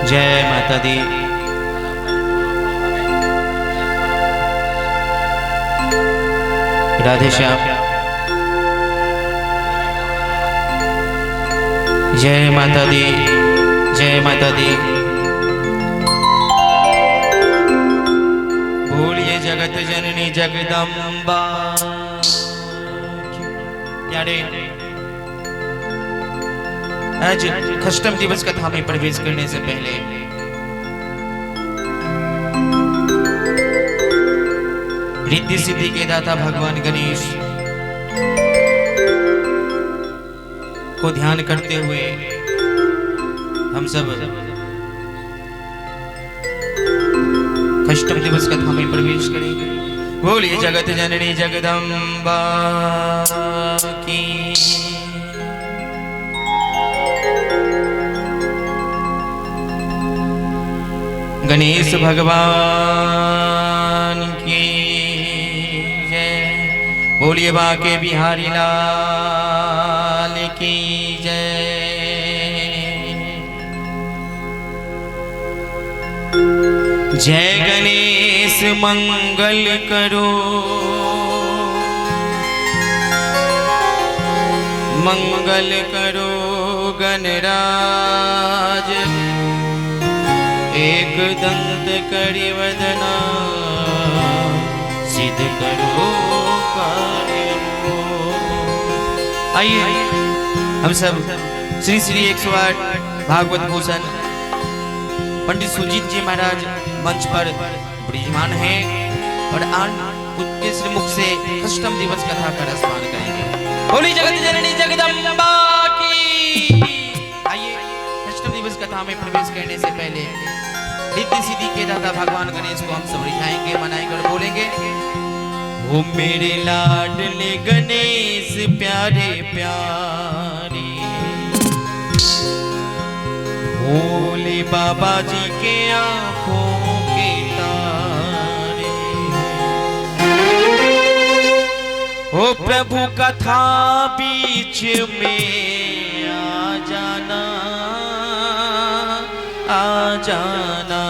जय माता दी। राधे श्याम। जय माता दी, जय माता दी। बोलिए जगत जननी जगदम्बा। यारे आज खष्टम दिवस कथा में प्रवेश करने से पहले रिद्धि सिद्धि के दाता भगवान गणेश को ध्यान करते हुए हम सब खष्टम दिवस कथा में प्रवेश करेंगे। बोलिए जगत जननी जगदम्बा की। गणेश भगवान की जय। बोलिए बाके बिहारी लाल की जय। जय गणेश मंगल करो, मंगल करो गणराज। एक दंत करि वदना, सिद्ध करो कार्य। आइए हम सब श्री श्री 108 भागवत भूषण पंडित सुजीत जी महाराज मंच पर विराजमान हैं और उनके श्रीमुख से खष्टम दिवस कथा का रसपान करेंगे। बोली जगत जननी जगदम्बा की। आइए खष्टम दिवस कथा में प्रवेश करने से पहले रिद्धि सिद्धि के दाता भगवान गणेश को हम सब रिझाएंगे, मनाएंगे और बोलेंगे। ओ मेरे लाडले गणेश प्यारे प्यारे, भोले बाबा जी के आंखों के तारे। ओ प्रभु कथा बीच में आ जाना, आ जाना।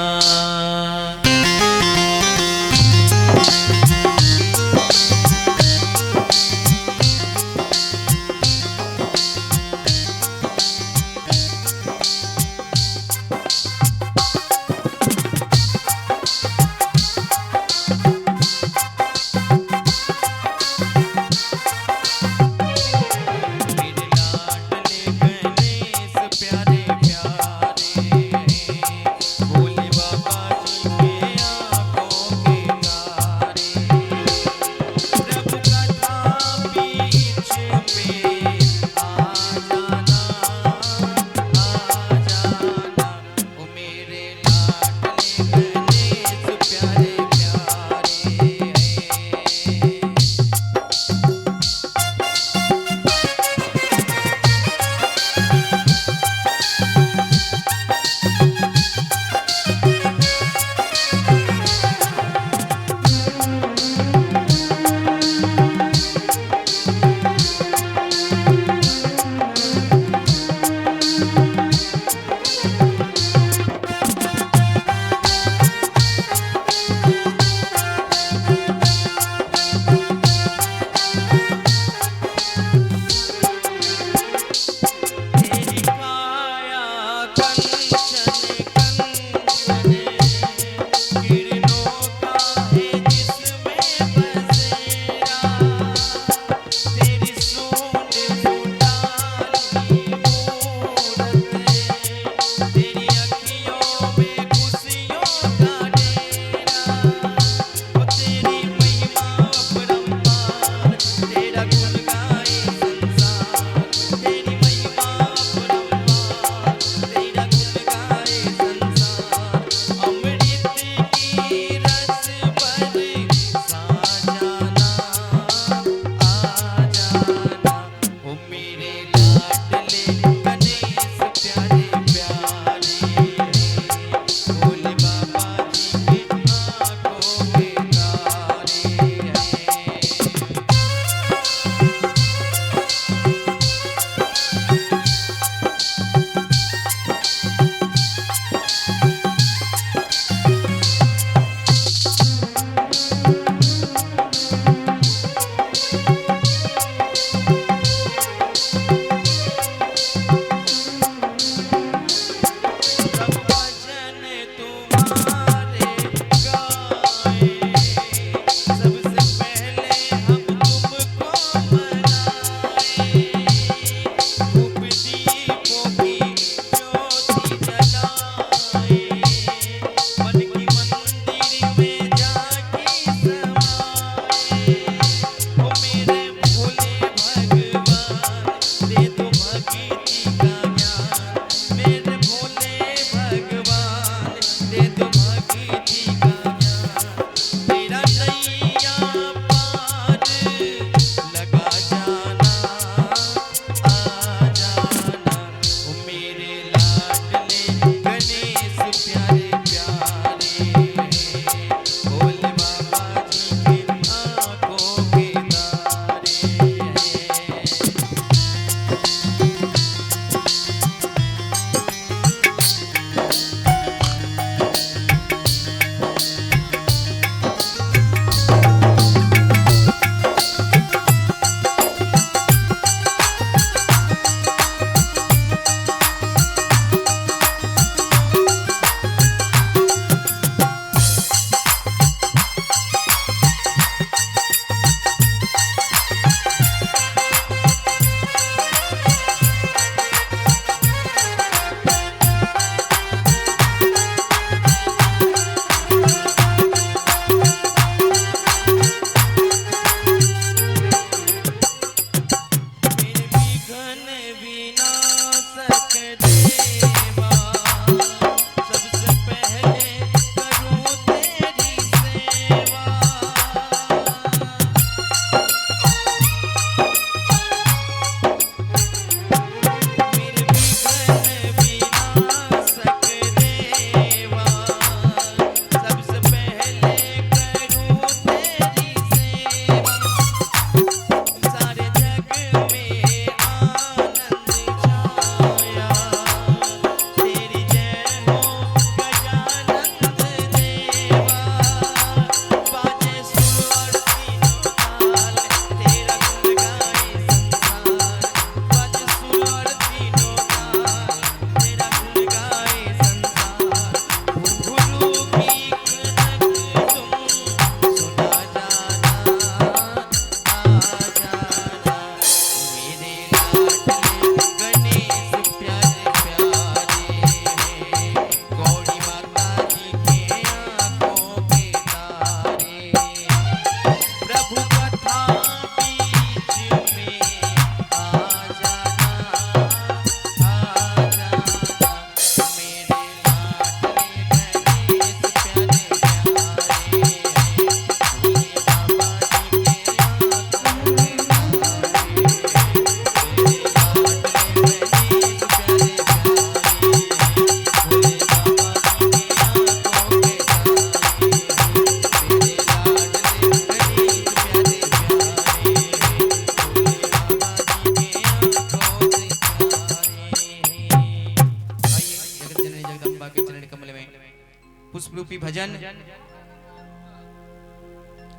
पुष्प रूपी भजन।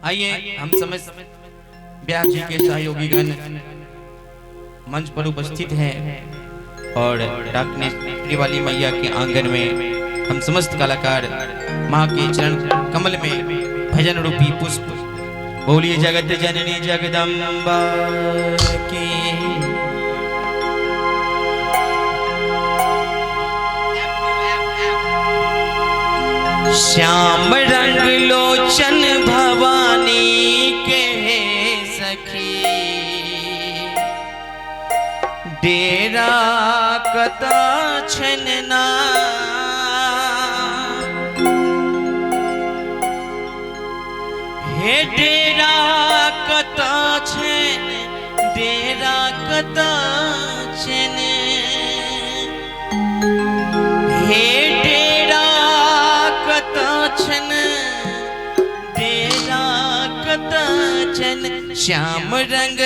आइए हम समस्त व्यास जी के सहयोगीगण मंच पर उपस्थित हैं और डाकने वाली मैया के आंगन में हम समस्त कलाकार माँ के चरण कमल में भजन रूपी पुष्प। बोलिए जगत जननी जगदम्बा की। श्याम रंग लोचन भवानी के सखी, डेरा कता छनना। हे डेरा कता छन, डेरा कता छन। हे डेरा कता छन, डेरा कता छन। श्याम रंग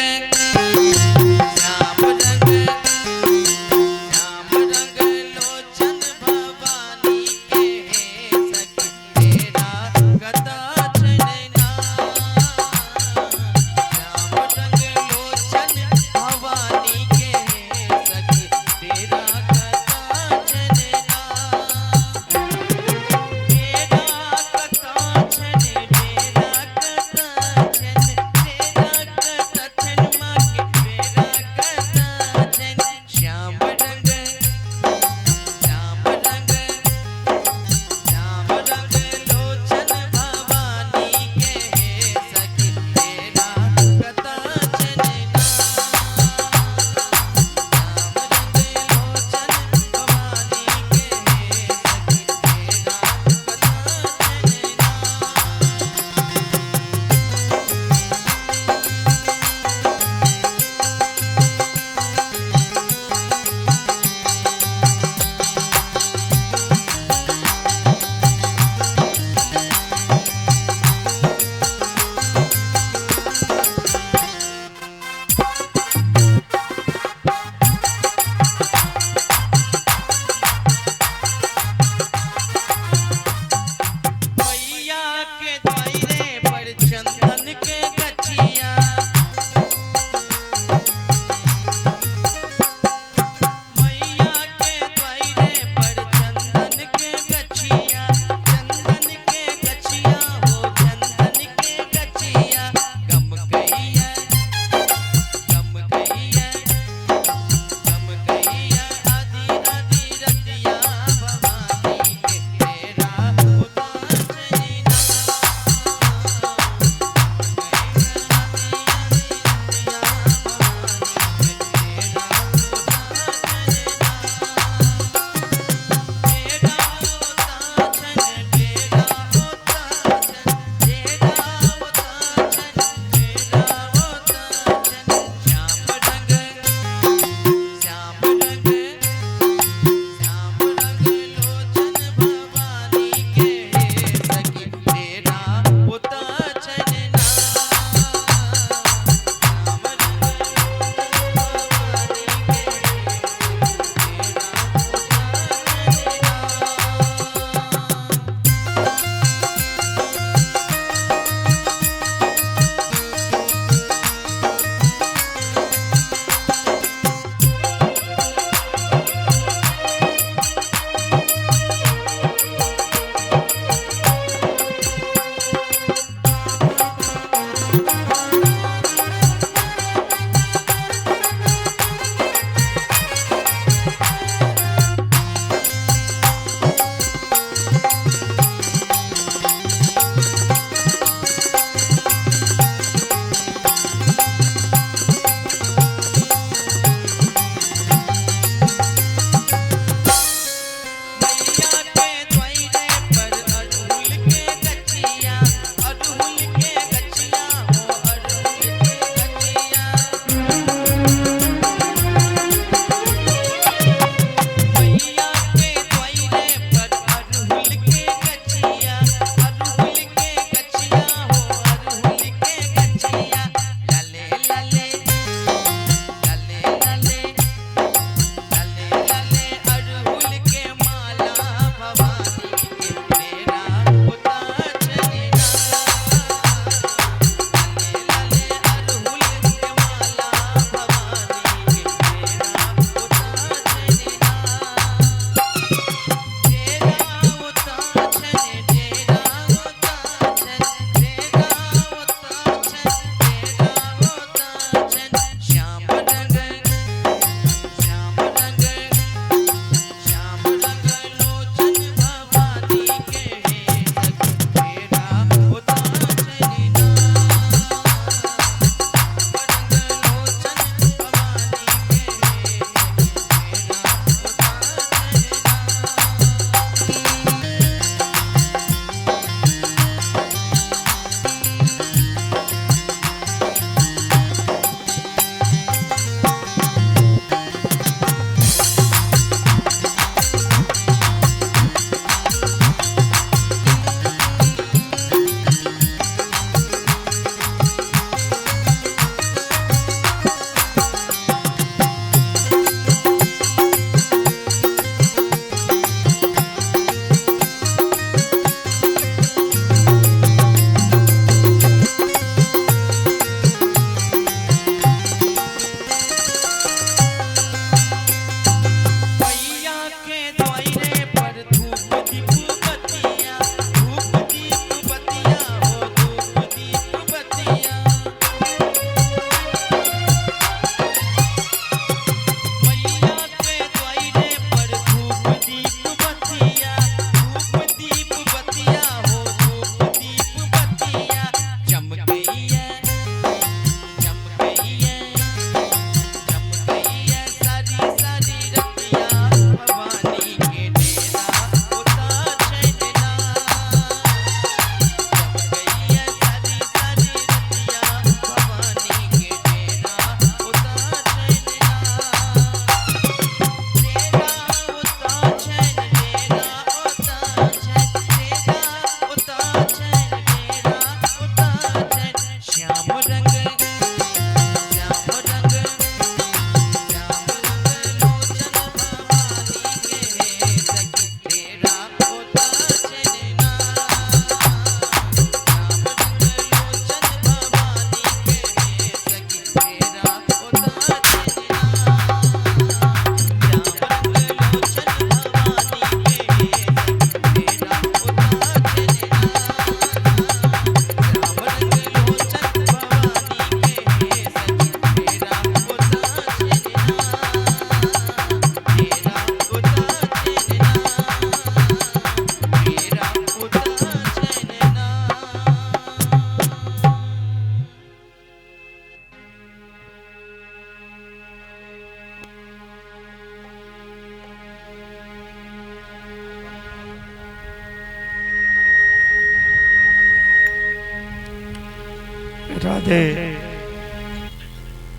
राधे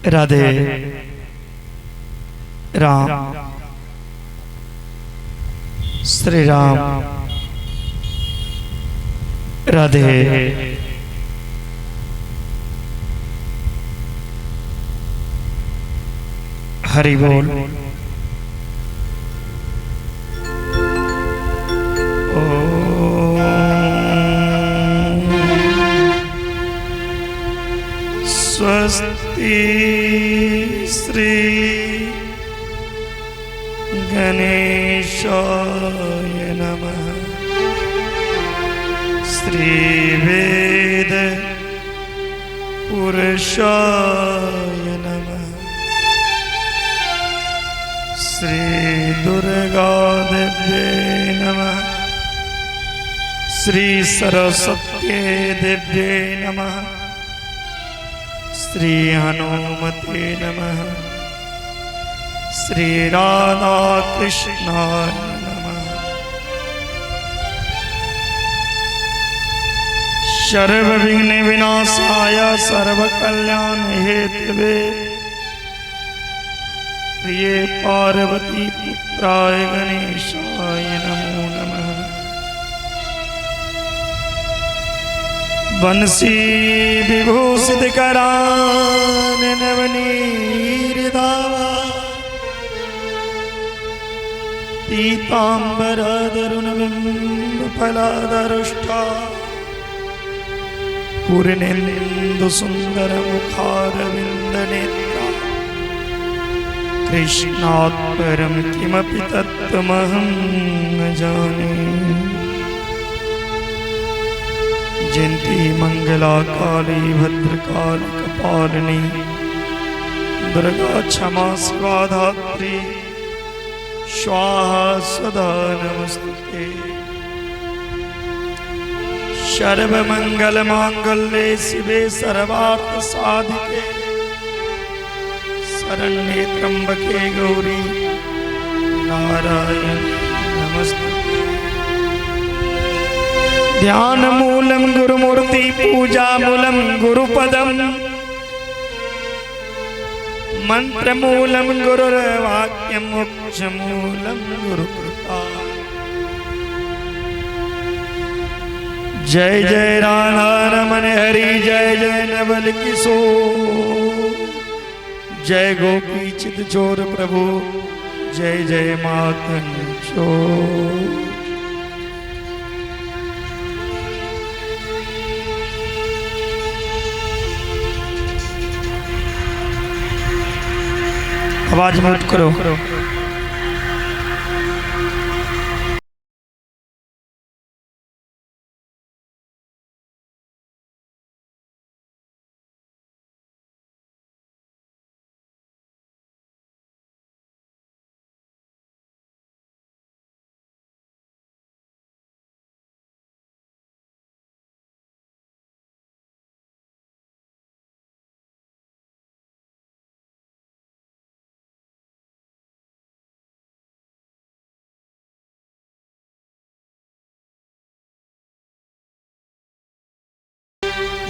राधे राम श्री राम राधे हरि बोल। स्वस्ति श्री गणेशाय नमः। श्री वेद पुरुषाय नमः। श्री दुर्गा देव्ये नमः। श्री सरस्वत्यै देव्ये नमः। श्री हनुमते नमः। श्री राधा कृष्णाय नमः। सर्व विघ्न विनाशाय सर्व कल्याण हेतवे प्रिय पार्वती पुत्राय गणेशाय नमो नमः। बंसी विभूषित करान नवनीर दावा पीतांबर दरुण बिंब फलादरुष्टा पूर्णेन्दु सुंदर मुखारविंद नेत्रा कृष्णात् परं किमपि तत्त्वमहं न जाने। जयंती मंगला काली भद्रकाली कपालिनी दुर्गा क्षमा शिवा धात्री स्वाहा सदा नमस्ते। सर्वमंगल मांगल्ये शिवे सर्वार्थ साधिके शरण्ये त्र्यंबके गौरी नारायणी नमस्ते। ध्यान मूलम गुरुमूर्ति पूजा मूलम गुरुपदम मंत्र मूलम गुरुर्वाक्य मोक्ष मूलम गुरुकृपा। जय जय राधा रमण हरि जय जय नवल किशोर जय गोपी चित चोर प्रभु जय जय मातन चोर। आवाज मत करो।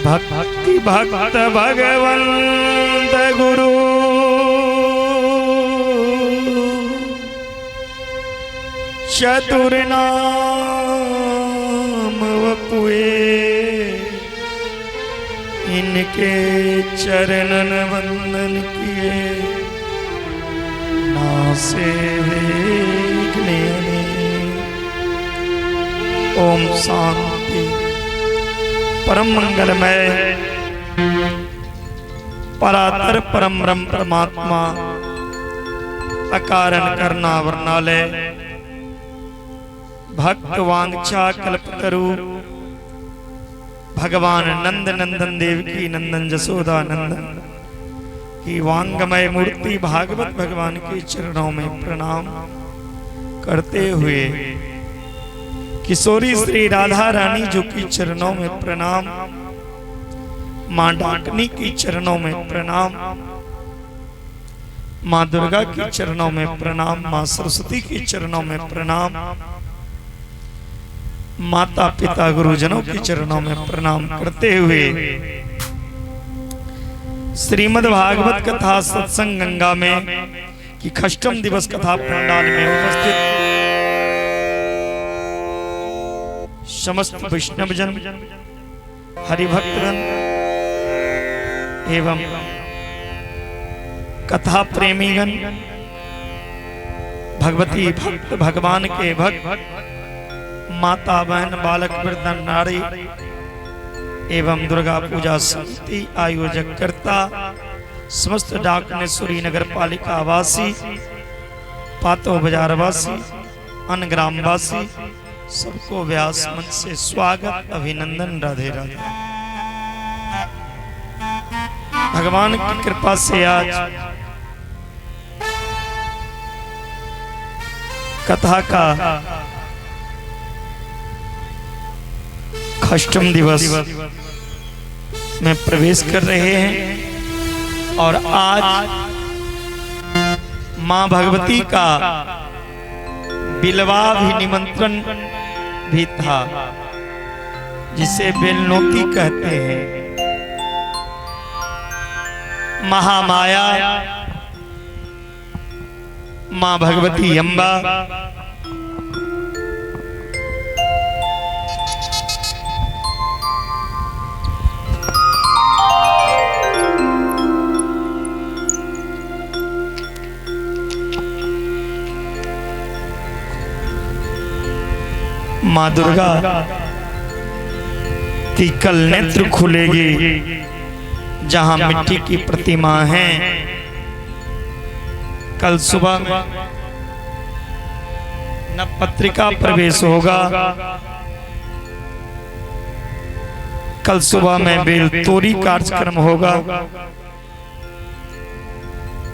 भक्ति भक्त भगवंत गुरु चतुर नाम वपुए इनके चरणन वंदन किए नासे विघ्ने। ओम शांति। परम मंगलमय परातर परम ब्रह्म परमात्मा अकारण करना वर्णालय भक्त वांछा कल्पतरु भगवान नंद नंदन देवकी नंदन जसोदा नंदन की वांगमय मूर्ति भागवत भगवान के चरणों में प्रणाम करते हुए किशोरी श्री राधा रानी जो की चरणों में प्रणाम, मां डाकनी की चरणों में प्रणाम, मां दुर्गा की चरणों में प्रणाम, मां सरस्वती की चरणों में प्रणाम, माता पिता गुरुजनों के चरणों में प्रणाम करते हुए श्रीमद् भागवत कथा सत्संग गंगा में की खष्टम दिवस कथा पंडाल में उपस्थित समस्त वैष्णवजन, हरिभक्तगण एवं कथा प्रेमीगण, भगवती भक्त, भगवान के भक्त, माता बहन, बालक, वृद्ध, नारी एवं दुर्गा पूजा समिति आयोजक करता, समस्त डाकनेश्वरी नगर पालिका वासी, पातो बाजार वासी, अन्य ग्राम वासी, सबको व्यास मंच से स्वागत, अभिनंदन, राधे राधे। भगवान की कृपा से आज कथा का खष्टम दिवस में प्रवेश कर रहे हैं और आज मां भगवती का बिलवा भी निमंत्रण भी था, जिसे बेलनोती कहते हैं। महामाया मां भगवती अम्बा मां दुर्गा की कल नेत्र खुलेगी, जहां मिट्टी की प्रतिमा है। कल सुबह में न पत्रिका प्रवेश होगा, कल सुबह में बेल तोरी कार्यक्रम होगा।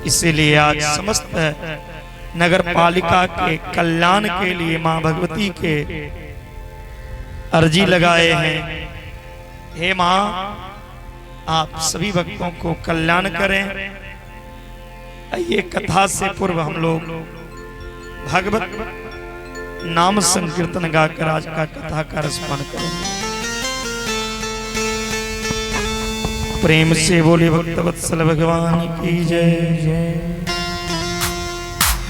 इसीलिए आज समस्त नगर पालिका के कल्याण के लिए मां भगवती के अर्जी लगाए हैं। हे मां, आप सभी भक्तों को कल्याण करें। ये कथा से पूर्व हम लोग भागवत नाम संकीर्तन गाकर आज का कथा का रसपान करेंगे। प्रेम से बोले भक्तवत्सल भगवान की जय जय।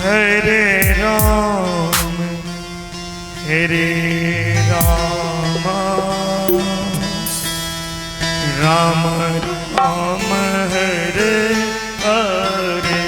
हरे राम राम राम हरे हरे।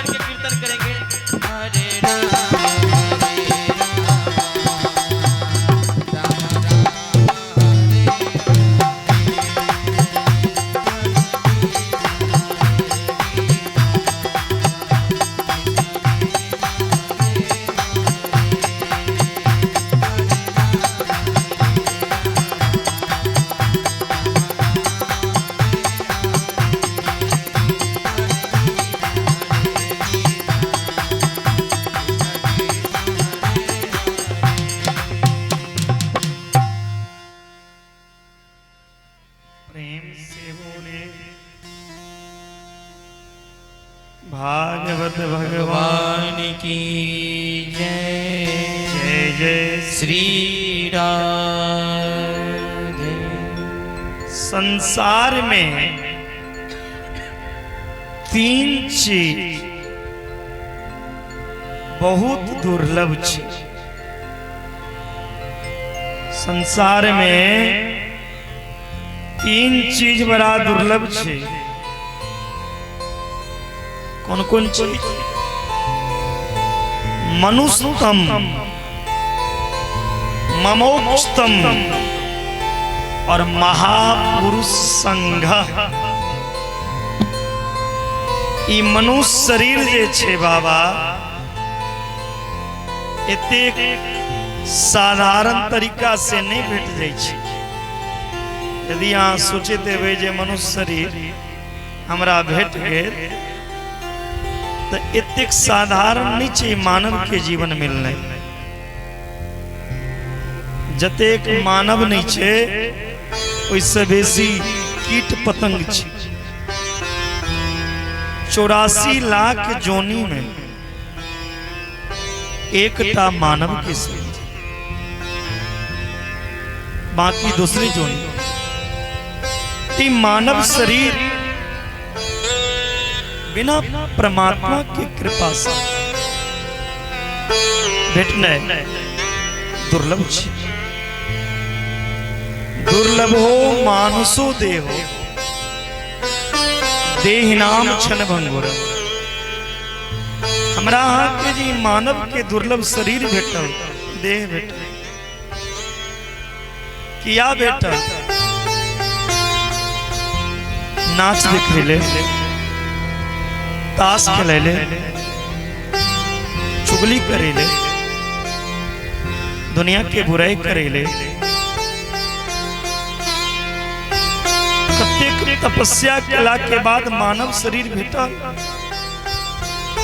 करके कीर्तन करेंगे। हरे राम प्रेम से बोले भागवत भगवान की जय। जय जय श्री राधे। संसार में तीन चीज बहुत दुर्लभ छे। संसार में तीन चीज बड़ा दुर्लभ छे। कौन कौन चीज? मनुष्यतम, ममोक्षतम और महापुरुष संघ। ई मनुष्य शरीर जे छे बाबा, एतेक साधारण तरीका से नहीं भेट जाय छे। यदि अहाँ सोचते हुए जे मनुष्य शरीर हमरा भेट गेल तो एतेक साधारण नहीं छे मानव के जीवन मिलने। जतेक मानव नहीं छे ओइसे बेसी कीट पतंग छे। 84 लाख जोनी में एकटा मानव के शरीर, बाकी दूसरी जोनी। मानव शरीर बिना परमात्मा की कृपा से भेटने दुर्लभ छे। दुर्लभ हो मानुषो देहो, देहिनाम क्षण भंगुर। हमरा अहाँ के जी मानव के दुर्लभ शरीर भेटल, देह भेटल, किया भेटल? नाच देखे ले, ताश खेले ले, चुगली करे ले, दुनिया के बुराई करे ले, कतेक तपस्या केला के बाद मानव शरीर भेटा।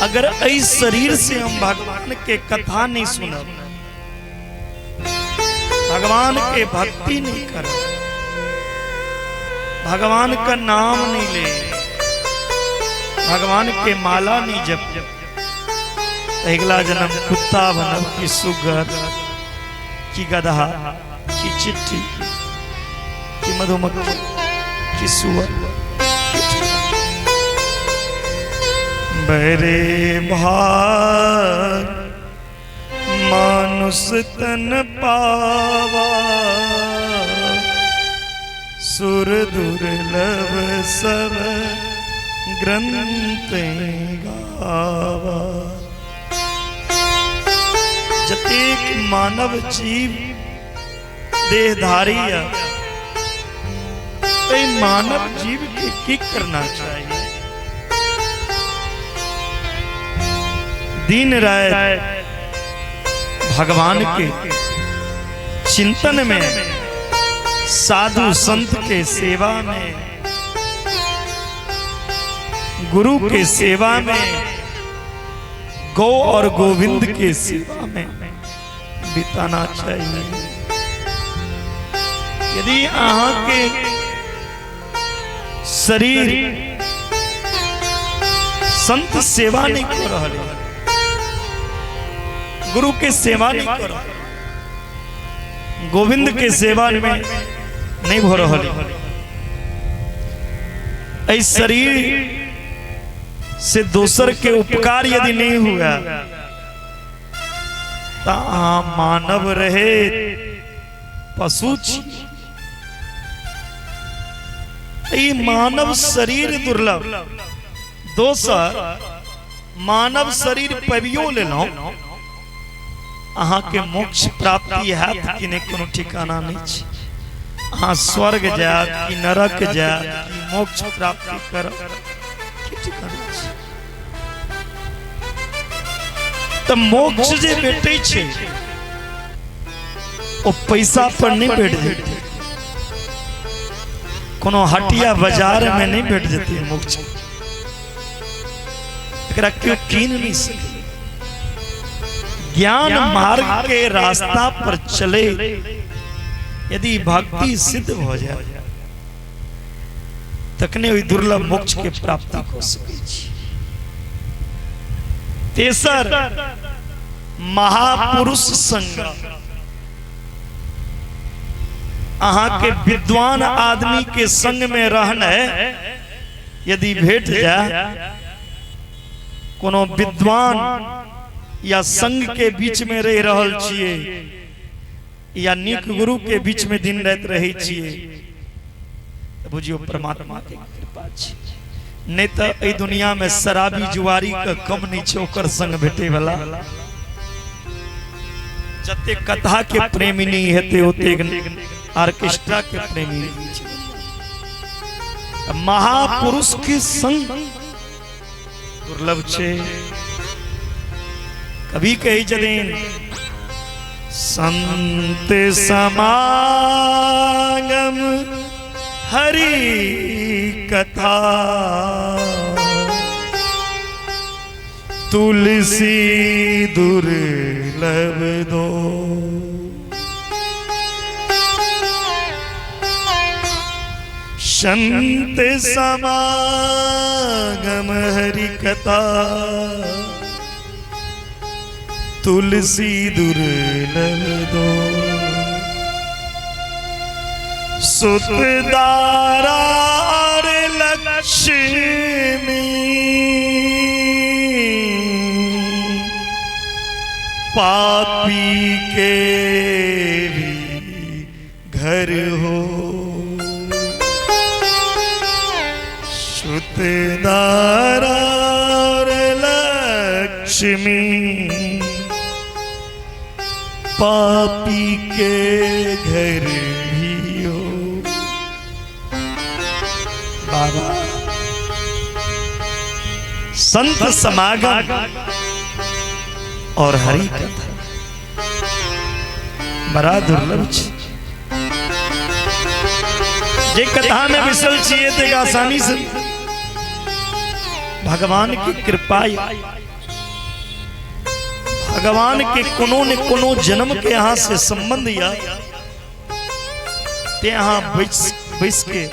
अगर इस शरीर से हम भगवान के कथा नहीं सुनब, भगवान के भक्ति नहीं करब, भगवान का नाम नहीं ले, भगवान के माला नहीं जप, अगला जन्म कुत्ता बनब की सुगर की गधा की चिट्ठी की मधुमक्खी की सुअर। बरे भार मानुष तन पावा, सुर दुर्लभ सब ग्रंथ गावा। जतेक मानव जीव देहधारी मानव जीव के की करना चाहिए? दिन रात भगवान के चिंतन में, साधु संत के सेवा में, गुरु के सेवा में, गौ और गोविंद के सेवा में बिताना चाहिए। यदि अहाँ के शरीर संत सेवा नहीं कर रहे, गुरु के सेवा नहीं कर रहे, गोविंद के सेवा में नहीं हो रही, इस शरीर से दोसर के उपकार यदि नहीं हुआ तो मानव रहे पशु। मानव शरीर दुर्लभ, दोसर मानव शरीर पवियो ले लो अहाँ के मोक्ष प्राप्ति है कि नहीं कोनो ठिकाना नहीं छै। अहाँ स्वर्ग जाए कि नरक जाए कि मोक्ष प्राप्ति कर की ठिकाना छै। तो मोक्ष जे भेटै छै ओ पैसा पर नहीं भेट जेतै, कोनो हटिया बाजार में नहीं भेट जेतै मोक्ष। एकरा क्यों कीन नहीं सके। ज्ञान मार्ग के रास्ता पर चले यदि भक्ति सिद्ध हो जाए तकने वही दुर्लभ मोक्ष के प्राप्ति हो सके। तेसर महापुरुष संग। अहाँ के विद्वान आदमी के संग में रहना यदि भेट जाए, कोनो विद्वान या संग के बीच में रह रहल छिए या नीक गुरु के बीच में दिन रात रहे छिए तो बुझियो परमात्मा के कृपा छै। नहीं तो ए दुनिया में शराबी जुआरी का कम नहीं छै ओकर संग भेटे वाला। जते कथा के प्रेमी नहीं हेते ओते ऑर्केस्ट्रा के प्रेमी नहीं छै। महापुरुष के संग दुर्लभ छे। कभी कही जदीन संत समागम हरि कथा तुलसी दुर्लभ दो। संत समागम हरि कथा तुलसी दुर्लभ दो। सुतदारा लक्ष्मी पापी के भी घर हो। सुतदारा लक्ष्मी पापी के घर भी हो। बाबा संत समागम और हरि कथा बड़ा दुर्लभ छै। जे कथा में विसल छिए तो आसानी से भगवान की कृपा, भगवान के कोनो न कोनो जन्म के यहाँ से संबंध या ते यहाँ बैस के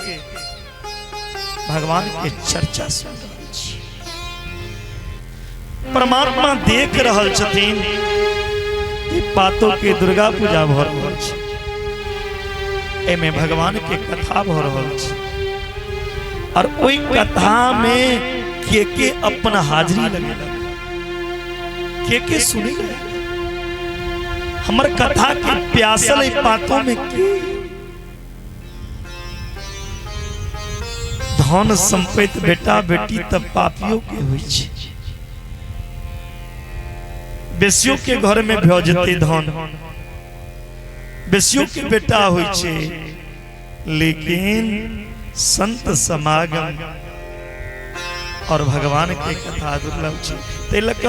भगवान के चर्चा सुन रहल छी। परमात्मा देख रहल छथिन कि पातो के दुर्गा पूजा भ रहल छै, एमे भगवान के कथा भ रहल छै और ओई कथा में के अपन हाजिरी लगे के सुनी हमर कथा के प्यासल पातों में के धन संपत्ति बेटा बेटी तब पापियों के हुई छै। बेसियों के घर में भ्यो जते धन बेसियों के बेटा हुई छै, लेकिन संत समागम और भगवान के कथा दुर्लभ छै। तिलक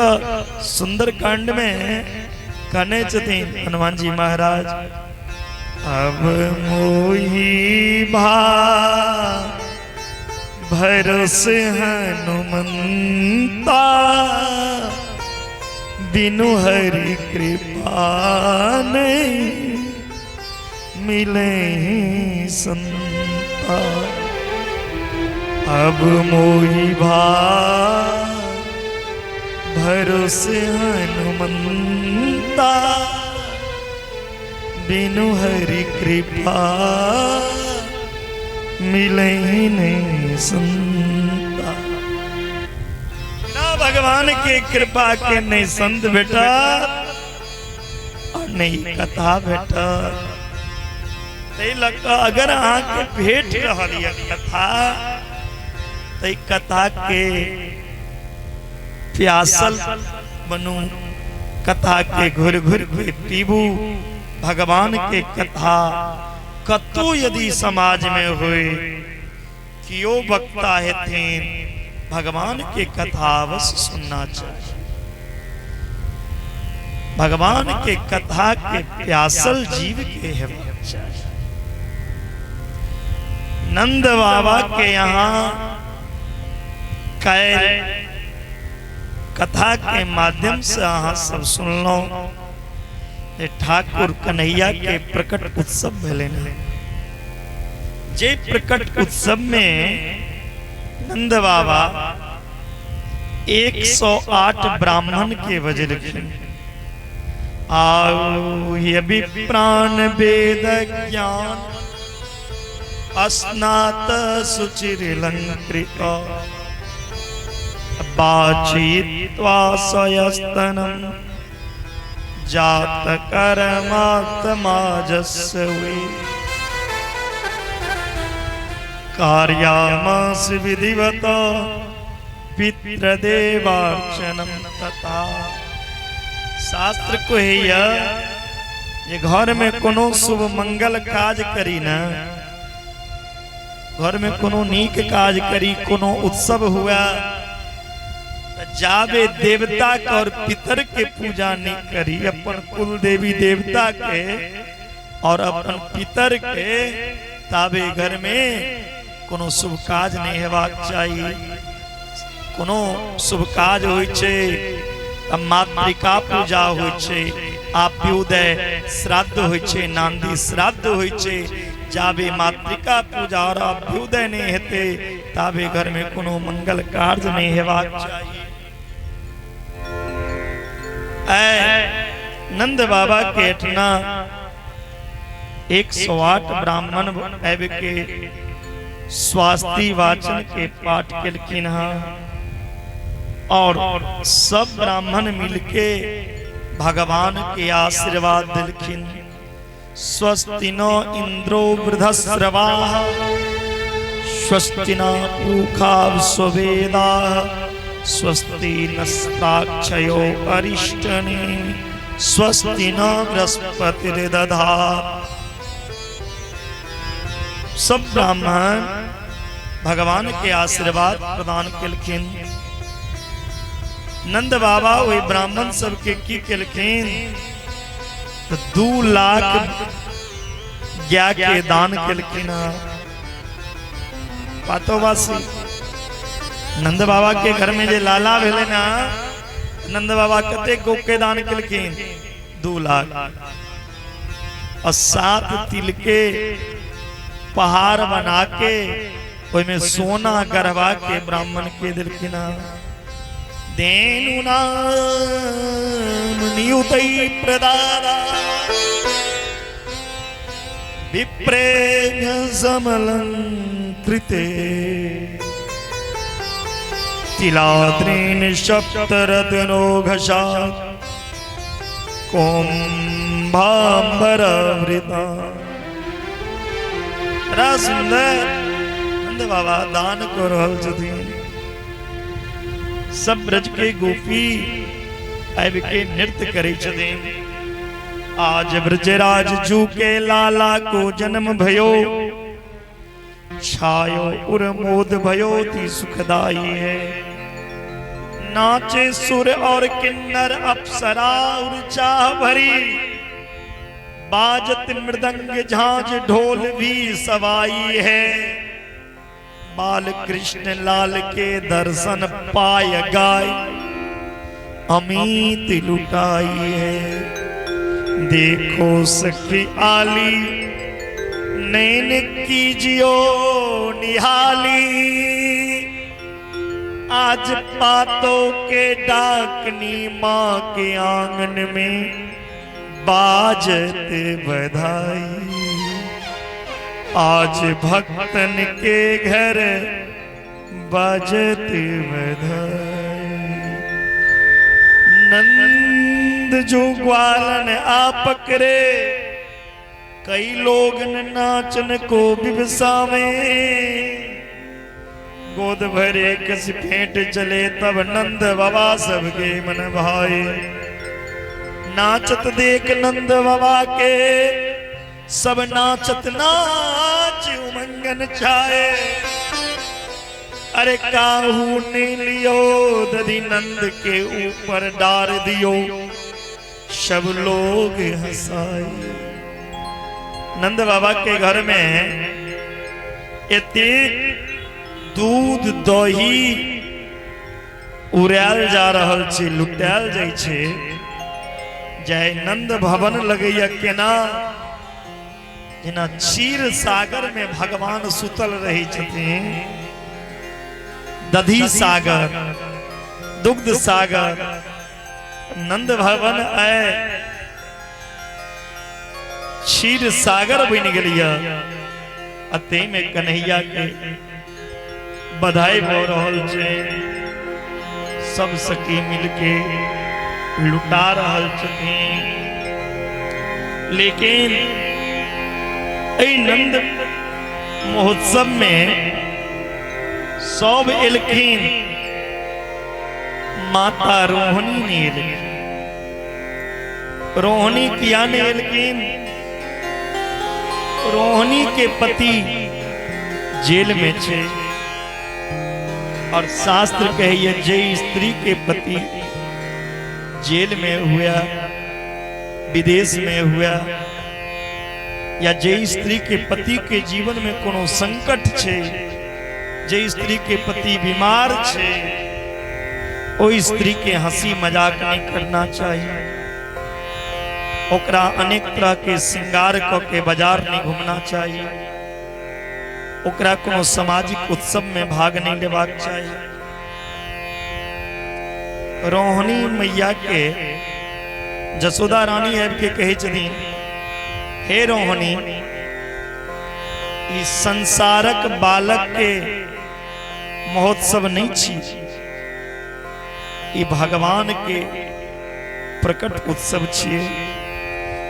सुंदर कांड में कहने छथिन हनुमान जी महाराज, अब मोही भा भरोसे हनुमंता बिनु हरि कृपा नहीं मिले संता। अब मोही भा भरोसे हनुमंता बिनु हरि कृपा मिले नहीं संता। ना भगवान के कृपा के नहीं संत बेटा और नहीं कथा बेटा। अगर आके भेट रहल कथा तो कथा के प्यासल बनू, कथा के घुर घुर के पीबू। भगवान के कथा कतो यदि समाज में हुए कियो वक्ता है थे, भगवान के कथा अवश्य सुनना चाहिए। भगवान के कथा के प्यासल जीव के है चाहिए। नंद बाबा के यहाँ कैल कथा के माध्यम से अहाँ सब सुन लो। ठाकुर कन्हैया के प्रकट उत्सव भेले जे प्रकट उत्सव में नंद बाबा 108 ब्राह्मण के बजलखिन। आओ ये भी प्राण वेद ज्ञान अस्नात सुचिर लंकृत बाचित्वा स्वयस्तनम जात कर्मात्माजस्वे कार्यामास विधिवत पितृदेवार्चनम तथा। शास्त्र को है ये घर में कोनो शुभ मंगल काज करी ना, घर में कोनो नीक काज करी, कोनो उत्सव हुआ, जावे देवता का और पितर के पूजा नहीं करी, अपन कुल देवी देवता के और अपन पितर के, ताबे घर में कोनो शुभ काज नहीं हेबाक चाहिए। कोनो शुभ काज होय छे तब मातृका पूजा होय छे, आप्योदय श्राद्ध होय छे, नांदी श्राद्ध होय छे। जाबे मातृका पूजा और अभ्युदय नहीं हेते ताबे घर में कोनो मंगल कार्य नहीं हेबाक चाहिए। नंद बाबा के अठना 108 ब्राह्मण के स्वास्थ्य वाचन के पाठ केलखिन और सब ब्राह्मण मिलके भगवान के आशीर्वाद दिलखिन। स्वस्ति नो इंद्रो वृद्धस्रवाः स्वस्ति न पूषा स्ववेदाः स्वस्ति नस्ताक्षयो अरिष्टनेमि स्वस्ति न बृहस्पतिर्दधात्। सब ब्राह्मण भगवान के आशीर्वाद प्रदान केलखिन। नंद बाबा वही ब्राह्मण सबके की केलखिन, 2 लाख ज्ञा के दान केलखिन। पातोवासी नंद बाबा के घर में जे लाला भेले ना, नंद बाबा कते गो के दान केलखिन, 2 लाख और 7 तिल के पहाड़ बना के ओइमे सोना गढ़वा के ब्राह्मण के दिलखिन। देनु नाम नियुतै प्रदादा विप्रेण्य समलंकृते तिलाद्रीन सप्तरत्नो घशात् कुंभांबरवृता। बड़ा सुंदर नंद बाबा दान को रहल छथिन। सब ब्रज के गोपी आबि के नृत्य करे छथिन। आज ब्रजराज जू के लाला को जन्म भयो, छायो उर्मोद भयो ती सुखदाई है। नाचे सुर और किन्नर अप्सरा ऊर्जा भरी, बाजत मृदंग झांझ ढोल भी सवाई है। बाल कृष्ण लाल के दर्शन पाय गाय अमित लुटाई है। देखो सखी आली नैन कीजियो निहाली, आज पातों के डाकनी माँ के आंगन में बाजत बधाई। आज भक्तन के घर बाजत बधाई। नंद जो ग्वालन आ पकड़े, कई लोग नाचन को बिबसा में। गोद भरे कस फेंट चले तब नंद बाबा सबके मन भाए। नाचत देख नंद बाबा के सब नाचत नाच उमंगन छाए। अरे काहू ने लियो दधि नंद के ऊपर डार दियो सब लोग हंसाए। नंद बाबा के घर में एते दूध दही उड़ायल जा रहल छे, लुटायल जाय छे। जय नंद भवन लगैया केना जेना क्षीर सागर में भगवान सुतल रही छथिन। दधी सागर, दुग्ध सागर, नंद भवन आए क्षीर सागर बन गलिया। अते में कन्हैया के बधाई हो रहल छे। सब सखी मिलके लुटा रहल छथिन। लेकिन एहि नंद महोत्सव में सब एलखिन, माता रोहिणी ने एलखिन। रोहिणी किया ने एलखिन? रोहिणी के पति जेल में छे और शास्त्र कहिए जे स्त्री के पति जेल में हुआ, विदेश में हुआ, या जे स्त्री के पति के जीवन में कोनो संकट छे, जे स्त्री के पति बीमार छे, ओ स्त्री के हंसी मजाक नहीं करना चाहिए। ओकरा अनेक तरह के श्रृंगार क के बाजार नहीं घूमना चाहिए। ओकरा कोनो सामाजिक उत्सव में भाग नहीं लेवाक चाहिए। रोहिणी मैया के जसोदा रानी आबि के कहे छथिन, हे रोहिणी, ई संसारक बालक के महोत्सव नहीं छी, ई भगवान के प्रकट उत्सव छिए।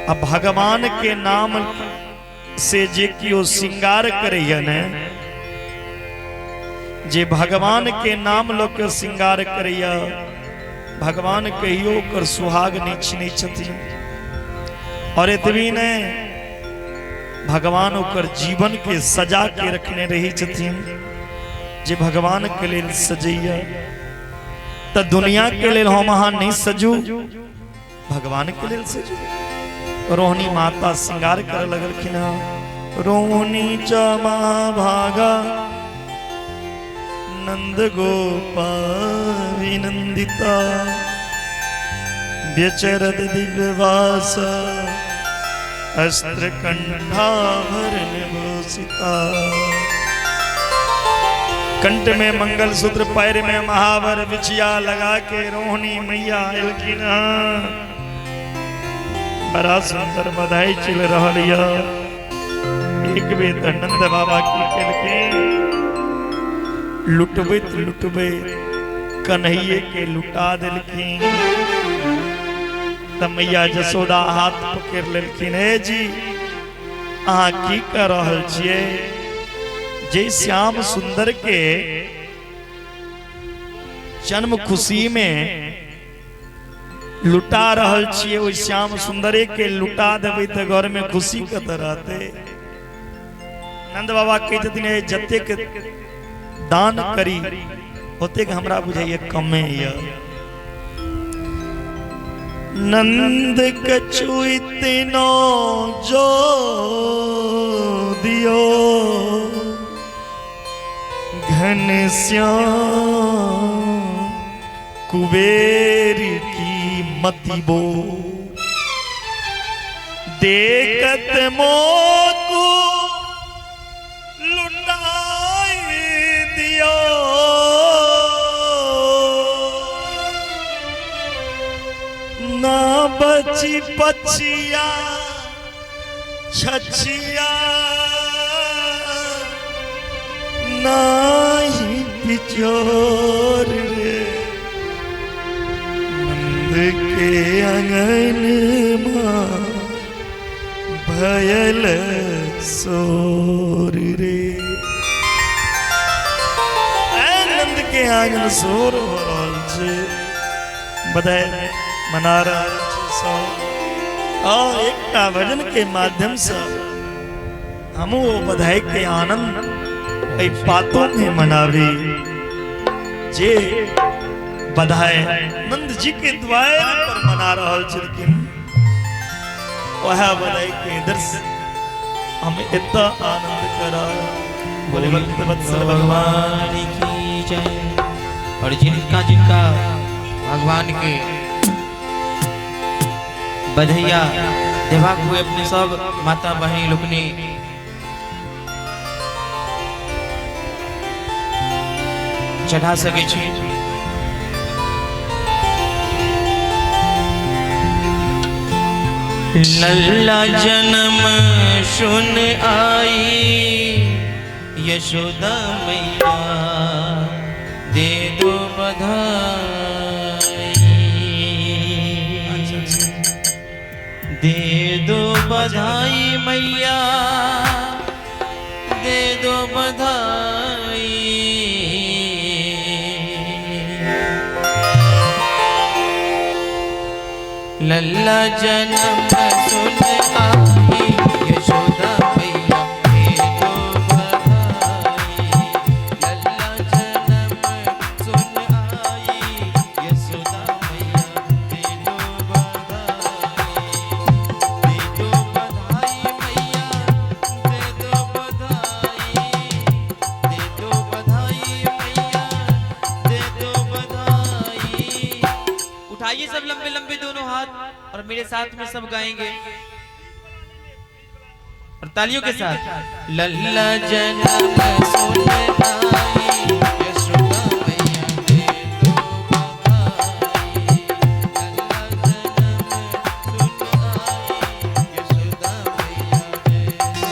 आ भगवान के नाम से जे कियो श्रृंगार करैया ने, जे भगवान के नाम लो के श्रृंगार करैया, भगवान कहियो कर सुहाग नहीं छीनै छथिन। और एतबी ने भगवान ओकर जीवन के सजा के रखने रही छथिन। जे भगवान के लेल सजैया त दुनिया के लेल हम अहाँ नहीं सजू, भगवान के लेल सजू। रोहिणी माता श्रृंगार कर लगलखिन। रोहिणी जमा भागा नंद गोपाविनंदिता, व्यचरद दिव्यवास अस्त्र कंठाभरण भूषिता। कंठ में मंगल सूत्र, पैर में महावर बिछिया लगा के रोहिणी मैया एलखिन। बड़ा सुंदर बधाई चल रहा। एक बेर नंद बाबा की केलखिन, लुटबैत लुटबैत कन्हैये के लुटा देलखिन। त मैया जसोदा हाथ पकड़ लेलखिन। हे जी, अहाँ की कर रहल छियै? जे श्याम सुंदर के जन्म खुशी में लुटा रहल छियै, ओइ श्याम सुंदरे के लुटा देबै त घर में खुशी कत रहते। नंद बाबा कहै छथिन, जते के दान करी ओते के हमरा बुझाइए कमे य। नंद कछु इतनो जो दियो घनश्याम कुबेर की मतिबो, देखत मोको लुटाई दियो। ना बची पछिया छछिया, ना ही पिछोर रे। के अंगन मां भयल सोर रे। आंगन सोर हो रहल छै, बधाई मना रहल छै सब। और एकटा भजन के माध्यम से हम वो बधाई के आनंद एहि बातों में मनावी जे बधाई नंद जी के द्वार पर मना रहल छलखिन। वह बधाई के दृश्य हम इतना आनंद करा। बोले भक्त वत्सल भगवान की जय। और जिनका जिनका भगवान के बधैया देवा हुए अपने सब माता बहन लोग ने चढ़ा सके छी। लल्ला जन्म सुन आई यशोदा मैया दे दो बधाई, दे दो बधाई मैया दे दो बधाई। लल्ला जन्म सुन आई यशोदा मैया दे दो बधाई। लल्ला जन्म सुन आई यशोदा मैया दे दो बधाई, दे दो बधाई मैया दे दो बधाई, दे दो बधाई मैया दे दो बधाई। उठाइए सब लंबे लंबे दोनों हाथ और मेरे साथ में सब गाएंगे और तालियों के साथ। लल्ला जन्म सुन आई यशोदा मैया दे दो बधाई। लल्ला जन्म सुन आई यशोदा मैया दे दो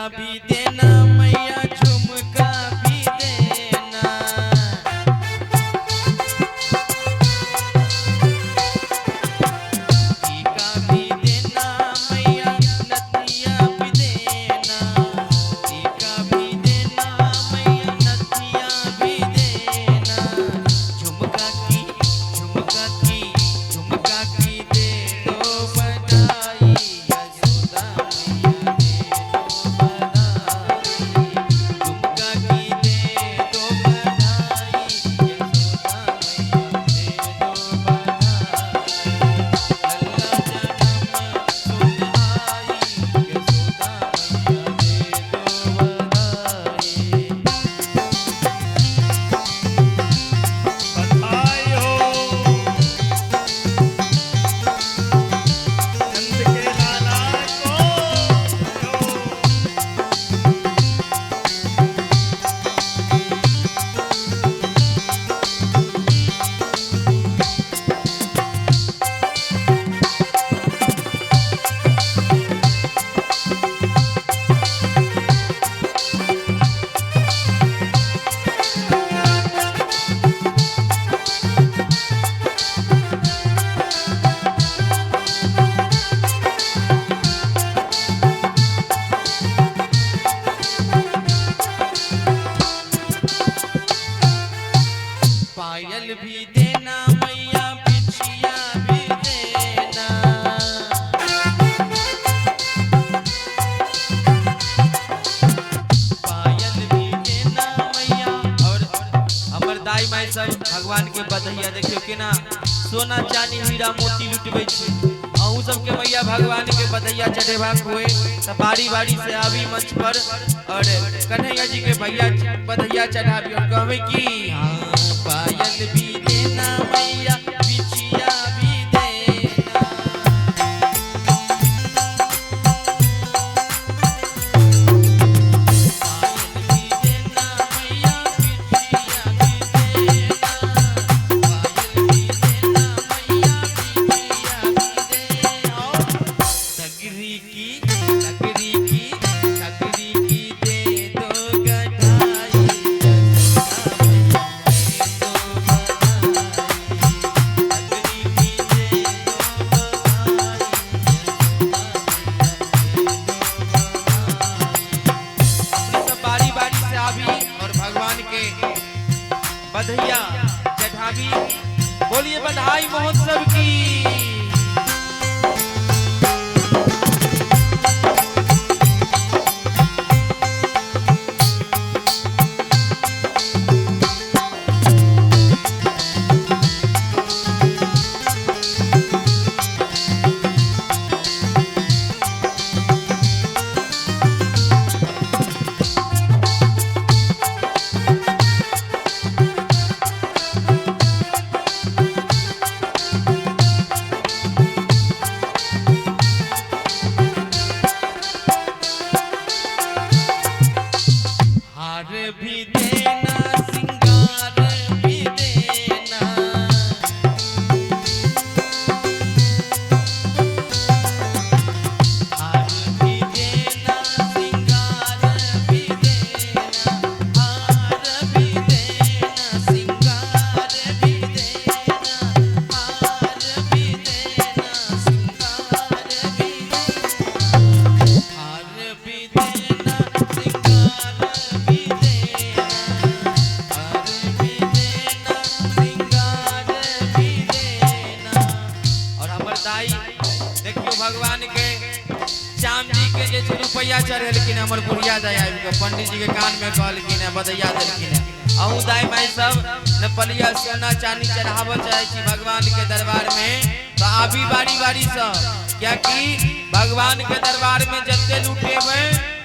भी देना मैया झुमका भी देना, टीका भी देना मैया नथिया भी देना, टीका भी देना मैया नथिया भी देना। झुमका की दे दो बधाई यशोदा मैया दे दो बधाई। सब भगवान के बधैया देखियो केना सोना चांदी हीरा मोती लुटबै छी। अहू सबके मैया भगवान के बधैया चढ़ेबाक हुए तो बारी बारी से आबी मंच पर और कन्हैया जी के भैया बधैया चढ़ाबी और कहबै कि हाँ पायल भी देना मैया बिछिया भी देना। बधैया चढ़ावी बोलिए बधाई महोत्सव की। भी देना सिंगार भी देना हार भी देना सिंगार भी देना हार भी देना सिंगार भी देना हार भी देना सिंगार भी हार भी देना सिंगार भी देखियो भगवान के चांदी के जे रुपया चढ़ेलखिन हमर बुढ़िया दाई आबि के पंडित जी के कान में कहलखिन है बधैया देलखिन है। अहू दाई माई सब नेपालिया सोना चांदी चढ़ावल चाहे छी भगवान के दरबार में तो आबी बारी बारी से क्या कि भगवान के दरबार में जते लुटेबे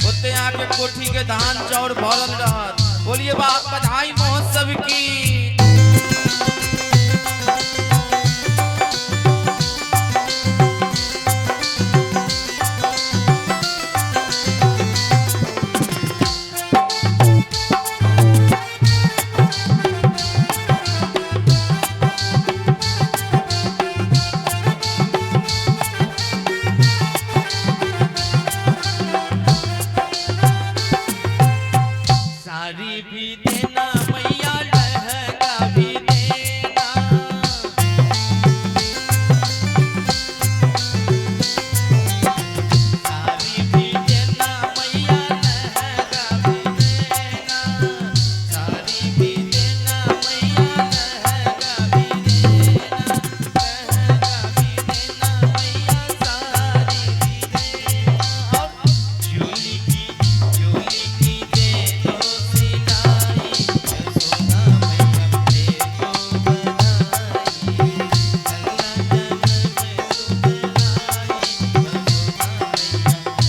ओते आके कोठी के धान चाउर भरल रहत। बोलिए बधाई महोत्सव की। साड़ी भी देना मैया लहंगा भी देना साड़ी भी देना मैया लहंगा भी देना साड़ी भी देना मैया लहंगा भी देना लहंगा भी देना मैया साड़ी भी देना और झोली की दे दो सिलाई यशोदा मैया देखो बनाई अल्लाह जन में सुखलाई यशोदा मैया देखो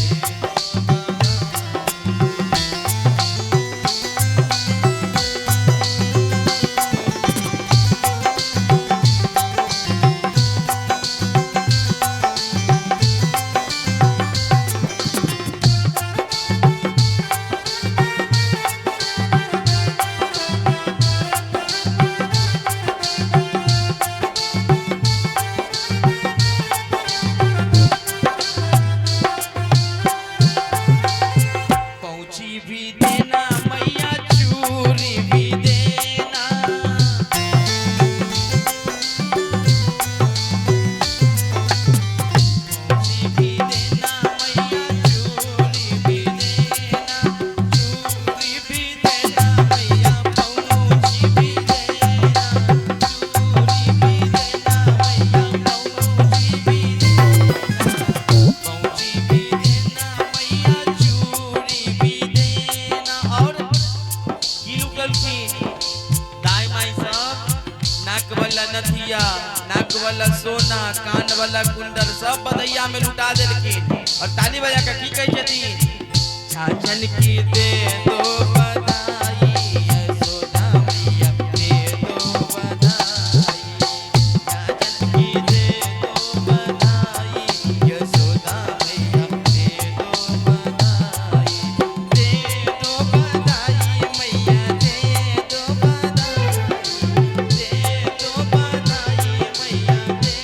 बनाई। पहुंची भी देना मैया चूरी भी देना पहुंची भी देना मैया चूरी भी देना चूरी भी देना मैया पहुंची भी देना चूरी भी देना मैया पहुंची भी देना पहुंची भी देना मैया चूरी भी देना कान वाला कुंडल सब बधैया में लुटा देलखिन और ताली बजा के की कहै छथिन छाछन की दे दो बधाई यशोदा मैया दे दो बधाई छाछन की दे दो बधाई यशोदा मैया दे दो बधाई मैया दे दो बधाई दे दो बधाई मैया दे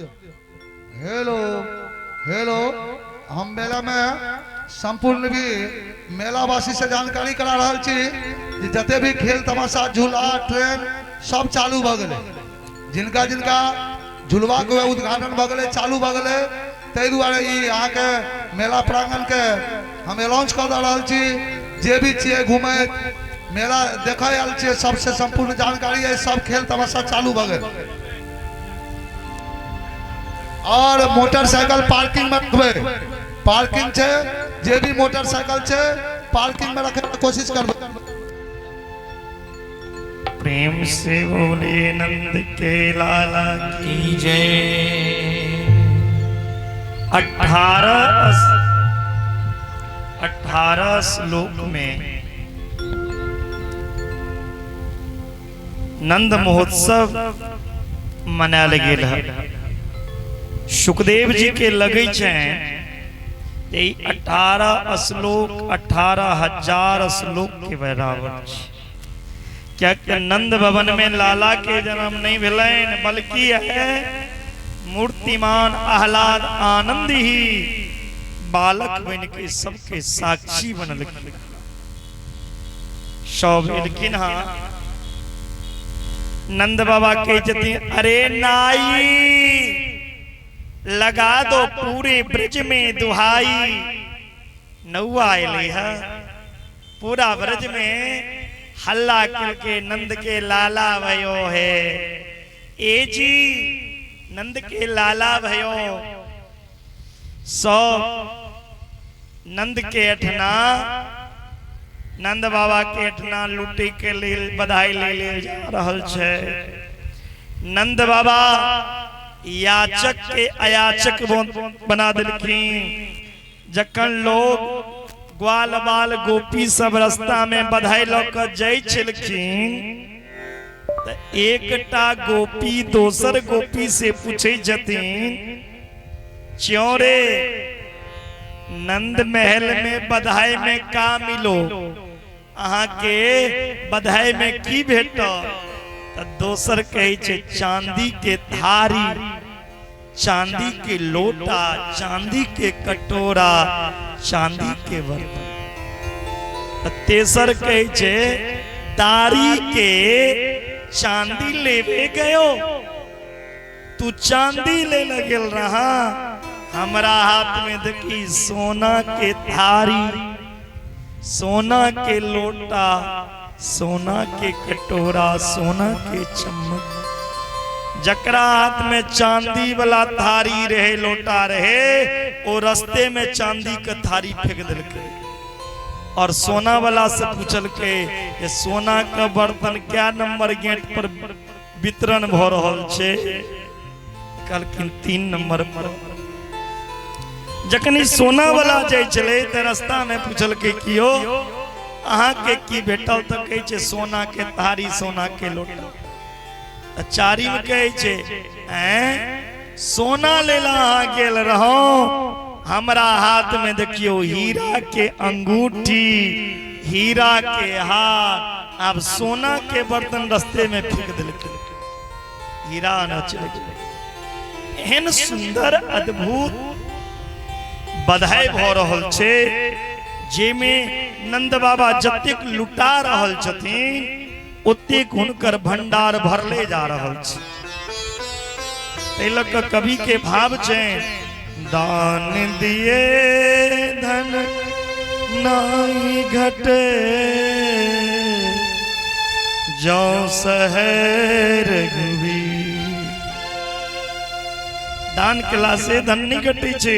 हेलो हेलो हम मेला में संपूर्ण भी मेलावासी से जानकारी करा रहा छी कि जते भी खेल तमाशा झूला ट्रेन सब चालू भ गए जिनका जिनका झुलवा के उद्घाटन भ गए चालू भ गए तै दुआरे ई अहाँ के मेला प्रांगण के हम अनाउंस कर दे रहा छी जे भी छिए घूमे मेला देखे आयल छिए सबसे संपूर्ण जानकारी है सब खेल तमाशा चालू भ गए और मोटरसाइकिल पार्किंग में रखबे पार्किंग छे जे भी मोटरसाइकिल छे पार्किंग में रखे कोशिश करबे प्रेम से बोले नंद के लाला की जय 18 श्लोक में नंद महोत्सव मनायल गेल है। सुखदेव जी के लगे 18 श्लोक 18,000 श्लोक के बराबर क्या क्या नंद भवन में लाला के जन्म नहीं भेलन बल्कि है मूर्तिमान आह्लाद आनंद ही बालक बन के सबके साक्षी बनल सब लेकिन हाँ नंद बाबा के जति अरे नाई लगा दो पूरे ब्रज में दुहाई नौआ अले है पूरा ब्रज में हल्ला करके नंद के लाला भयो है ए जी नंद के लाला भयो सौ नंद के अठना नंद बाबा के अठना लूटे के लिए बधाई ले जा रहल छे नंद बाबा याचक के अयाचक बना दिलखिन जखन लोग ग्वाल बाल गोपी सब रास्ता में बधाई लौक जाय छलखिन त एकटा गोपी दोसर गोपी से पूछे जतिन क्यों रे नंद महल में बधाई में का मिलो अहाँ के बधाई में की भेटो दोसर कहे छे चांदी के थारी चांदी के लोटा चांदी के कटोरा चांदी के बर्तन तेसर कहे छे दारी के चांदी लेवे गयो तू चांदी ले लगल रहा हमरा हाथ में देखी सोना के थारी सोना के लोटा सोना के कटोरा सोना के चम्मच जकरा हाथ में चांदी वाला थारी रहे लोटा रहे वो रास्ते में चांदी का थारी फेंक दिलके और सोना वाला से पूछल के ये सोना का बर्तन क्या नंबर गेट पर वितरण भ रहल छे कहलखिन 3 नंबर पर जखनी सोना वाला जाय चले त रास्ता में पूछल के कियो अहाँ के की भेटल त कहे छे सोना के थारी सोना के लोटा चारी में कहे छे सोना लेला अहाँ गेल रहो हमरा हाथ में देखियो हीरा के अंगूठी हीरा के हार अब सोना के बर्तन रास्ते में फेंक दिलके हीरा न चले एहन सुंदर अद्भुत बधाई भ रहल छे जेमे नंद बाबा जतेक लुटा रहल छथिन ओतेक हुनकर भंडार भरले जा रहल छै। तै लऽ कऽ कवि के भाव छै, दान दिए धन नाई घटे जो सहर रघुवी। दान केला से धन नहीं घटे छे।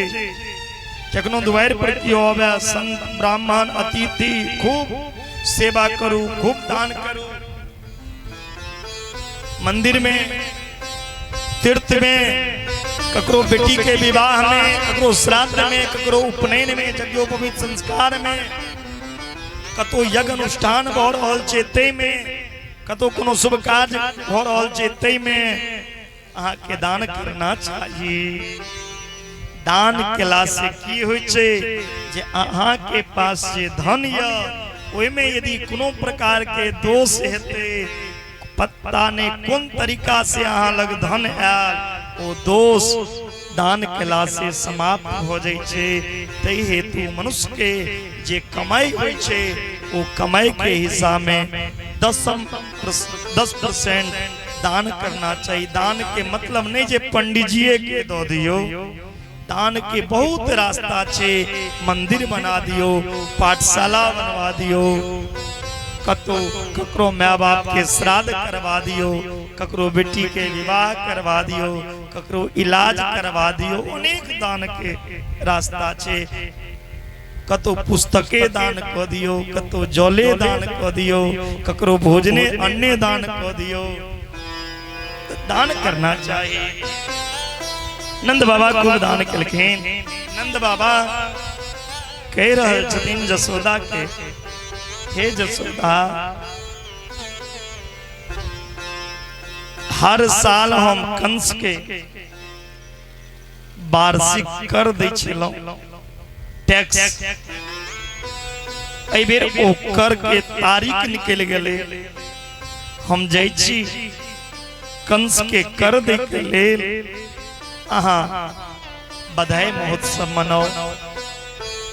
जखनो दुआर पर कियो आवे संत ब्राह्मण अतिथि खूब सेवा करू, खूब दान करू। मंदिर में, तीर्थ में, ककरो बेटी के विवाह में, ककरो श्राद्ध में, ककरो उपनयन में, यज्ञोपवीत संस्कार में, कतो यज्ञ अनुष्ठान भ रहल छै तै में, कतो कोनो शुभ काज भ रहल छै तै में अहाँ के दान करना चाहिए। दान केला से की होय छै जे अहाँ के पास जे धन य ओय में यदि कोनो प्रकार के दोष हेते, पता नहीं कोन तरीका से अहाँ लग धन आयल, ओ दोष दान केला से समाप्त हो जाय छै। तै हेतु मनुष्य के जे कमाई होय छै ओ कमाई के हिस्सा में 10% दान करना चाहिए। दान के मतलब नहीं जे पंडित जी के दो दियो, दान के बहुत रास्ता छे। मंदिर बना दियो, पाठशाला बनवा दियो, ककरो माँ बाप के श्राद्ध करवा दियो, ककरो बेटी के विवाह करवा दियो, ककरो इलाज करवा दियो। अनेक दान के रास्ता छे। कतो पुस्तके दान क दियो, कतो जले दान क दियो, ककरो भोजने अन्य दान क दियो। दान करना चाहिए। नंद बाबा खूब दान केलखिन। नंद बाबा कह रहल छथिन जसोदा के, हे जसोदा, हर साल हम कंस के वार्षिक कर दै छलौ, टैक्स। एहि बेर ओ कर के तारीख निकल गेलै। हम जाइ छी कंस के कर दै के लेल। अहाँ बधाई महोत्सव मनाओ।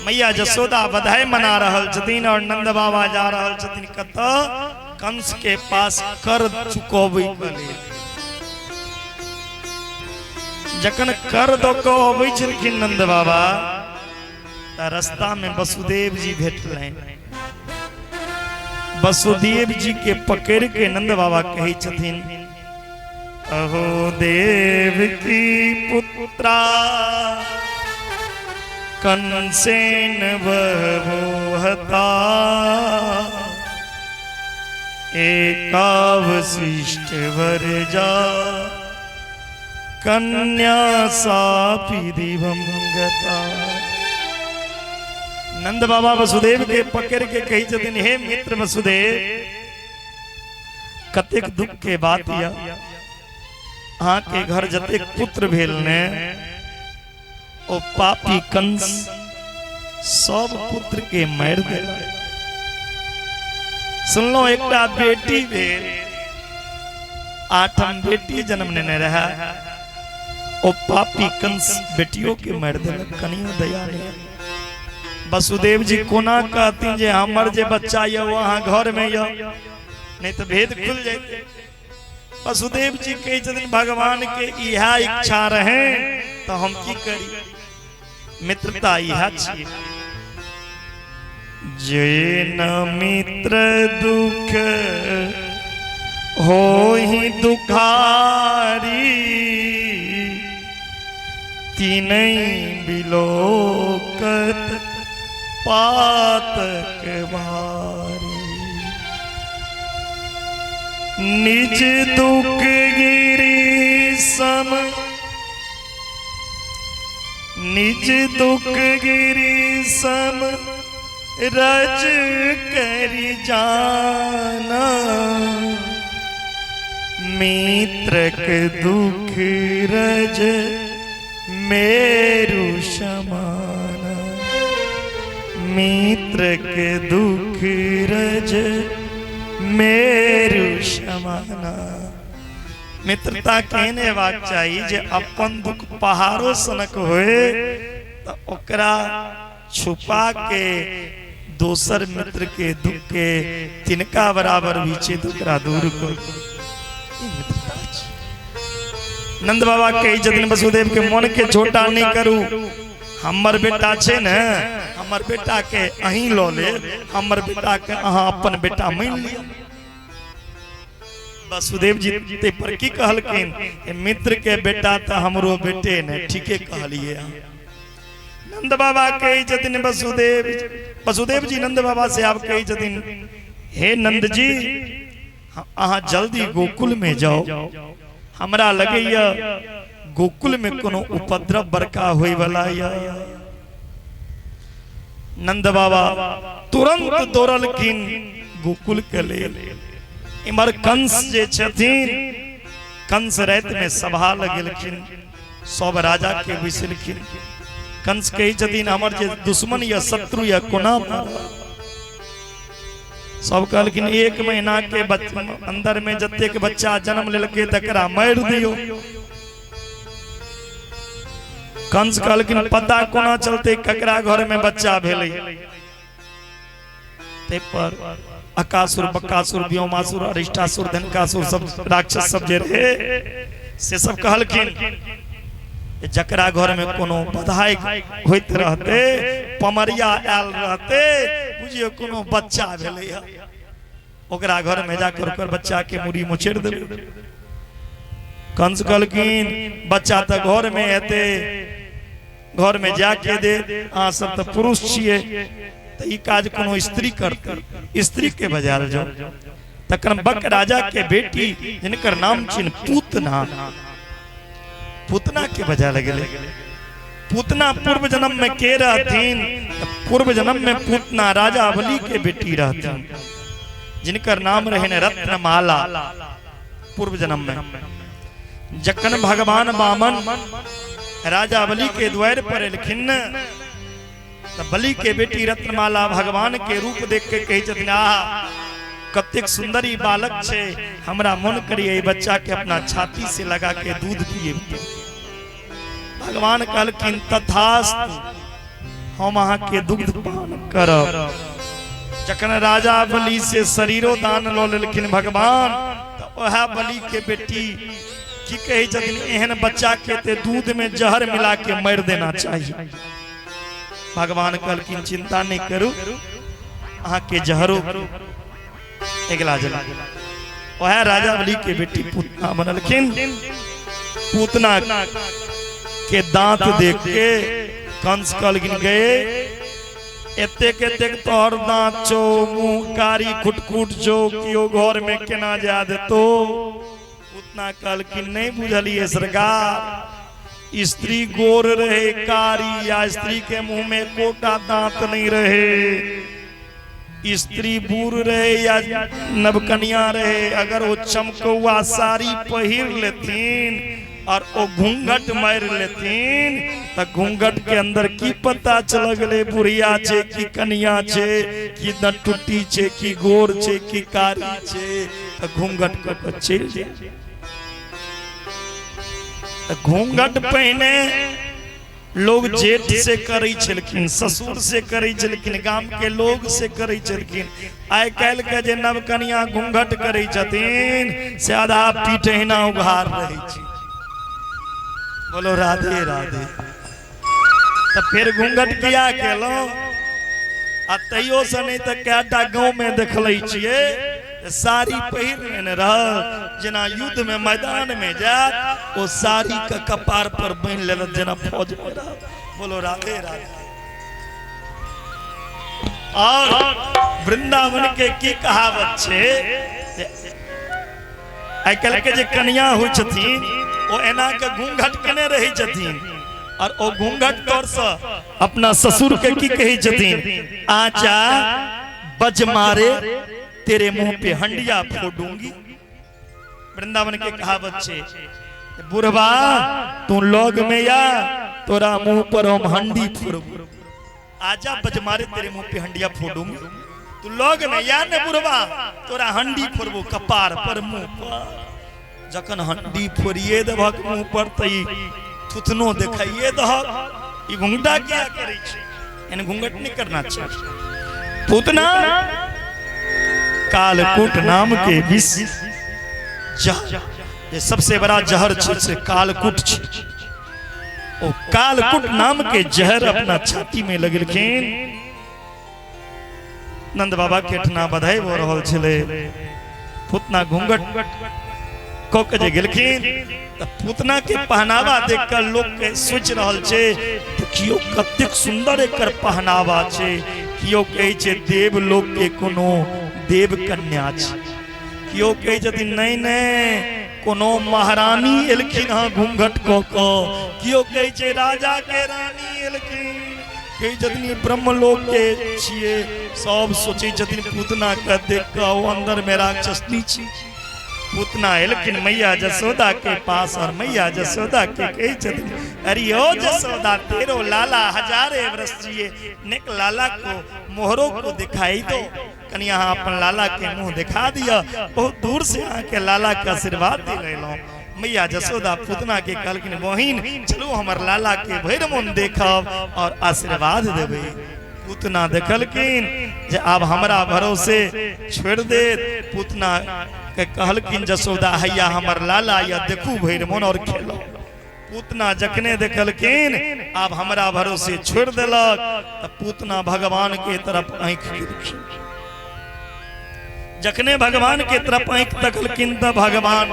मैया जसोदा बधाई मना रहल छथिन और नंद बाबा जा रहल छथिन कतऽ? कंस के पास कर चुकाबै के लेल। जखन कर दऽ कऽ अबै छलखिन नंद बाबा तऽ रास्ता में वसुदेव जी भेटलनि। वसुदेव जी के पकड़ के नंद बाबा कहै छथिन, अहो देव की पुत्रा कंसेन बहता, एकावशिष्ट वरजा कन्या सापि दिवंगता। नंद बाबा वसुदेव के पकड़ के कही छथिन, हे मित्र वसुदेव, कतेक दुख के बात या अहाँ के घर जतेक पुत्र भेल ने, ओ पापी कंस सब पुत्र के मारि देलक। सुनलो एकटा बेटी भेल, 8म बेटी जन्म लेने रहा, ओ पापी कंस बेटियों के मारि देलक। कनियो दया नहीं। वसुदेव जी कोना कहती जे हमर जे बच्चा ये वो अहाँ घर में ये, नहीं तो भेद खुल जाते। वसुदेव जी कहे छथिन भगवान के इहा इच्छा रहे तो हम की करी, मित्रता इहा छिए। जे न मित्र दुख होहि दुखारी, तीनई बिलोकत पातक भारी। निज दुख गिरी सम, निज दुख गिरी सम रज करि जाना, मित्रक दुख रज मेरु समाना। मित्रक दुख रज मेरु समाना। मित्रता कहने बात चाहिए जे अपन दुख पहाड़ों सनक होए तो ओकरा छुपा के दोसर मित्र के दुख के तिनका बराबर बीचे दुकरा दूर को नंद बाबा के जतिन वसुदेव के मन के छोटा नहीं करू हमर बेटा छे न हमर बेटा के अहीं लो ले हमर बेटा के अहाँ अपन बेटा मान लिया वसुदेव जी ते पर की कहलकिन मित्र के बेटा तो हमरो बेटे ने ठीके कहलिए नंद बाबा कही जतिन वसुदेव जी नंद बाबा से आप कही जतिन हे नंद जी अहाँ जल्दी गोकुल में जाओ हमरा लगे गोकुल में कोनो उपद्रव बरका होई वाला या नंद बाबा तुरंत दौड़लखिन गोकुल के लेल इमर कंस जे छथिन कंस रात में सभा लगेलखिन सब राजा के बैसलखिन कंस कही छथिन हमर जे दुश्मन या शत्रु या कोना सब कहलखिन 1 महीना के अंदर में जते के बच्चा जन्म लेलके तकरा मार दियो कंस कहलखिन पता कोना चलते ककरा घर में बच्चा भेलै ते पर अकासुर बकासुर व्योमासुर अरिष्टासुर धनकासुर सब राक्षस सब जे रहे से सब कहलखिन जकरा घर में कोनो बधाई होइत रहते पमरिया आयल रहते बुझियो कोनो बच्चा भेलै ओकरा घर में जाकर ओकर बच्चा के मुड़ी मुछेड़ देबै कंस कहलखिन बच्चा तो घर में हेते घर में जाके दे अहाँ सब तो पुरुष छिए तो ई काज कोनो स्त्री करती स्त्री के बजाल जाओ तकर बक राजा के बेटी जिनकर नाम छिन पूतना के बजा लगे पूतना पूर्व जन्म में के रहतीन पूर्व जन्म में पूतना राजा बलि के बेटी रहतीन जिनकर नाम रहे रत्नमाला पूर्व जन्म में जखन भगवान वामन राजा बलि के द्वार पर एलखिन तो बलि के बेटी रत्नमाला भगवान के रूप देख के कही छथिन कतेक सुंदरी बालक छे हमरा मन करिए बच्चा के अपना छाती से लगा के दूध पिए भगवान कहलखिन तथास्तु हम अहाँ के दुग्ध पान करब जखन राजा बलि से शरीरो दान लो लेलखिन भगवान तो वह बलि के बेटी की कही छथिन एहन बच्चा के ते दूध में जहर मिला के मार देना चाहिए भगवान कहलखिन चिंता नहीं करू अहाँ के जहरो अगला जला वह राजा बलि के बेटी पूतना बनलखिन पूतना के दांत देख के कंस कहलखिन गए एतेक एतेक तोहर दांत छो मुंह कारी खुटखुट जो कियो घर में केना जा देतो पूतना कहलखिन नहीं बुझलिए सरकार स्त्री गोर रहे कारी या स्त्री के मुंह में कोटा दांत नहीं रहे स्त्री बूढ़ रहे या नवकनिया रहे अगर वो चमकौआ साड़ी पहिर लेतीन और वो घूंघट मार लेतीन तो घूंघट के अंदर की पता चल गए बुढ़िया छे कि कनिया छे कि नटुटी छे कि गोर छे कि कारी छे तो घूंघट को चल जाए घूंघट पहने लोग जेठ से करे छलखिन ससुर से करे छलखिन गांव के लोग से करे छलखिन आइ काल्हि के जे नवकनिया घूंघट करे छथिन से आधा पीठहिना उघार रहे छी बोलो राधे राधे तो फिर घूंघट किया केलो आ तैयो से नहीं तो कएटा गांव में देखलै छिए साड़ी पहिर लेने रह जना युद्ध में मैदान में जा वो साड़ी का कपार पर बांध लेलक जना फौज में रह बोलो राधे राधे और वृंदावन के की कहावत छे आइ काल्हि के जे कन्या होइ छथिन वो एना के घूंघट केने रही छथिन और वो घूंघट तौर से अपना ससुर के की कही छथिन आचा बज मारे तेरे मुंह पे हंडिया फोड़ूंगी वृंदावन के कहावत छे बुढ़वा तू लोग में या तोरा मुंह पर हम हंडी फोड़ूंगी आजा बज मारे तेरे मुंह पे हंडिया फोड़ूंगी तू लोग में या ने बुढ़वा तोरा हंडी फोड़बो कपार पर मुंह पर जखन हंडी फोड़िए देभक मुंह पर तई थुथनो देखाइए दहक ई घुंघटा क्या करे छै एन घुंघट नहीं करना चाहिए। पूतना कालकूट नाम के विष ये सबसे बड़ा जहर से कालकूट ओ कालकूट नाम के जहर अपना छाती में लगलखिन। नंद बाबा के ठना बधाई हो रहल छले पूतना घूंघट को के जे गेलखिन त पूतना के पहनावा देखकर लोग के सोच रहल छे देखियो कतेक सुंदर एकर पहनावा छे कियो कहै छे देव लोक के कोनो देव कन्या छे कियो कहै छथिन नहीं नहीं कोनो महारानी एलखिन हां घूंघट को कियो कहै छे राजा के रानी एलखिन कई जतनी ब्रह्मलोक के छिए सब सोचे जतनी पूतना के देख के अंदर में राक्षसनी छी। पूतना एलखिन मैया जसोदा के पास और मैया जसोदा के कही जतनी अरे ओ जसोदा तेरो लाला हजारे वर्ष जिए नेक लाला को मोहरों को दिखाई दो कनी यहाँ अपन लाला के मुंह दिखा दिया बहुत दूर से आके लाला के आशीर्वाद दे ले लो। मैया जसोदा पूतना के कहलखिन बहिन चलो हमर लाला के भैर मन देखब और आशीर्वाद देबे। पूतना देखलखिन जे अब हमरा भरोसे छोड़ दे पूतना के कहलखिन जसोदा हैया हमर लाला या देखू भैर मन और खेलो। पूतना जखने देखलखिन अब हमरा भरोसे छोड़ देलक त पूतना भगवान के तरफ आंख गिरखिन। जखने भगवान के तरफ आंख तकलखिन त भगवान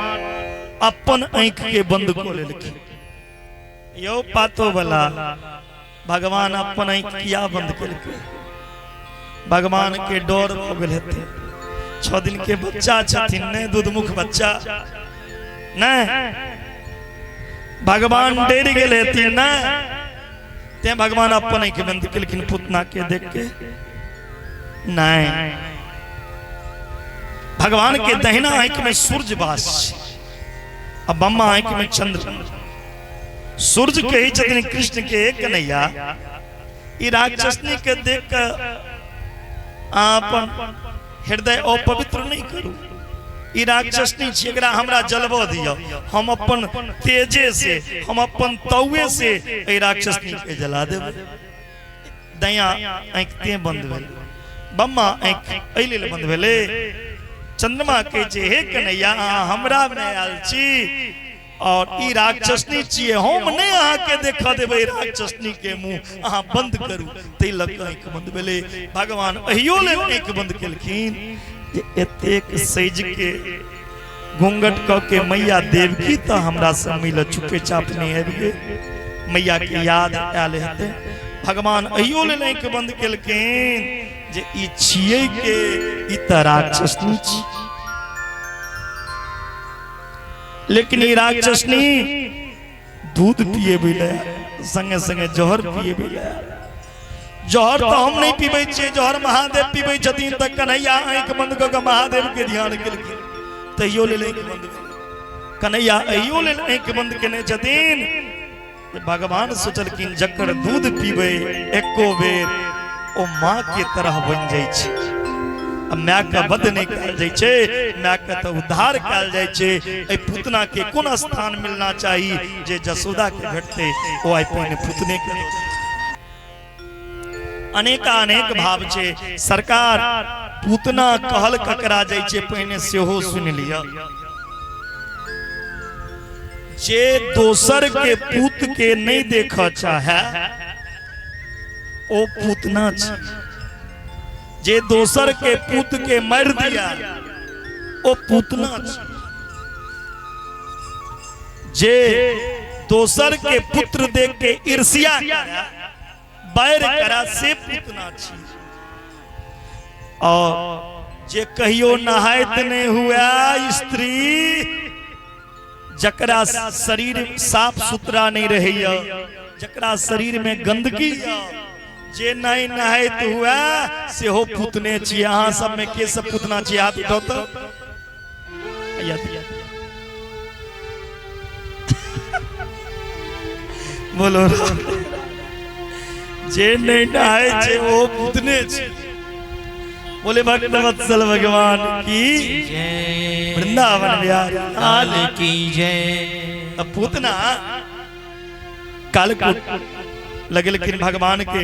अपन आंख के बंद को लेलखिन। यो पातो वाला भगवान अपन आंख किया बंद करके भगवान के डर हो गेल हेते 6 दिन के बच्चा छथिन ने दूधमुख बच्चा ने भगवान डर गेल हेते ने ते भगवान अपन आंख बंद केलखिन पूतना के देख के नहीं भगवान के दहिना आंख में सूर्य वास अब बम्मा आंख में चंद्र सूर्य कही छथिन कृष्ण के कन्हैया ई राक्षसनी के देख कर अपन हृदय अपवित्र नहीं करू ई राक्षसनी छी एकरा हमरा जलबो दियो हम अपन तेजे से हम अपन तौवे से ई राक्षसनी के जला देब। दया आंख ते बंद भेल बम्मा आंख एले बंद भेले चंद्रमा के जे हे कन्हैया हमरा में आयल छी और ई राक्षसनी छिए हम नहीं अहाँ के देखा देबे राक्षसनी के मुंह अहाँ बंद करू तै लग आंख बंद भेले। भगवान अहियो ले आंख बंद केलखिन जे एतेक सज के घूंघट क के मैया देवकी त हमरा से मिल चुपे चाप नहीं आबि गेल मैया के याद आयल हेते। भगवान अहियो ले आंख बंद केलखिन जे ई छिए के ई त राक्षसनी छी लेकिन ई राक्षसनी दूध पिए बिले संगे संगे जहर पिए बिले जहर तो हम नहीं पीबे छे जहर महादेव पीबे छथिन त कन्हैया आंख बंद क के महादेव के ध्यान केलखिन तइयो ले आंख बंद कन्हैया अइयो ले आंख बंद केने छथिन। भगवान सोचलखिन जकर दूध पीबे एको बेर ओ मां के तरह बन जाय छै अब मां का वध नहीं कल जाय छै मां का तो उद्धार कल जाय छै। ए पूतना के कोन स्थान मिलना चाहिए जे जसोदा के घटते ओ आइ पहिने पूतने के अनेक भाव छै सरकार पूतना कहल ककरा जाय छै पहिने सेहो सुन लिया जे दोसर के पूत के नहीं देखा चाहे ओ पूतना छै जे दोसर के पूत के मार दिया ओ पूतना छै जे दोसर के पुत्र देख के ईर्ष्या करा बैर करा से पूतना छै और जे कहियो नहायत नहीं हुआ स्त्री जकरा शरीर साफ सुथरा नहीं रही जकरा शरीर में गंदगी जे नहीं नहायत हुआ से हो पूतने छी। अहाँ सब में के सब पूतना छी हाथ उठाओ तो बोलो जे नहीं नहाय छे वो पूतने छी बोले भक्त वत्सल भगवान की जय, वृंदावन बिहारी लाल की जय। अब पूतना कालकूट लगे लेकिन भगवान के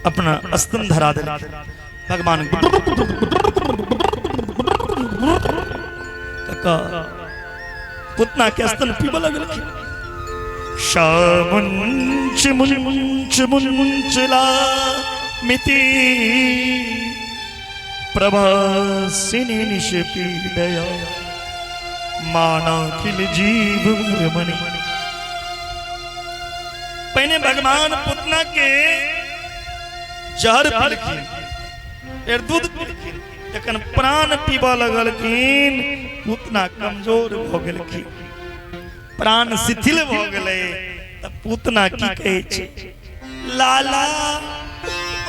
अपना स्तन धरा दे भगवान पुतना के स्तन पीबा लगल शामुंच मुंच मुंचला मिति प्रभासिनी निशपीडया माना किल जीव मणि। पहले भगवान पुतना के जहर पिलखिन फिर दूध पिलखिन जखन प्राण पीबा लगलखिन पुतना कमजोर भ गेलखिन प्राण शिथिल भ गेलै त पुतना की कहै छै लाला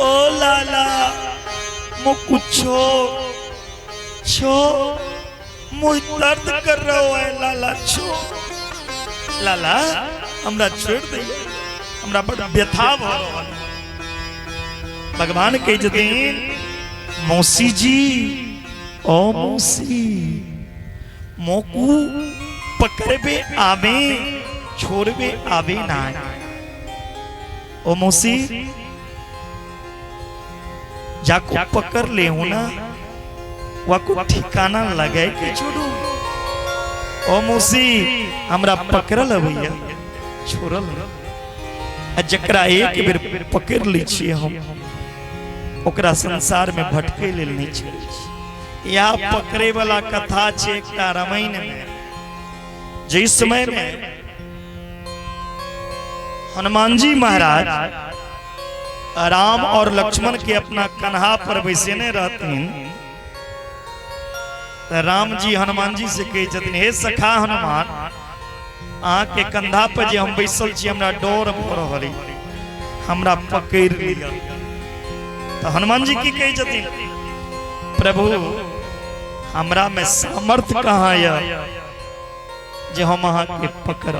ओ लाला मु कुछो छो मुझ दर्द कर रहा है लाला छो लाला हमरा छोड़ दे हमरा बड़ व्यथा भ रहल। भगवान कह जतीन मौसी जी ओ मौसी मोकू पकड़बे आवे छोड़बे आवे ना ओ मौसी जाको पकड़ ले हूं ना वाको ठिकाना लगे के छोड़ू ओ मौसी हमरा पकड़ल भैया छोड़ल जकरा एक बेर पकड़ ली छिए हम ओकरा संसार में भटके लेल नहीं छै। या पकड़े वाला कथा छै एकटा रामायण में जिस समय में हनुमान जी महाराज राम और लक्ष्मण के अपना कन्हा पर बैसेने रहतीन राम जी हनुमान जी से कहे छथिन हे सखा हनुमान अहाँ के कंधा पर जे हम बैसल छी हमरा डर भ रहल हमरा पकड़ लिया। तो हनुमान जी की कहे छथिन प्रभु हमरा में सामर्थ्य कहाँ है जे हम अहाँ के पकड़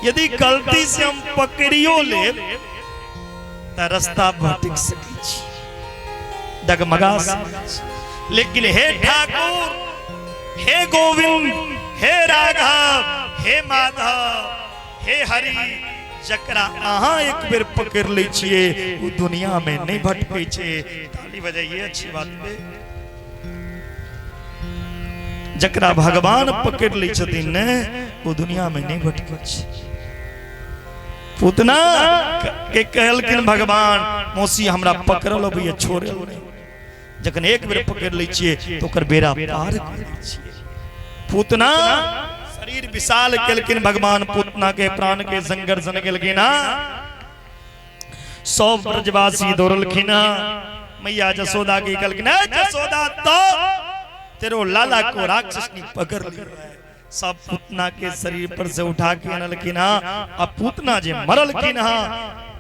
यदि गलती से हम पकड़ियो ले तो रास्ता भटक सकै छी डगमगा सकै छी लेकिन हे ठाकुर हे गोविंद हे राघव हे माधव हे हरि जकरा अहाँ एक बेर पकड़ ले छिए वो दुनिया में नहीं भटकै छै। ताली बजाइए अच्छी बात पे जकरा भगवान पकड़ ले छथिन ने वो दुनिया में नहीं भटकै छै। पुतना के कहलखिन भगवान मौसी हमरा पकड़ल भैया छोड़े जखन एक बेर पकड़ ले छिए तो ओकर बेड़ा पार कर लै छिए। पुतना शरीर विशाल केलखिन भगवान पुतना के प्राण के संघर्षण केलखिन सब ब्रजवासी दौड़लखिन मैया जसोदा की कहलखिन जसोदा तो तेरो लाला को राक्षस ने पकड़ लिया। सब पुतना के शरीर पर से उठा के अनलखिन अब पुतना जे मरलखिन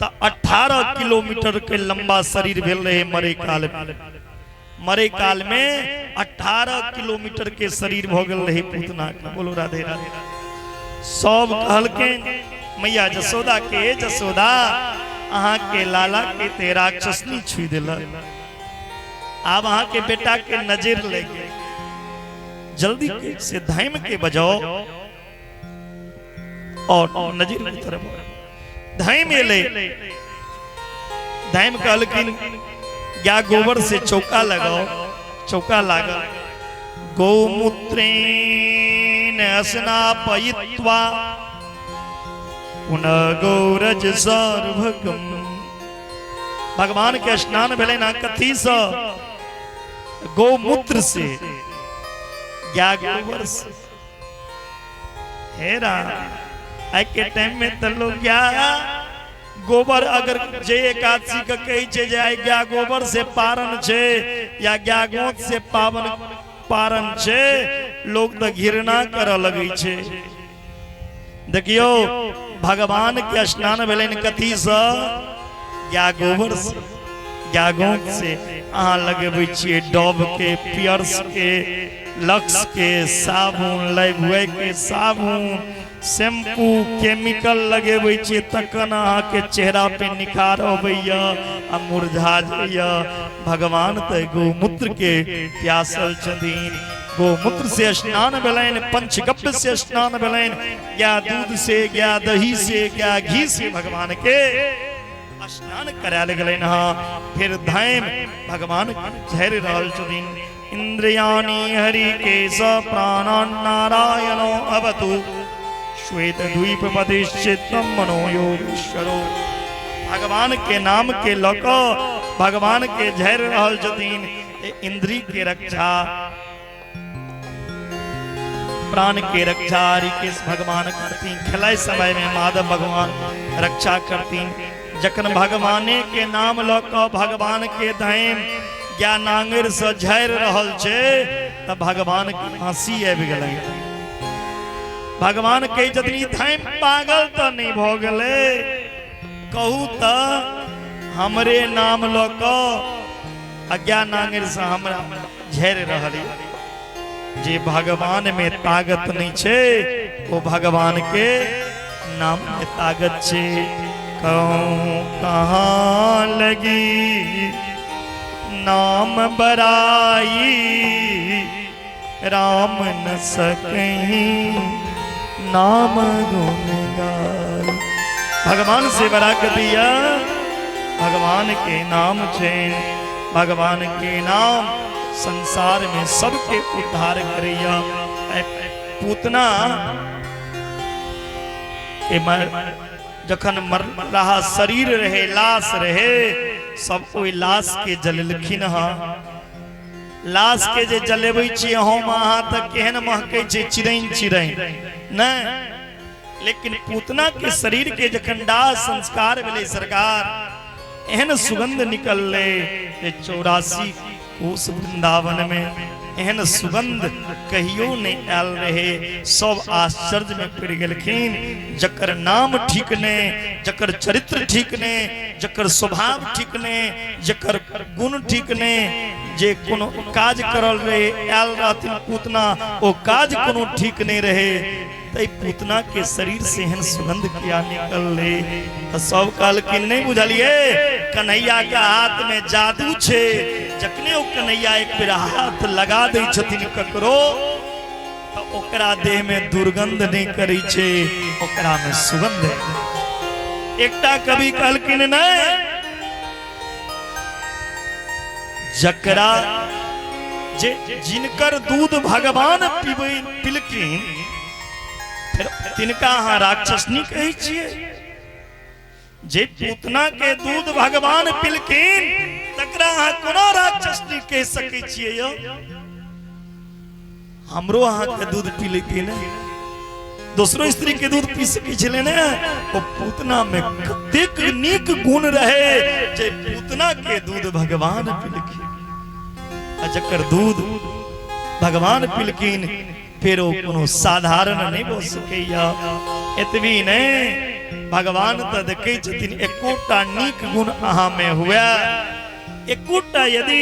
त 18 किलोमीटर के लंबा शरीर भेल रहे मरे काल में 18 किलोमीटर के शरीर भ गेल रहे पुतना के। बोलो राधे राधे। सब कहलखिन मैया जसोदा के जसोदा अहाँ के लाला के ते राक्षस नहीं छुई देलक अब अहाँ के बेटा के नजर लगे जल्दी से धाम के बजाओ और नजर की तरफ धाम ले धाम कहलखिन या गोबर से चौका लगाओ चौका लगा गोमूत्रेण स्नापयित्वा पुनः गौरज सर्वगम। भगवान के स्नान भेले ना कथी से गोमूत्र से या गोबर से। हेरा आज के टाइम में तो लोग क्या गोबर अगर जे एकादशी का कही छे जे गया गोबर से पारण छे या गया गोत से पावन पारण छे लोग तो घृणा कर लगे छे। देखियो भगवान के स्नान भेलन कथी से या गोबर से या गोत से अहाँ लगेबै छियै डब के पियर्स के लक्स के साबुन लाइफबॉय के साबुन शैम्पू केमिकल लगेबै छियै तखन अहाँके चेहरा पे निखार अबैया आ मुरझा जाइया। भगवान तऽ गोमूत्र के प्यासल छथिन। गोमूत्र से स्नान भेलनि, पंचगव्य से स्नान भेलनि, या दूध से, या दही से, या घी से भगवान के स्नान करायल गेलनि हाँ। फिर धाम भगवान झरि रहल छथिन। इंद्रियाणि हरिकेश प्राणान् नारायणो अवतु श्वेत द्वीप मधिश्चित्तम मनो योगेश्वरो। भगवान के नाम के लक भगवान के झरि रहल छथिन। इंद्री के रक्षा, प्राण के रक्षा हरिकेश भगवान करती। खेलाय समय में माधव भगवान रक्षा करती। जखन भगवाने के नाम लऽ कऽ भगवान के धाम ज्ञानांगर से झरि रहल छै तऽ भगवान के हंसी आबि गेलै। भगवान के जतनी धाम पागल तऽ नहीं भऽ गेलै, कहू तऽ हमरे नाम लऽ कऽ अज्ञानांगर से हमरा झरि रहल। जे भगवान में ताकत नहीं छै वो भगवान के नाम में ताकत छै। कहूँ कहाँ लगी नाम बराई, राम न सकहीं नाम गुण गाई। भगवान से बड़ा कदिया भगवान के नाम छे। भगवान के नाम संसार में सबके उद्धार करिया। पूतना के जखन मर रहा शरीर रहे, लाश रहे, सब कोई लाश के जलेलखिन हाँ। लाश के जे जलेबै छी हम अहाँ तऽ केहन महकै छै, चिरैन चिरैन नहीं। लेकिन पूतना के शरीर के जखन दाह संस्कार भेलै सरकार, एहन सुगंध निकलले 84 कोस वृंदावन में एहन सुगंध कहियो नहीं आयल रहे। सब आश्चर्य में पड़ गेलखिन। जकर नाम ठीक ने, जकर चरित्र ठीक ने, जकर स्वभाव ठीक ने, जकर गुण ठीक ने, जे कोनो काज करल रहे आयल रहथिन पूतना, ओ काज कोनो ठीक नहीं रहे। तै पूतना के शरीर से एहन सुगंध किया निकल ले। तो सब कहलखिन नहीं बुझलिए, कन्हैया के हाथ में जादू छे। जखने ओ कन्हैया एक बेर हाथ लगा दै छथिन ककरो तो ओकरा देह में दुर्गंध नहीं करै छे, ओकरा में सुगंध है। एकटा कवि कहलखिन नहीं, जकरा जे जिनकर दूध भगवान पिलखिन फिर तिनका अहाँ राक्षसनी कहै छियै। जे पूतना के दूध भगवान पिलखिन तकरा अहाँ कोना राक्षसनी कह सकै छियै यौ। हमरो अहाँ के दूध पी लेती ने, दोसरो स्त्री के दूध पी सकै छलै ने। ओ पूतना में कतेक नीक गुण रहे जे पूतना के दूध भगवान पिलखिन। आ जकर दूध भगवान पिलखिन फिर वो कोनो साधारण नहीं हो सकैया। एतबी नहीं, भगवान तो देखे छथिन एकोटा नीक गुण अहाँ में हुआ। एकोटा यदि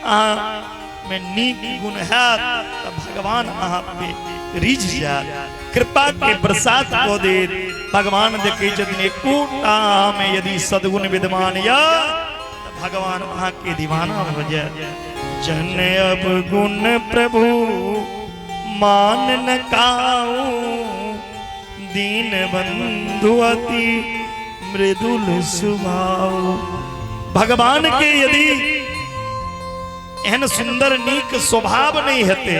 अहाँ में नीक गुण है तो भगवान अहाँ पे रिझ जाए, कृपा के बरसात को दे। भगवान देखे छथिन एकोटा अहाँ में यदि सद्गुण विद्यमान या तो भगवान अहाँ के दीवाना हो जाए। जन अब गुण प्रभु मान न काऊ, दीन बंधु अति मृदुल स्वभाव। भगवान के यदि एहन सुंदर नीक स्वभाव नहीं हेते,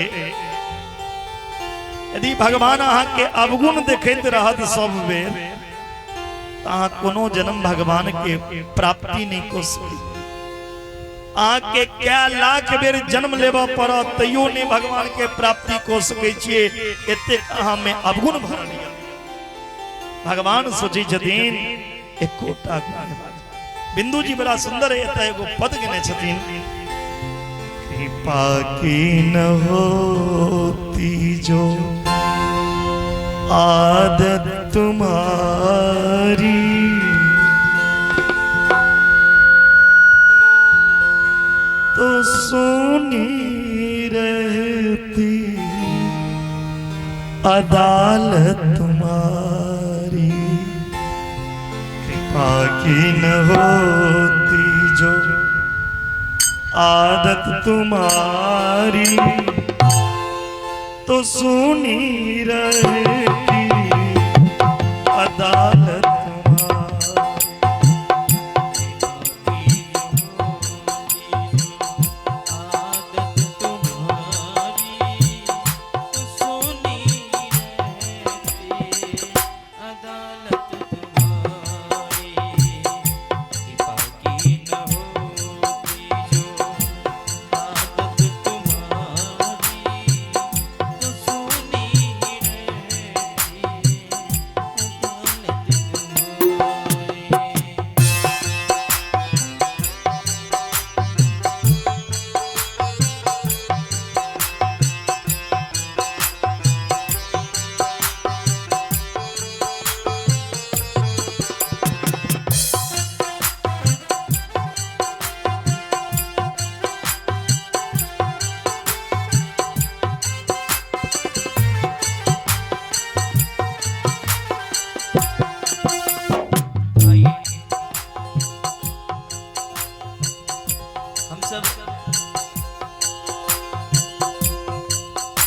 यदि भगवान अहाँ के अवगुण देखैत रहत सब बेर, तो अहाँ कोनो जन्म भगवान के प्राप्ति नहीं कर सकी। आके क्या लाख बेर जन्म लेबा पड़त तैयो नहीं भगवान के प्राप्ति को सकै छियै। एते अहाँ में अवगुण भरल या। भगवान सोची छथिन एकोटा बिंदु जी बड़ा सुंदर है। एतऽ एगो पद गने छथिन, कृपा की न होती जो आदत तुम्हारी, तो सुनी रहती अदालत तुम्हारी कृपा की न होती जो आदत तुम्हारी तो सुनी रहेगी अदालत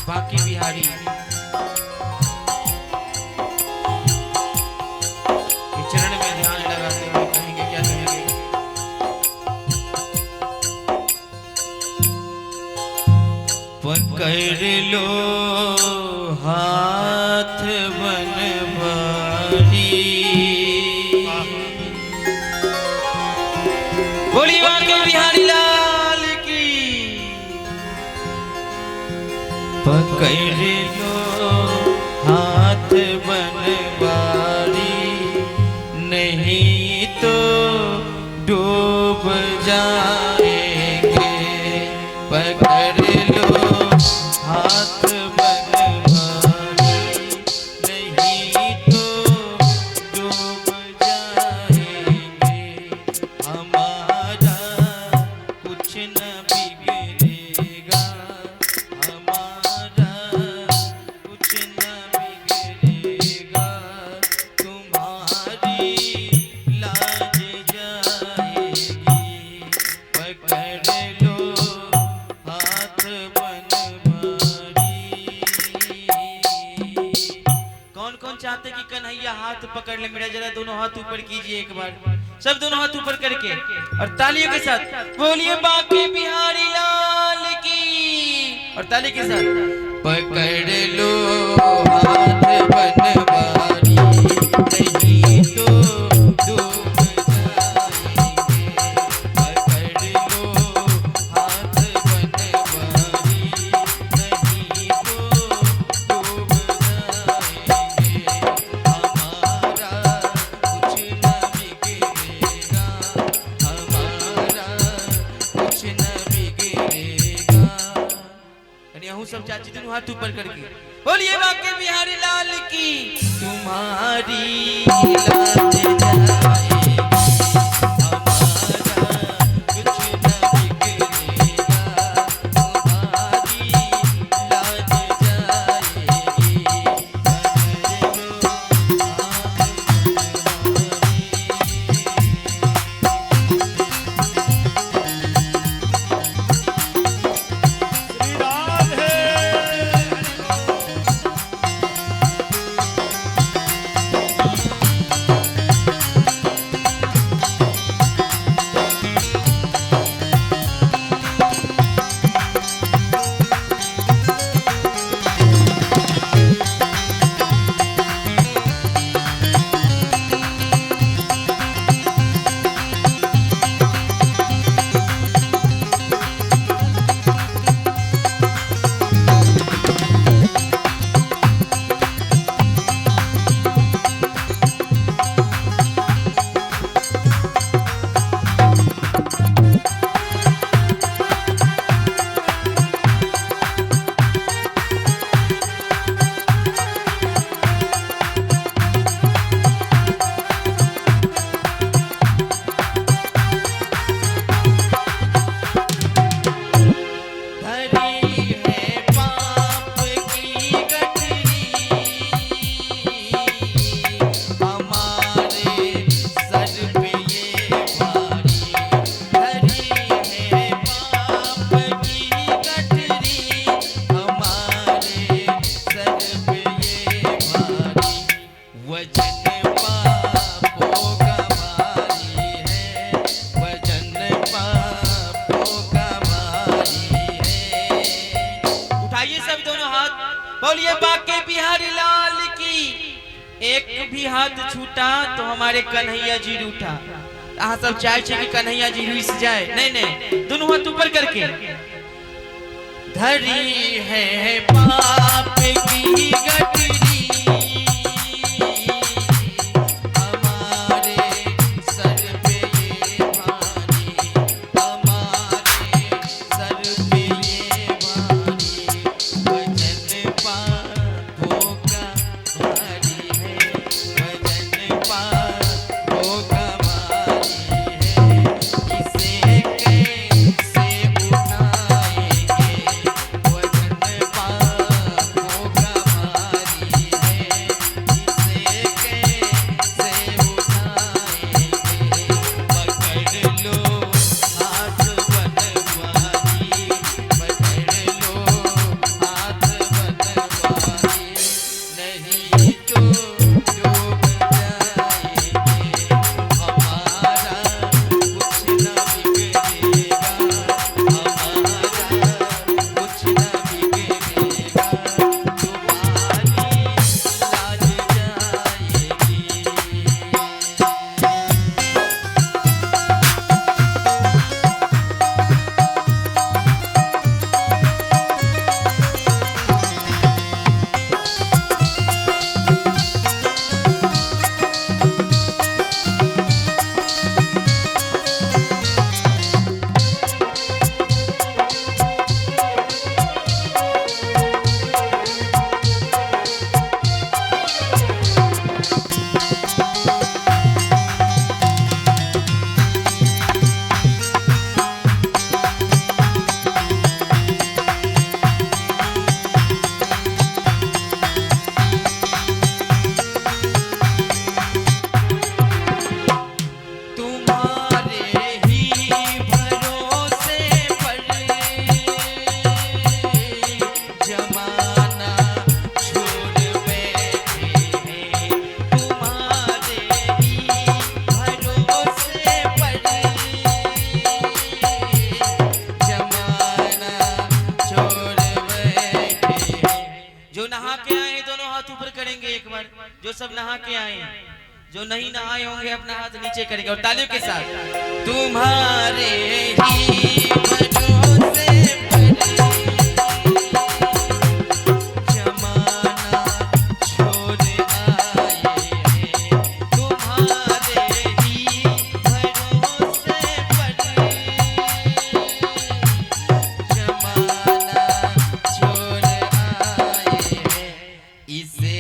बाकी बिहारी के चरण में ध्यान लगाते हुए कहेंगे, क्या कहेंगे? पकड़ लो हाथ बनवारी, बोली बाकी बिहारी लाल की। पकड़ लो हाथ बनवारी, नहीं तो डूब जाएंगे। पकड़ लो हाथ बनवारी, नहीं तो डूब जाएंगे। हमारा कुछ न बिगड़ेगा, हमारा कुछ न बिगड़ेगा। तुम्हारी लाज जाएगी। पकड़ लो हाथ बनवारी। कौन कौन चाहते कि कन्हैया हाथ पकड़ ले मेरा? जरा दोनों हाथ ऊपर कीजिए एक बार, सब दोनों हाथ ऊपर करके और तालियों के साथ बोलिए बाकी बिहारी लाल की। और ताली के साथ पकड़ लो हाथ बनवारी, नहीं तो डूब जाएंगे। पकड़ लो हाथ बनवारी, नहीं तो डूब जाएंगे। हमारा कुछ न बिगड़ेगा, हमारा कुछ न बिगड़ेगा। यानी सब चाची दोनों हाथ ऊपर करके बोलिए बाकी बिहारी लाल की। तुम्हारी लाज जाएगी, हमारा कुछ न बिगड़ेगा। तुम्हारी लाज जाएगी। बोलिए बाके बिहारी लाल की। एक भी हाथ छूटा तो हमारे कन्हैया जी रूठा। अहाँ सब चाहे कि कन्हैया जी रुस जाए, नहीं नहीं, दोनों हाथ ऊपर करके। धरी है पाप की गठरी हमारे सर पे ये भारी, हमारे सर पे ये भारी, वजन पापों का भारी है, वजन पापों का जो सब नहा के आए हैं, जो नहीं नहाए होंगे अपना हाथ नीचे करेंगे और तालियों के साथ। तुम्हारे ही भरोसे जमाना छोड़ आए हैं, तुम्हारे ही भरोसे जमाना छोड़ आए हैं, इसे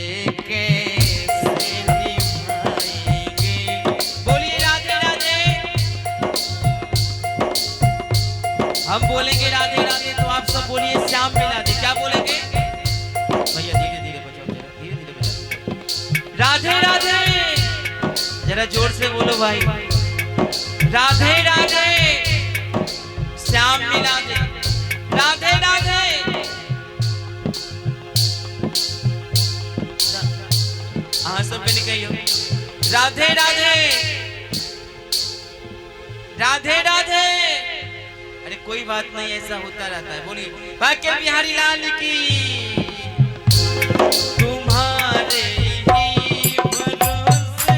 हम बोलेंगे राधे राधे तो आप सब बोलिए श्याम मिला दे। क्या बोलेंगे भैया? धीरे धीरे बजाओ, जरा धीरे धीरे बजाओ। राधे राधे जरा जोर से बोलो भाई। राधे राधे श्याम मिला दे। राधे राधे हाँ सब के निकलियो। राधे राधे राधे राधे। अरे कोई बात नहीं, ऐसा होता रहता है। बोलिए बाके बिहारी लाल की। तुम्हारे ही भरोसे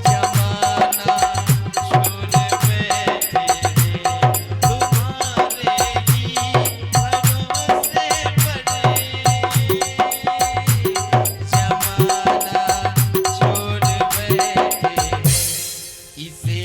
जमाना छोड़ बैठे, तुम्हारे ही भरोसे जमाना छोड़ बैठे, इसे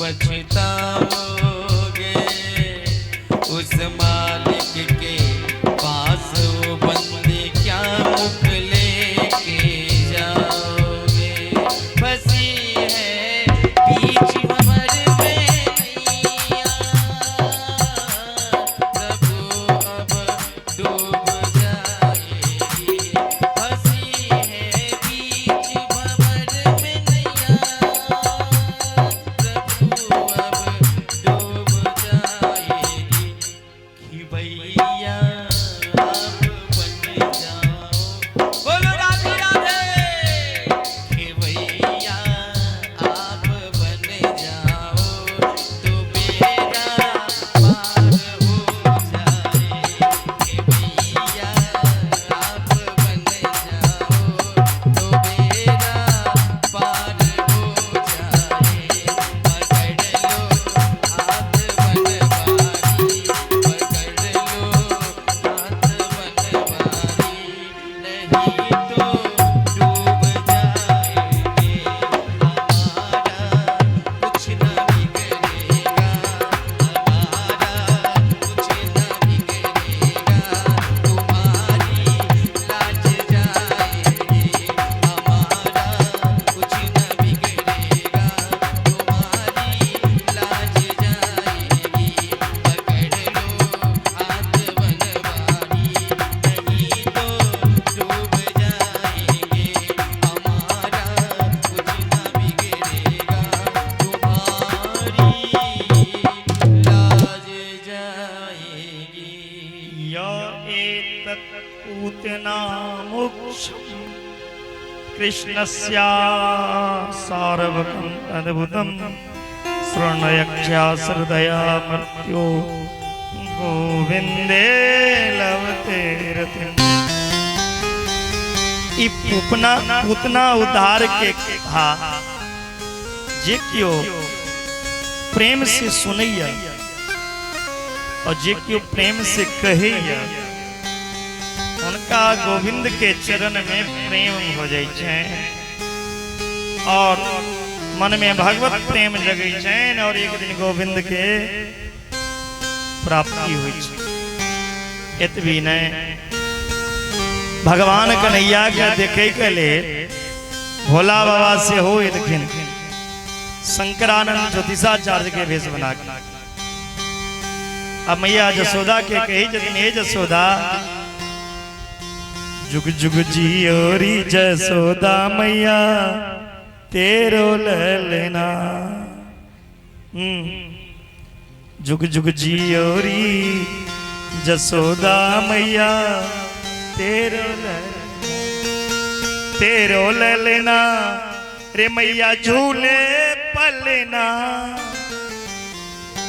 पछताओगे। उस मालिक के पास वो बंदे क्या मुख लेके जाओगे। फंसी है बीच भंवर में नैया, प्रभु अब डूब जाएगी। फंसी है बीच भंवर में नैया, प्रभु अब डूब जाएगी। कि भैया आप बन जाओ, बोलो राधे राधे। कि भैया आप बन जाओ तो बेड़ा पार हो जाए। कि भैया आप बन जाओ तो बेड़ा पार हो जाए। पकड़ लो हाथ बनवारी, पकड़ लो हाथ बनवारी, नहीं तो डूब जाएंगे। हमारा कुछ न बिगड़ेगा, हमारा कुछ न बिगड़ेगा, तुम्हारी लाज जाएगी। हमारा कुछ न बिगड़ेगा, तुम्हारी लाज जाएगी। पकड़ लो हाथ बनवारी, नहीं तो डूब जाएंगे। हमारा कुछ न बिगड़ेगा, तुम्हारी लाज जाएगी। य एतत् पूतनामुक्षं कृष्णस्य सार्वकम् अद्भुतं शृण्वयक्षा हृदया मर्त्यो गोविंदे लभते रतिम्। ई पूतना उद्धार के कहा जे क्यों प्रेम से सुनैया और जे क्यों प्रेम से कहैया, उनका गोविंद के चरण में प्रेम हो जाय छै और मन में भगवत प्रेम जगै छै और एक दिन गोविंद के प्राप्ति होइ छै। एतबी नहीं, भगवान कन्हैया के देखे के लिए भोला बाबा से हो एलखिन शंकरानंद ज्योतिषाचार्य के भेष बना के। अब मैया जसोदा के कही जतिन, हे जसोदा जुग जुग जियोरी जसोदा मैया तेरो ललना। जुग जुग जियोरी जसोदा मैया तेरो ललना रे मैया झूले पलना।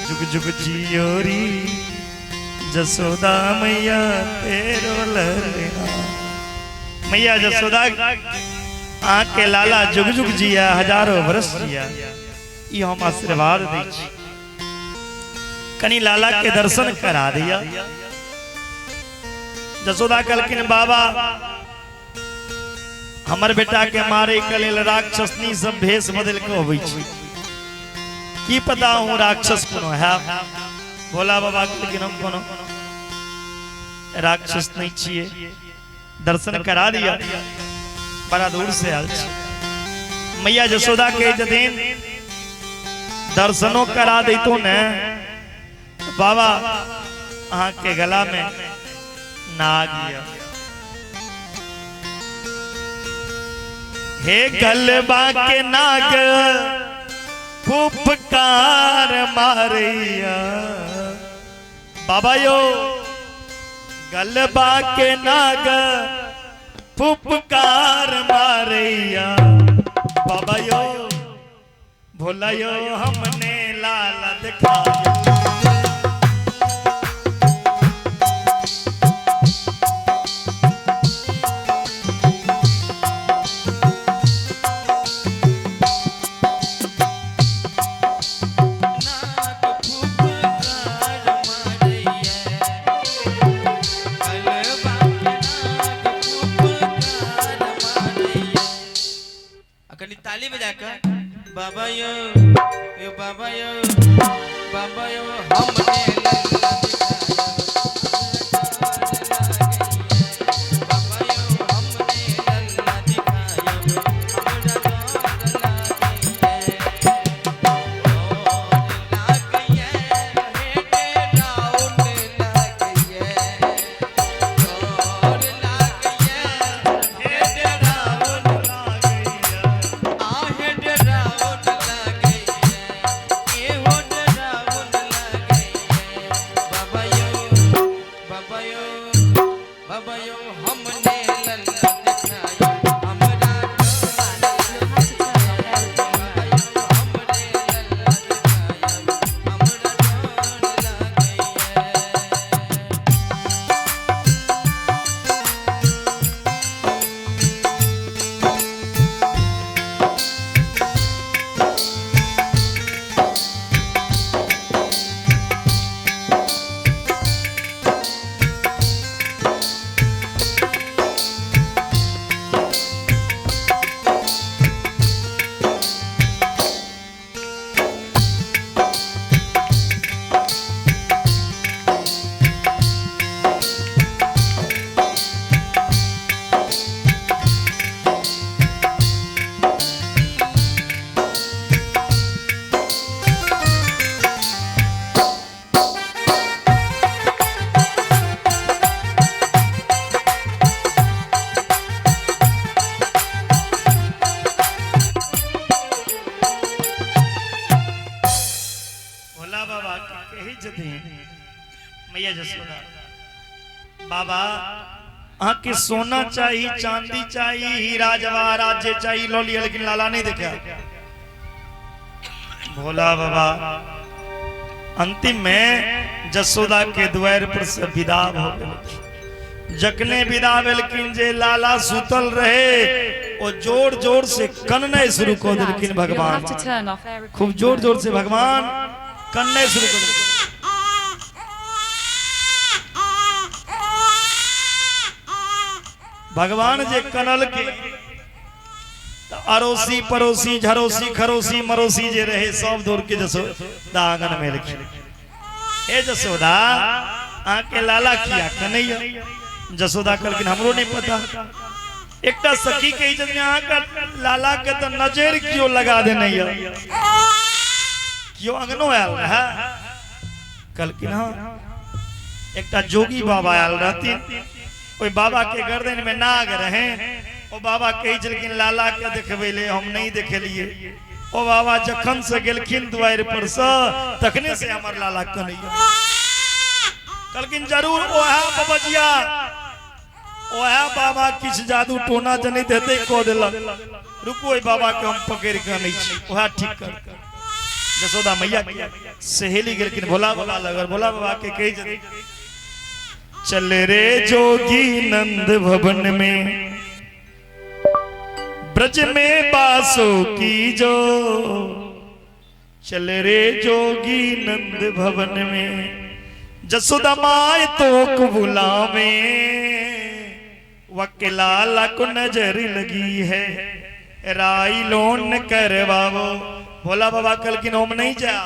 जुग जुग जियोरी जसोदा मैया तेरो ललना। मैया जसोदा आँख के लाला जुग जुग जिया, हजारों वर्ष जिया, ये हम आशीर्वाद दै छी। कनी लाला के दर्शन करा दिया। जसोदा कहलखिन बाबा हमर बेटा के मारे के लेल राक्षसनी सब भेष बदल के अबै छी, की पता हूँ राक्षस कोनो है। भोला बाबा कहलखिन हम कोनो राक्षस नहीं छिए। दर्शन करा दिया, बड़ा दूर से आयल छी। मैया जसोदा के जदिन दर्शनों करा दैतो न बाबा अहाँ के गला में नाग लिया। हे गलबा के नाग फुफकार मारिया। बाबा यो गलबा के नाग फुफकार मारिया। बाबा यो भोला यो हमने लाला दिखाया। ताली बजाकर बाबा यो यो बाबा यो हमने लल्ला मैया जसोदा बाबा आके सोना चाहिए, चांदी चाहिए, हीरा जवाहरात जे चाहिए लो लिया, लेकिन लाला नहीं देखा। भोला बाबा अंतिम में जसोदा के द्वार पर से विदा हो गए। जकने विदा भेलकिन जे लाला सुतल रहे और जोर जोर से कन्ने शुरू कर देलकिन भगवान, खूब जोर जोर से भगवान कन्ने शुरू कर देलकिन। भगवान जे कनल के अरोसी परोसी झरोसी खरोसी मरोसी जे रहे सब दूर के जसोदा आंगन में रखी। ए जसोदा आके लाला किया कन्हैया। जसोदा कहलकिन हमरो नहीं पता। एकटा सखी के इज्जत में आका लाला के तो नजर क्यों लगा दे नहीं क्यों अंगनो आयल रहा। कहलकिन हाँ एकटा जोगी बाबा आयल रहती, कोई बाबा के गर्दन में नाग रहे। ओ बाबा कही चलकिन लाला के देखबे ले, हम नहीं देखलिए। ओ बाबा जखन से गेलखिन द्वार पर से तखने से हमर लाला कन्हैया। कहलकिन जरूर ओहा बबजिया ओहा बाबा किछ जादू टोना जने देते को देलक। रुको ओई बाबा के हम पकड़ के नहीं छी, ओहा ठीक कर। जसोदा मैया की सहेली गेलखिन भोला बाबा लगर। भोला बाबा के कही चल रे जोगी नंद भवन में ब्रज में बासो की जो। चल रे जोगी नंद भवन में जसोदा माए तो बुलावे। वकीलाला को नजर लगी है राई लोन करवावो। भोला बाबा कहलकिन हम नहीं जा।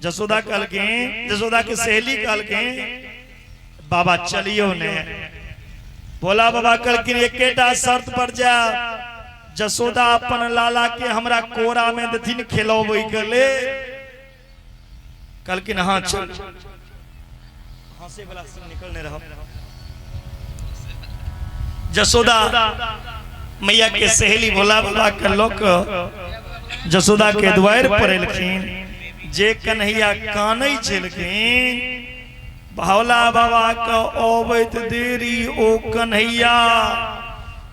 जसोदा कहलकिन जसोदा के सहेली कहलकिन बाबा चलियो ने। भोला बाबा कहलकिन एकेटा शर्त पर जा। जसोदा अपन लाला के हमरा कोरा में देथिन खिलौबे के ले। कहलकिन हाँ चल। हंसे वाला सीन निकलने रहो। जसोदा मैया के सहेली भोला बाबा के लोक जसोदा के द्वार पर एलखिन। जे कन्हैया कानै छलखिन भोला बाबा का ओबैत देरी ओ कन्हैया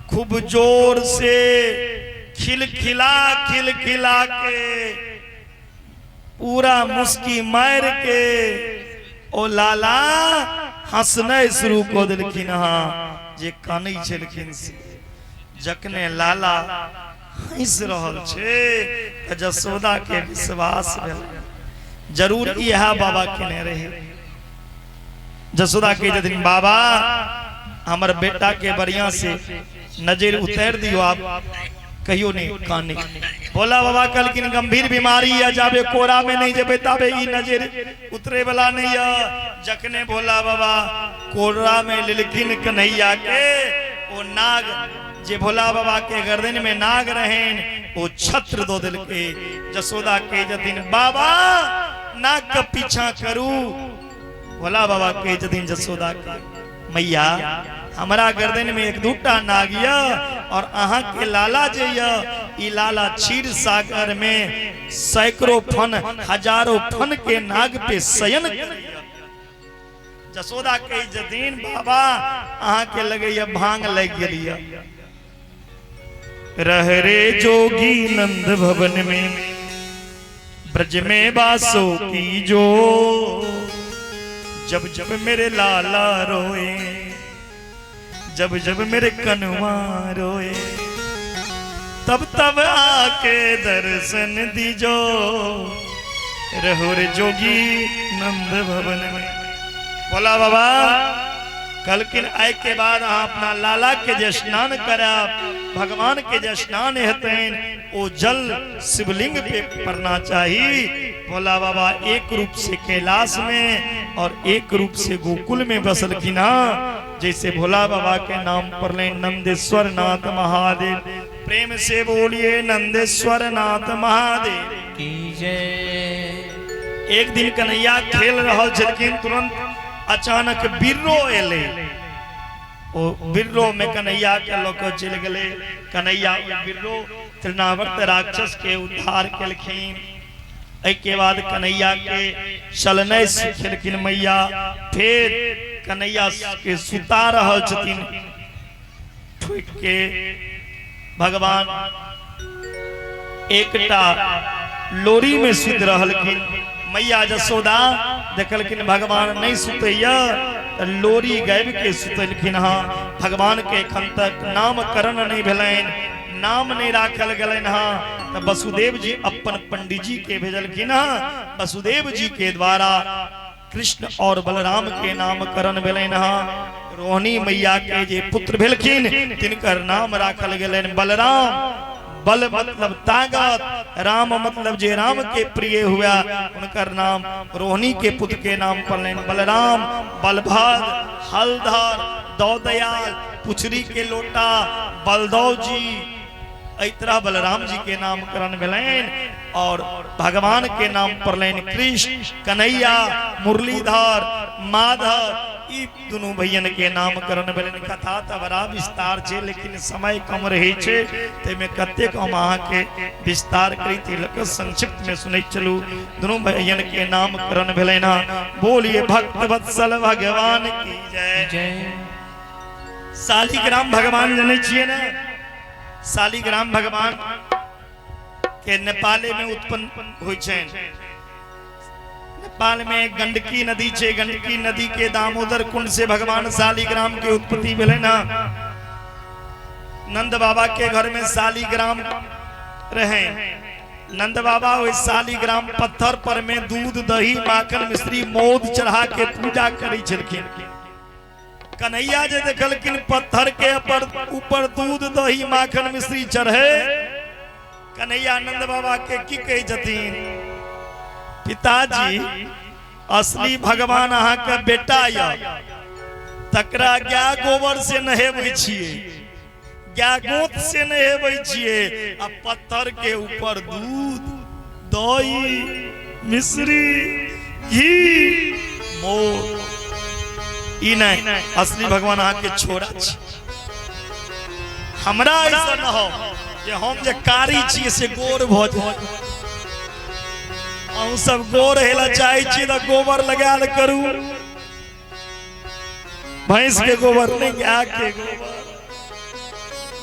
खूब जोर से खिलखिला के पूरा मुस्की मार के ओ लाला हंसने शुरू कर देलखिन। हाँ जे कानै छलखिन से जखने लाला हंस रहल छे जसोदा के विश्वास भेल जरूर यह बाबा केने रहे। जसोदा के दिन बाबा हमर बेटा के बढ़िया से नजर उतार दियो। आप कहियो नहीं काने भोला बाबा कल किन गंभीर बीमारी या जाबे कोरा में नहीं जबे ताबे ई नजर उतरे वाला नहीं या जखने भोला बाबा कोरा में लिलकिन कन्हैया के वो नाग जे भोला बाबा के गर्दन में नाग रहेन वो छत्र दो दिल के जसोदा के जतिन बाबा नाग का पीछा करू भोला बाबा के जतिन जसोदा के मैया हमारा गर्दन में एक दूटा नागिया और अहा के लाला जइया ई लाला क्षीर सागर में सैकड़ों फन हजारों फन के नाग पे शयन करैया जसोदा के जदीन बाबा अहा के लगैया भांग लग गेलिया रह रे जोगी नंद भवन में ब्रज में बासो की जो जब जब मेरे लाला रोए जब जब मेरे कनुआ रोए तब तब आके दर्शन दीजो रहो रे जोगी नंद भवन में। बोला बाबा कल किन आय के बाद अपना लाला के जे स्नान करा भगवान के जे स्नान हेतन वो जल शिवलिंग पे पड़ना चाहिए। बोला बाबा एक रूप से कैलाश में और एक रूप से गोकुल में बसल किना जैसे भोला बाबा के नाम पर ले नंदेश्वर नाथ महादेव प्रेम से बोलिए नंदेश्वर नाथ महादेव की जय। एक दिन कन्हैया खेल रहा छलकिन तुरंत अचानक बिर्रो एले ओ बिर्रो में कन्हैया के लोग चल गए कन्हैया बिर्रो त्रिनावर्त राक्षस के उद्धार केलखिन के बाद कन्हैया के शलनय सिखेलखिन मैया फिर कन्हैया के सुता रहल छथिन ठुक के भगवान एकटा लोरी में सुत रहलखिन मैया जसोदा देखलखिन भगवान नहीं सुतैया लोरी गायब के सुतलखिन हाँ भगवान के एखन तक नामकरण नहीं भेलैन नाम नहीं राखल गलन हाँ तो वसुदेव जी अपन पंडित जी के भेजलखिन हाँ वसुदेव जी के द्वारा कृष्ण और बलराम के नामकरण भेलन हाँ रोहिणी मैया के जे पुत्र भेलखिन तिनकर नाम राखल गेलन बलराम बल मतलब ताकत राम मतलब जे राम के प्रिय हुआ उनकर नाम रोहिणी के पुत्र के नाम पर लेन बलराम बलभद्र हलधर दौदयाल पुछरी के लोटा बलदौ जी तरह बलराम जी के नामकरण भेलन और भगवान के नाम पर लेन कृष्ण कन्हैया मुरलीधर माधव ई दोनों भैयन के नामकरण भेलन। कथा तो बड़ा विस्तार छे लेकिन समय कम रही छे ते में कतेक हम अहाँ के विस्तार करी तिलक संक्षिप्त में सुनै चलू दोनों भैयन के नामकरण भेलन। बोलिए भक्त वत्सल भगवान की जय जय। शालिग्राम भगवान जने छिए ना शालिग्राम भगवान के नेपाले में उत्पन्न होइ छन। नेपाल में गंडकी नदी छे गंडकी नदी के दामोदर कुंड से भगवान शालिग्राम के उत्पत्ति भेलै ना। नंद बाबा के घर में शालिग्राम रहे नंद बाबा वही शालिग्राम पत्थर पर में दूध दही माखन मिश्री मौध चढ़ा के पूजा करै छलखिन। कन्हैया जे देखलखिन पत्थर के ऊपर दूध दही माखन मिश्री चढ़े कन्हैया नंद बाबा के की कहे छथिन पिताजी असली भगवान अहाँ के बेटा या तकरा गाय गोबर से नहेबै छियै गाय गोत से नहेबै छियै आ पत्थर के ऊपर दूध दही मिश्री घी मौध ई नहीं असली भगवान अहाँ के छोरा छी। हमरा ऐसा न हो जे हम जे कारी छी से गोर भ जाय हम सब गोर हेला चाहे छी त गोबर लगाल करू भैंस के गोबर नहीं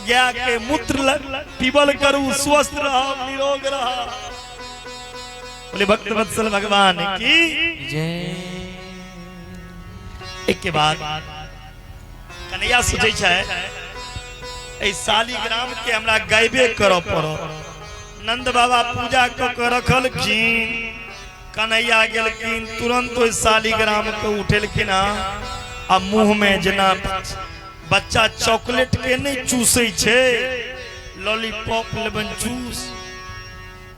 गाय के मूत्र पीबल करू स्वस्थ रहो निरोग रहो। बोले भक्त वत्सल भगवान की जय। एक के बाद कन्हैया सोचे छे शालिग्राम के हमरा गायबे करऽ पड़ो। नंद बाबा पूजा क के रखलखिन कन्हैया गेलखिन तुरंत ओइ शालिग्राम के उठेलखिन आ मुंह में जना बच्चा चॉकलेट के नहीं चूसै छे लॉलीपॉप लेबन जूस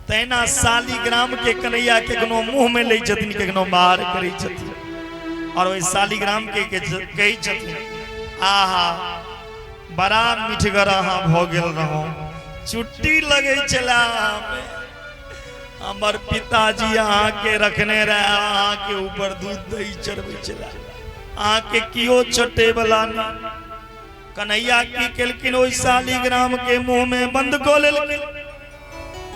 तैना शालिग्राम के कन्हैया के कनो मुंह में ले छथिन के कनो बाहर करै छथिन और ओइ शालिग्राम के कहि छथिन आहा बड़ा मिठगर अहाँ भ गेल रहौ छुट्टी लगे चला हमर पिताजी अहाँ के रखने रहे अहाँ के ऊपर दूध दही चढ़बै चला अहाँ के कियो छोटे वाला नहीं कन्हैया की केलकिन ओइ शालिग्राम के मुंह में बंद को लेलकिन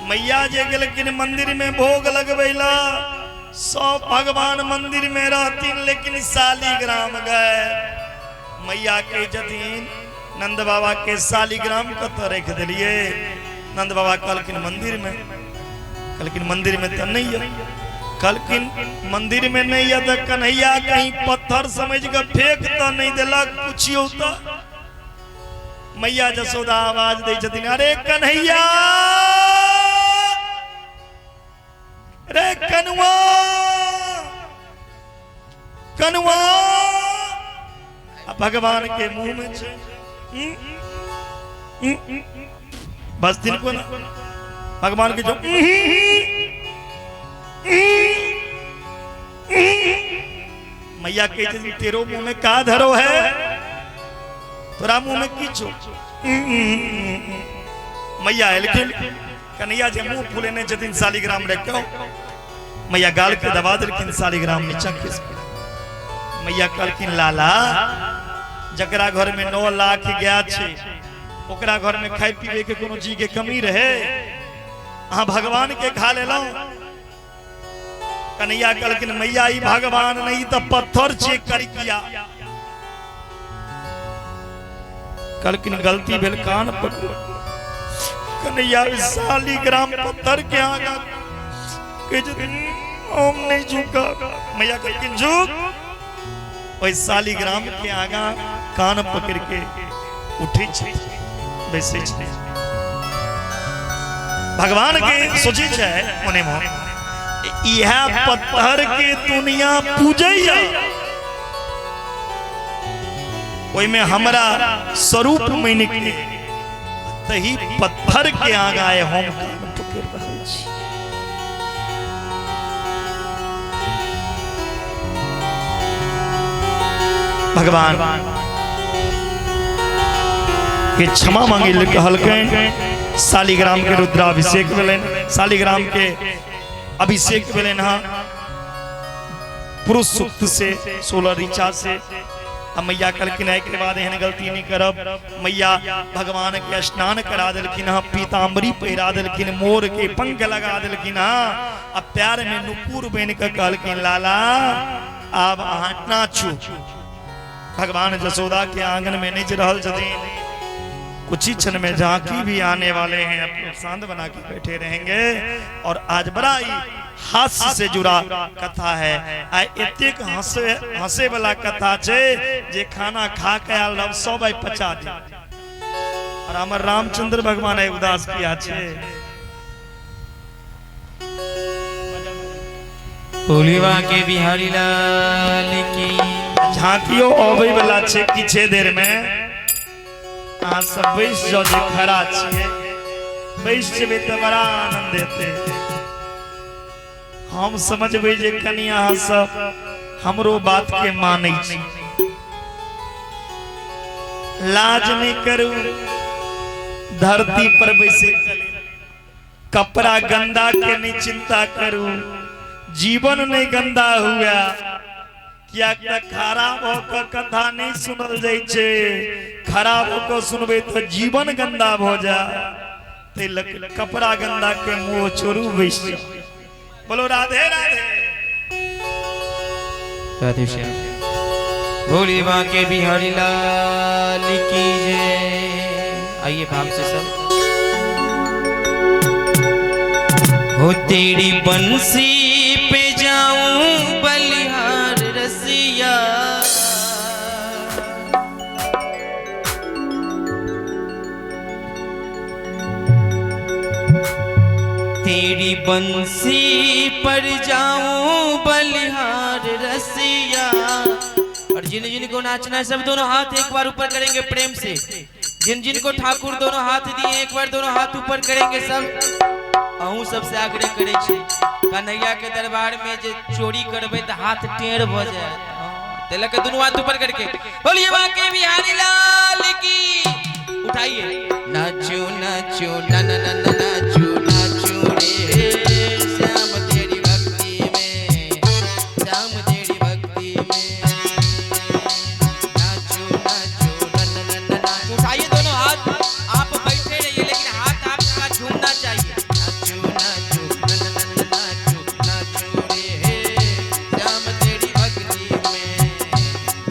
मैया जे गेलकिन मंदिर में भोग लगबैला सब भगवान मंदिर में रहतीन लेकिन शालिग्राम गए मैया के जतीन नंद बाबा के शालिग्राम कत रख दिलिए नंद बाबा कहलकिन मंदिर में तो नहीं है कहलकिन मंदिर में नहीं है तो कन्हैया कहीं पत्थर समझ के फेंक तो नहीं दिलक पूछियो तो मैया जसोदा आवाज दे छथिन अरे कन्हैया रे कनुआ कनुआ भगवान के मुंह में छे बस दिन को ना भगवान के जो मैया कहते तेरो मुंह में का धरो है तोरा मुंह में किछो मैया है लेकिन कन्हैया जे मुंह फूलेने जतिन शालिग्राम रे क्यों मैया गाल के दबा देलकिन शालिग्राम नीचा खिस मैया कहलकिन लाला जकरा घर में 9 लाख गया छे ओकरा घर में खाई पीबे के कोनो चीज के कमी रहे अहाँ भगवान के खा लेलौ कन्हैया कहलकिन मैया ई भगवान नहीं तो पत्थर छे करी किया कहलकिन गलती भेल कान पकड़ कन्हैया शालिग्राम पत्थर के आगा के हम नहीं झुका मैया कहलकिन झुक ओइ शालिग्राम के आगा कान पकड़ के उठी छे बैसे छे भगवान के सोची छे मने मन यह पत्थर के दुनिया पूजैया ओइ में हमरा स्वरूप में निकले तही पत्थर के आगा हम कान पकड़ रहल छी भगवान के क्षमा मांगे कहलकन शालिग्राम के रुद्राभिषेक भेलन शालिग्राम के अभिषेक भेलन हां पुरुष सूक्त से 16 ऋचा से मैया कहलकिन के बाद एहन गलती नहीं करब मैया भगवान के स्नान करा देलकिन पीताम्बरी पहिरा देलकिन मोर के पंख लगा देलकिन अब प्यार में नुपुर बन के कहलकिन लाला अब अहाँ नाचू भगवान जसोदा के आंगन में निज रहल छथिन कुछ ही क्षण में झांकी भी आने वाले हैं अपने शांत बना के बैठे रहेंगे और आज बड़ा ही हास्य से जुड़ा कथा है एतेक हंसे वाला कथा छे जे खाना खा के आल रब सब पचा दे और हमर रामचंद्र भगवान है उदास किया छे बोलिवा के बिहारी लाल की झांकियो आबै वाला छे किछे देर में आ सब बैस जो खड़ा छे बैस जेबे त बड़ा आनंद देते हम समझबे जे कनिया सब हमरो बात के मानै छी लाज नहीं करू धरती पर बैसे कपड़ा गंदा के नहीं चिंता करू जीवन नहीं गंदा हुआ क्या खराब होकर कथा नहीं सुनल जाय छे खराब होकर सुनबे तो जीवन गंदा हो जा कपड़ा गंदा के मुंह छोड़ू बैस बोलो राधे राधे राधे श्याम भोले बांके बिहारी लाल की जय आइए भाव से सब हो तेरी बंसी पे जाऊं बलिहार रसिया तेरी बंसी पर जाऊं बलिहार रसिया। और जिन जिनको नाचना है सब दोनों हाथ एक बार ऊपर करेंगे प्रेम से। जिन जिनको ठाकुर दोनों हाथ दिए एक बार दोनों हाथ ऊपर करेंगे सब। अहूँ सबसे आग्रह करे छी कन्हैया के दरबार में जे चोरी करबे तो हाथ टेढ़ भ जाए। तेलक दोनों हाथ ऊपर करके बोलिए बाके बिहारी लाल की। उठाइए नाचो नाचो ना ना ना ना नाचो नाचो रे श्याम तेरी भक्ति में, श्याम तेरी भक्ति में। नाचो नाचो ना ना ना ना नाचो। उठाइए दोनों हाथ, आप बैठे रहिए लेकिन हाथ आपका झूमना चाहिए। नाचो नाचो ना ना ना ना नाचो नाचो रे श्याम तेरी भक्ति में,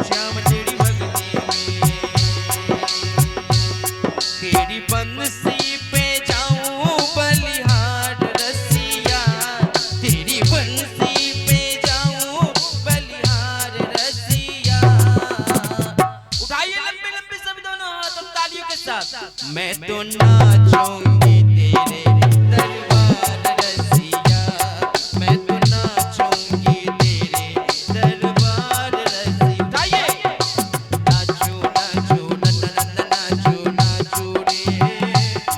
श्याम तेरी भक्ति में। तेरी बंसी पे जाऊं बलिहार रसिया, तेरी बंसी पे जाऊं बलिहार रसिया। उठाइए लंबे लंबे सब दोनों हाथ और तालियों के साथ। मैं तो नाचूंगी तेरे दरबार रसिया, मैं तो नाचूंगी तेरे दरबार रसिया। उठाइए नाचो नाचो ना ना ना ना नाचो नाचो रे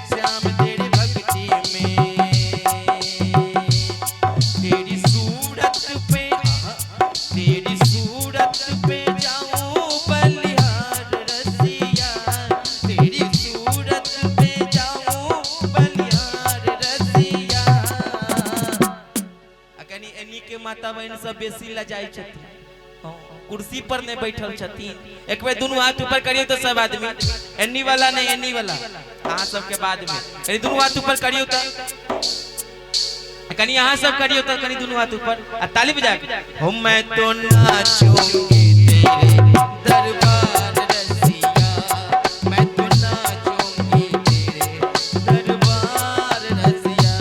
श्याम तेरी भक्ति में। तेरी सूरत पे, तेरी सूरत पे जाऊं बलिहार रसिया, तेरी सूरत पे जाऊं बलिहार रसिया। अकनी एनी के माता बहन सब बेसी लजाई छथिन, कुर्सी पर नहीं बैठल छथिन। एक बार दोनों हाथ ऊपर करियो तो सब आदमी, एनी वाला नहीं एनी वाला, अहाँ सबके बाद में कनी दोनों हाथ ऊपर करियो तो कनी अहाँ सब करियो तो कनी दोनों हाथ ऊपर आ ताली बजा के। हो मैं तो नाचूंगी तेरे दरबार रसिया, मैं तो नाचूंगी तेरे दरबार रसिया।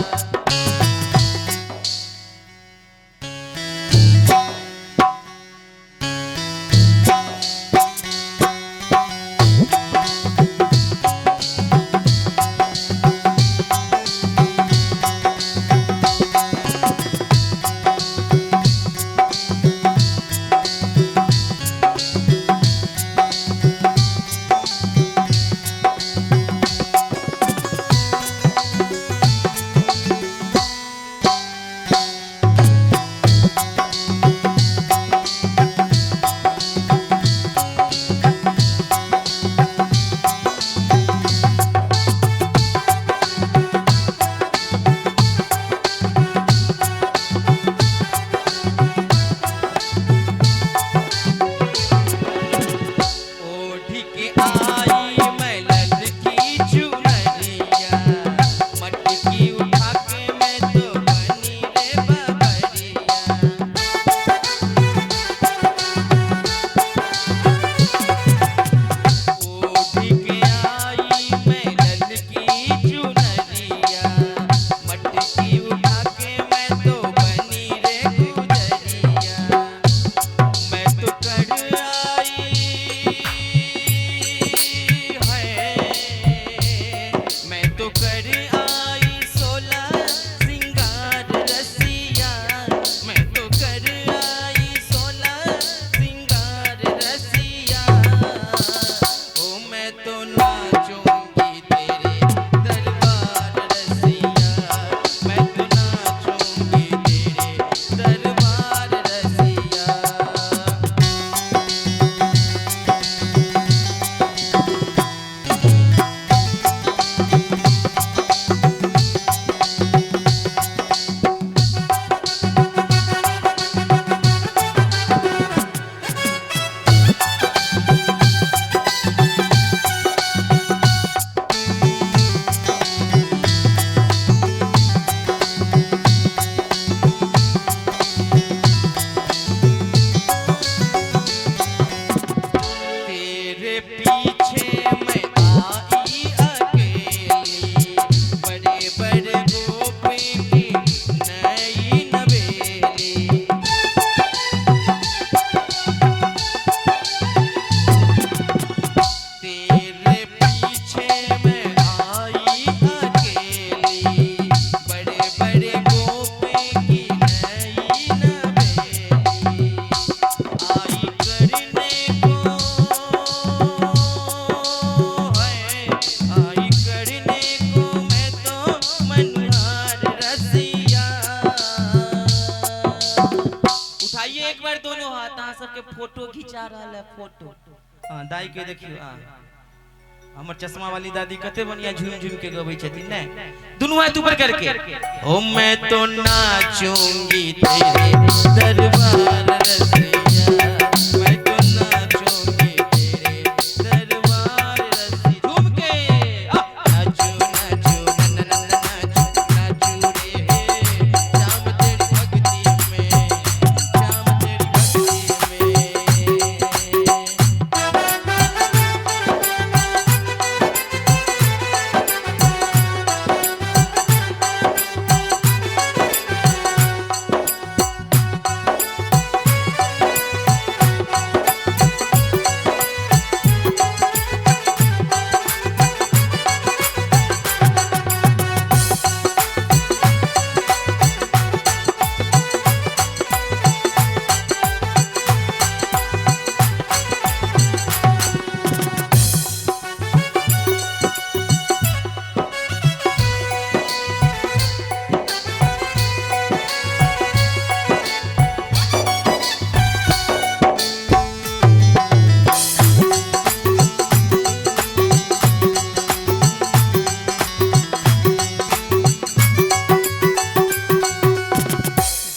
के फोटो खिंचा रहा है फोटो। हाँ दाई के देखियो हमर चश्मा वाली दादी कते बढ़िया झूम झूम के गबै छथिन ने दुनू हाथ ऊपर करके ओ मैं तो नाचूंगी तेरे दरबार रसिया मैं तो नाचूंगी तेरे दरबार रसिया झूम के नाचू नाचू नाचू नाचू रे शाम तेरी भक्ति में शाम तेरी भक्ति में।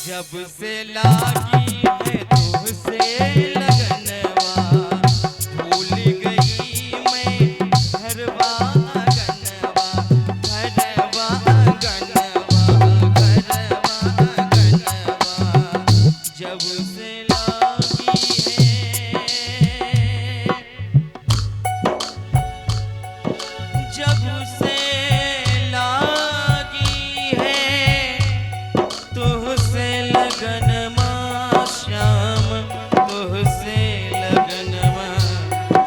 जब से लागी है तुझसे लगनवा भूल गई मैं घरवा गनवा घरवा गनवा घरवा गनवा जब से लागी है जब से लागी है तुझसे लगनमा श्याम तुझसे लगनमा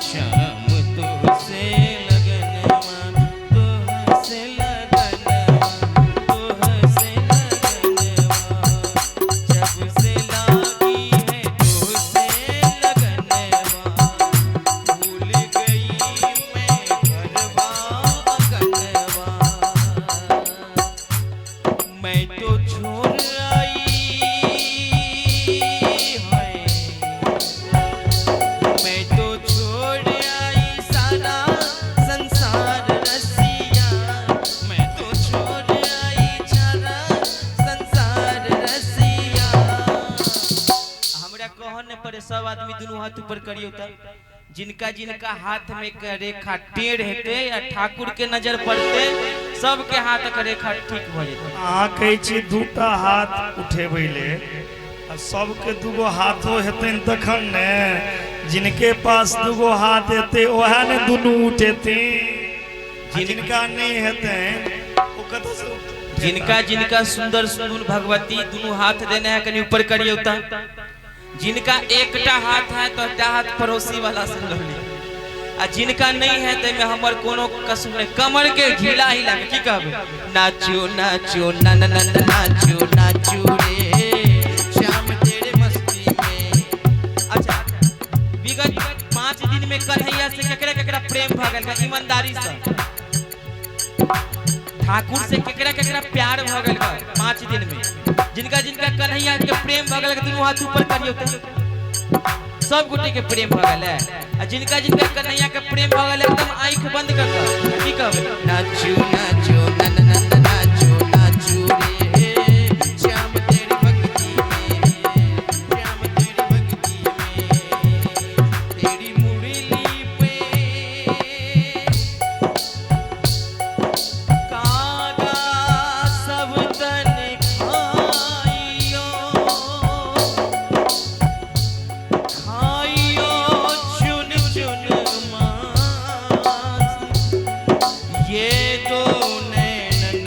श्याम तुझसे लगनमा तुझसे लगनमा तुझसे लगनमा जब से लागी है तुझसे लगनमा भूल गई मैं घरवा गनवा मैं तो छोड़ आई है मैं तो छोड़ आई सारा संसार रसिया मैं तो छोड़ आई सारा संसार रसिया। हमरा कहने पर सब आदमी दोनों हाथ ऊपर करियो त जिनका जिनका हाथ में के रेखा टेढ़ हेते या ठाकुर के नजर पड़ते सबके हाथ के रेखा ठीक भ जेते। अहाँ कहै छी दूटा हाथ उठेबै ले आ सबके दूगो हाथो हेतैन तखन ने जिनके पास दूगो हाथ हेतै ओहे ने दुनू उठेतै जिनका नहीं हेतैन ओ कतौ से उठेतै। जिनका जिनका सुंदर सुंदर भगवती दोनों हाथ देने हैं कनी ऊपर करियो त जिनका एकटा हाथ है तो एकटा हाथ पड़ोसी वाला से लो ली आ जिनका नहीं है ते में हमर कोनो कसूर नहीं कमर के ढीला ही लागे की कहबे नाचो नाचो ना ना ना नाचो नाचो रे श्याम तेरे मस्ती में। अच्छा विगत 5 दिन में कन्हैया से केकरा केकरा प्रेम भ गेल का ईमानदारी से ठाकुर से केकरा केकरा प्यार भ गेल का 5 दिन में जिनका जिनका कन्हैया के प्रेम भ गेल दुनू हाथ ऊपर करियो त सब गोटे के प्रेम भ गेल है जिनका जिनका कन्हैया के प्रेम भ गेल एकदम आंख बंद कर के की कहबे नाचू नाचू ना ना ना नाचू नाचू रे श्याम तेरी भक्ति में श्याम तेरी भक्ति में तेरी मुरली पे कागा सब तन खाइयो चुन चुन मांस ये तो नैनन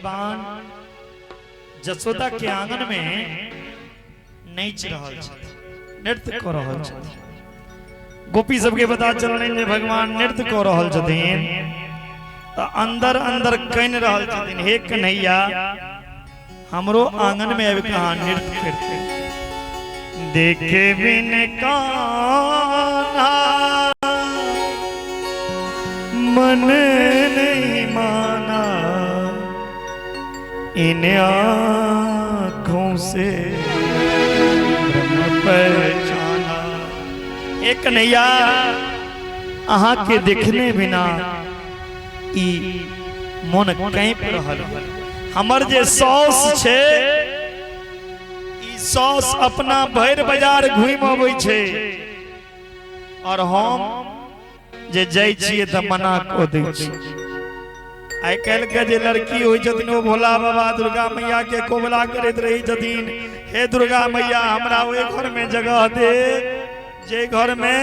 भगवान जसोदा के आंगन में नाच रहल छथिन, नृत्य कर रहल छथिन। गोपी सबके पता चलने जे भगवान नृत्य कर रहल छथिन तो अंदर अंदर कन रहल छथिन, हे कन्हैया हमरो आंगन में अब कहां नृत्य करते। देखे बिन कान्हा मन नहीं माना, इन आँखों से ब्रह्म पहचाना। एक कन्हैया अहाँ के देखने बिना ई मन कैंप रहल। हमर जे सौस छे ई सौस अपना भैर बाजार घूम अबै छे और हम जे जाय छिए त मना को दै छी। आइ काल्हि के जे लड़की होय छथिन ओ भोला बाबा दुर्गा मैया के कोबला करैत रही छथिन, हे दुर्गा मैया हमरा ओइ घर में जगह दे जे घर में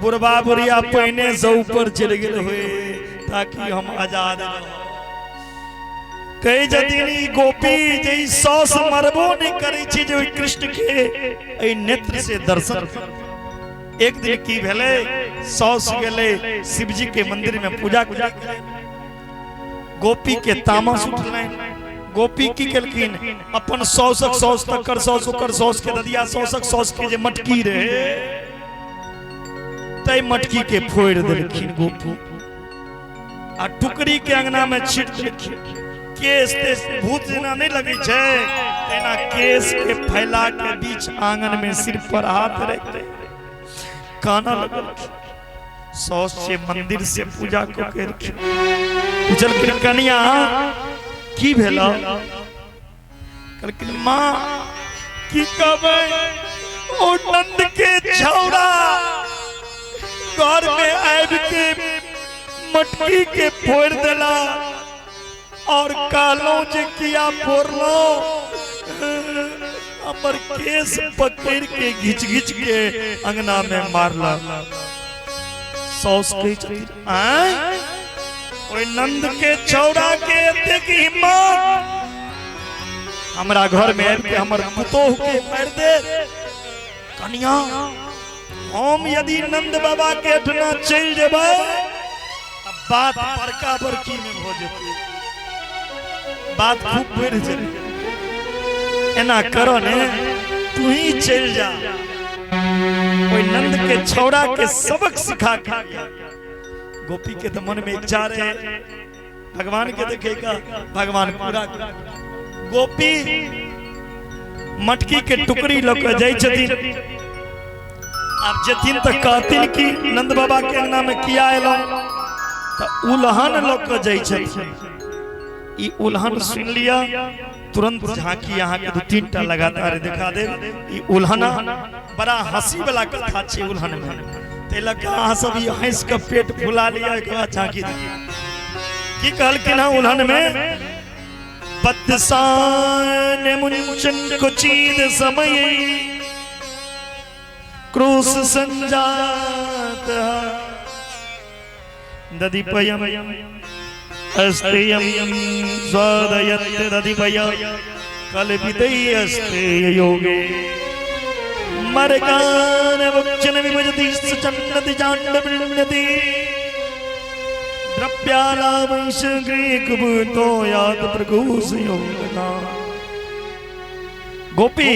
बुढ़वा बुढ़िया पहिने से ऊपर चल गेल होए ताकि हम आजाद रह। कई जदीनी गोपी जे सौस मरबो नहीं करे छी जे कृष्ण के ए नेत्र से दर्शन। एक दिन की भेले सौस गेले शिव जी के मंदिर में पूजा करे, गोपी के तामस उठले। गोपी की केलकिन अपन सौसक सौस तकर सौस ओकर सौस के ददिया सौसक सौस के जे मटकी रहे तै मटकी के फोड़ देलखिन गोपी आ टुकड़ी के अंगना में छीट देलखिन। केस ते भूत जना नहीं लगे छे तेना केस के फैला के बीच आंगन में सिर पर हाथ रख दे काना लगल। सौस से मंदिर से पूजा को करके पूछल कि कन्या की भेला? कहलखिन मां की कहबै ओ नंद के छौड़ा घर में आबि के मटकी के फोड़ देला और कहलो जे किया फोड़लो, हमर केस पकड़ के घिच घिच के अंगना में मारला। सौस के ओए नंद के छौड़ा के एतेक हिम्मत हमरा घर में आबि के हमर पुतोह के मार दे। कन्या हम यदि नंद बाबा के अठना चल जेबै बात बड़का बड़की में हो जेतै, बात खूब बढ़ जाए। एना करो ने तू ही चल जा। कोई नंद के छौड़ा के सबक सिखा के गोपी के तो मन में इच्छा रहे भगवान के देखेगा, भगवान पूरा। गोपी मटकी के टुकड़ी लेकर जाय छथिन। अब जथिन तो कहथिन कि नंद बाबा के अंगना में किया एलो तो उल्हन लेकर जाय छथिन। ई उल्हन सुन लिया तुरंत झांकी यहाँ के 2-3 लगातार दिखा दे। ई उल्हना बड़ा हंसी वाला कथा छे उल्हन में। ते लगा अहाँ सब ई हंस के पेट फुला लिया एक बार झांकी की कहलखिन उल्हन में बदसान मुंचन कुचीद समय क्रोश संजात दधिपयम अस्तेयम स्वादयत दधिपय कल्पितै अस्तेय योगे मरकान वक्षन विभजति सचन्नति जांडवन्नति द्रव्यालावंश ग्रीकुबुतो यात प्रघोष योगना। गोपी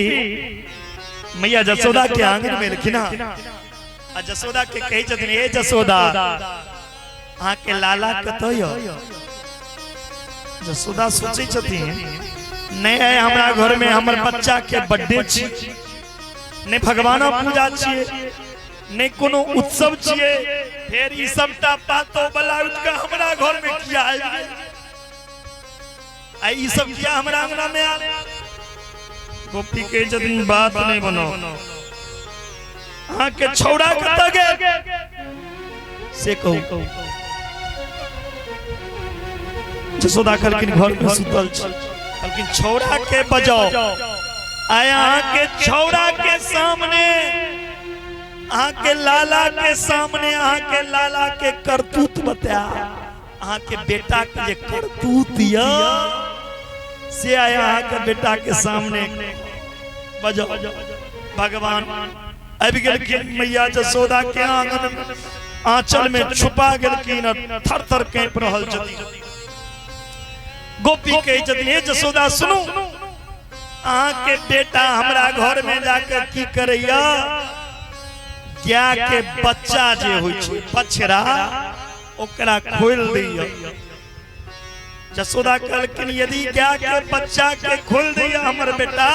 मैया जसोदा के आंगन में रखिना आ जसोदा के कही छथिन ए जसोदा अहाँ के लाला कतय? जसोदा सोचे छथिन नहीं है हमरा घर में हमर बच्चा के बर्थडे छी, नहीं भगवान पूजा छिए, नहीं कोनो उत्सव छिए, फिर ई सबटा पातो बला उठ के हमरा घर में किया आबि आई ई सब किया हमरा अंगना में आ। गोपी के जदिन बात नहीं बनो अहाँ के छौड़ा कत गे से कहू। जसोदा कहलखिन घर में सुतल छ, कहलखिन छौड़ा के बजाओ। आया के छौड़ा के सामने के लाला के सामने के लाला के करतूत बता अहाँ के बेटा के जे करतूत या से आया अहाँ के बेटा के सामने बजाओ। भगवान अब गेलखिन मैया जसोदा के आंगन में आंचल में छुपा गेलखिन, थर थर कांप रहल छथिन। गोपी कहे छथिन हे जसोदा सुनू, अहाँ के बेटा हमरा घर में जाकर की करैया, गाय के बच्चा जे होइ छै बछड़ा ओकरा खोल दैया। जसोदा कहलखिन यदि गाय के बच्चा के खोल दैया हमर बेटा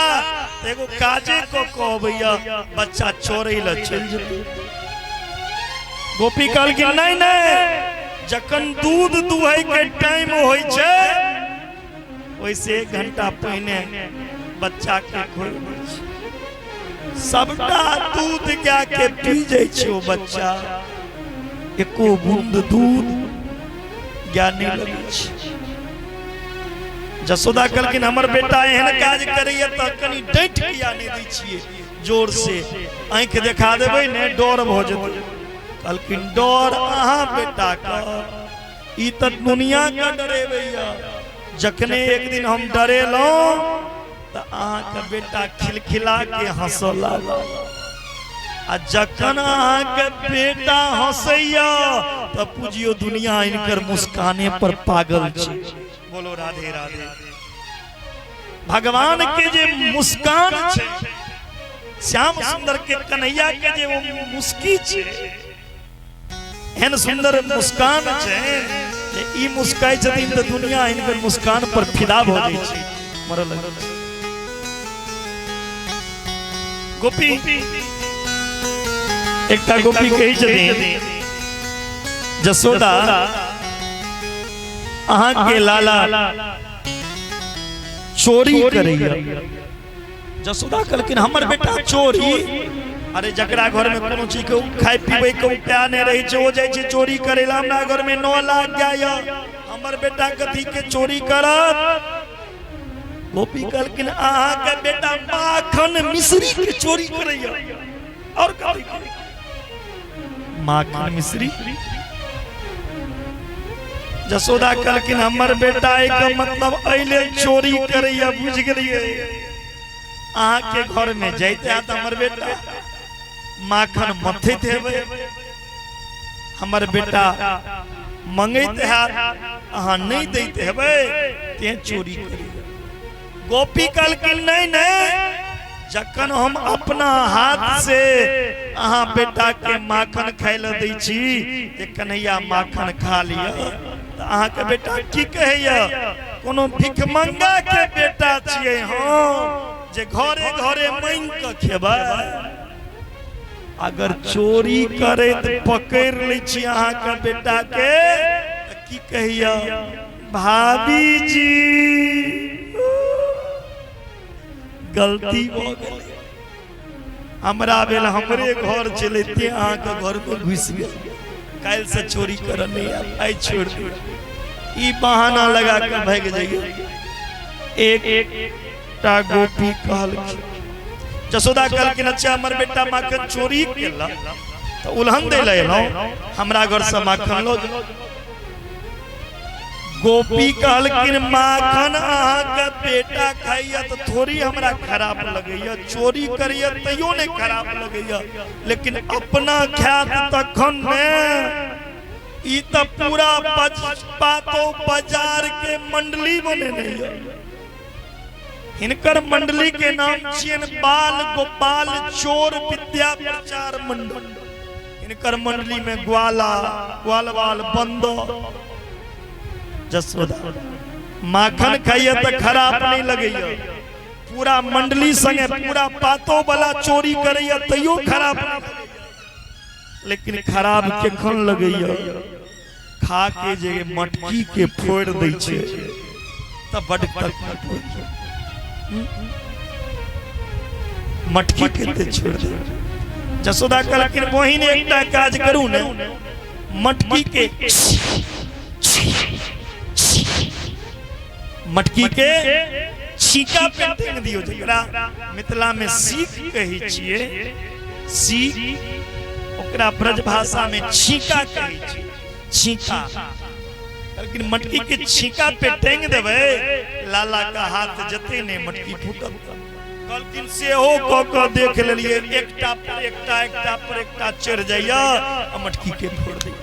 तो एगो काजे को कहबैया बच्चा चोरै ल चल जेतै। गोपी कहलखिन नहीं नहीं, जखन दूध दुहै के टाइम होइ छै ओइसे 1 घंटा पहिने बच्चा के खोल दै छै। सबटा दूध गाय के पी जाइ छै ओ बच्चा, एको बूंद दूध गाय नहीं लगै छै। जसोदा कहलखिन हमर बेटा एहन काज करैया त कनी डांट किया नहीं दै छियै जोर से, आंख देखा देबै ने डर भ जेतै। कहलखिन डर अहाँ बेटा का, ई त दुनिया का डरेबैया। जखने एक दिन हम डरेलौं त अहाँ के बेटा खिलखिला के हंसऽ लागल, आ जखन अहाँ के बेटा हंसैया त पूजियो दुनिया इनकर मुस्काने पर पागल छै। बोलो राधे राधे। भगवान के जे मुस्कान छै, श्याम सुंदर के कन्हैया के जे वो मुस्की छै, एहन सुंदर मुस्कान छै जे ई मुस्काई छथिन त दुनिया इनकर मुस्कान पर फिदा भ जाइ छै। मरल गोपी एकटा गोपी कही छथिन जसोदा अहाँ के लाला चोरी करैया। जसोदा कहलखिन हमर बेटा चोरी, अरे जकरा घर में कोनो चीज के खाए पीबे के उपाय नहीं रही छै ओ जाय छै चोरी करे ला। हमरा घर में 9 लाख गाय, हमर बेटा कथी के चोरी करत। गोपी कहलखिन अहाँ के बेटा माखन मिश्री के चोरी करैया। और कथी माखन मिश्री। जसोदा कहलखिन हमर बेटा एक मतलब अइले चोरी करैया, बुझ गेलिए। अहाँ के घर में जैते त हमर बेटा माखन मथैत हेबै, हमर बेटा मंगैत हैत अहाँ नहीं दैत हेबै ते चोरी करिए। गोपी कहलखिन नहीं नहीं, जखन हम अपना हाथ से अहाँ बेटा के माखन खाय ल दै छी जे कन्हैया माखन खा लिया, अहाँ के बेटा की कहैया कोनो भिखमंगा के बेटा छियै हम जे घरे घरे मांग के खेबै। अगर चोरी करे तो पकड़ ले छी अहाँ के बेटा के की कहैया भाभी जी गलती भ गेल, हमरा बेल हमरे घर चलते अहाँ के घर में घुस गेल, काल से चोरी कर नहीं आई छोड़ दे। ई बहाना लगा के भाग जाइए। एकटा गोपी कहलखिन जसोदा कहलखिन अच्छा हमर बेटा माखन चोरी केला तो उल्हन दे लेलौं, हमरा घर से माखन लो। गोपी कहलखिन माखन अहाँ के बेटा खाइया तो थोड़ी हमरा खराब लगैया, चोरी करिया तैयो नहीं खराब लगैया, लेकिन अपना ख्यात तखन ने ई त पूरा पातो बाजार के मंडली बने नहीं। इनकर मंडली के नाम छियन बाल गोपाल चोर विद्या प्रचार मंडल। इनकर मंडली में ग्वाला ग्वालवाल बंदो। जसोदा माखन खाइए तो खराब नहीं लगैया, पूरा मंडली संगे पूरा पातो वाला चोरी करैया तैयो खराब नहीं, लेकिन खराब केखन लगैया खा के जे मटकी के फोड़ दै छै त बड तकलीफ होइ छै। मटकी के ते छोड़ दे। जसोदा कहलखिन बहिन एकटा काज करू ने, मटकी के छीका पे फेंक दियो, जकरा मिथिला में सीख कही छिए। सीख ओकरा ब्रज भाषा में छीका कही छिए। छीका लेकिन मटकी के छीका पे टेंग देवे लाला का हाथ जते ने मटकी फूटल कहलकिन से हो क देख लेलिए एकटा पर एकटा चढ़ जाइया मटकी के फोड़ दी।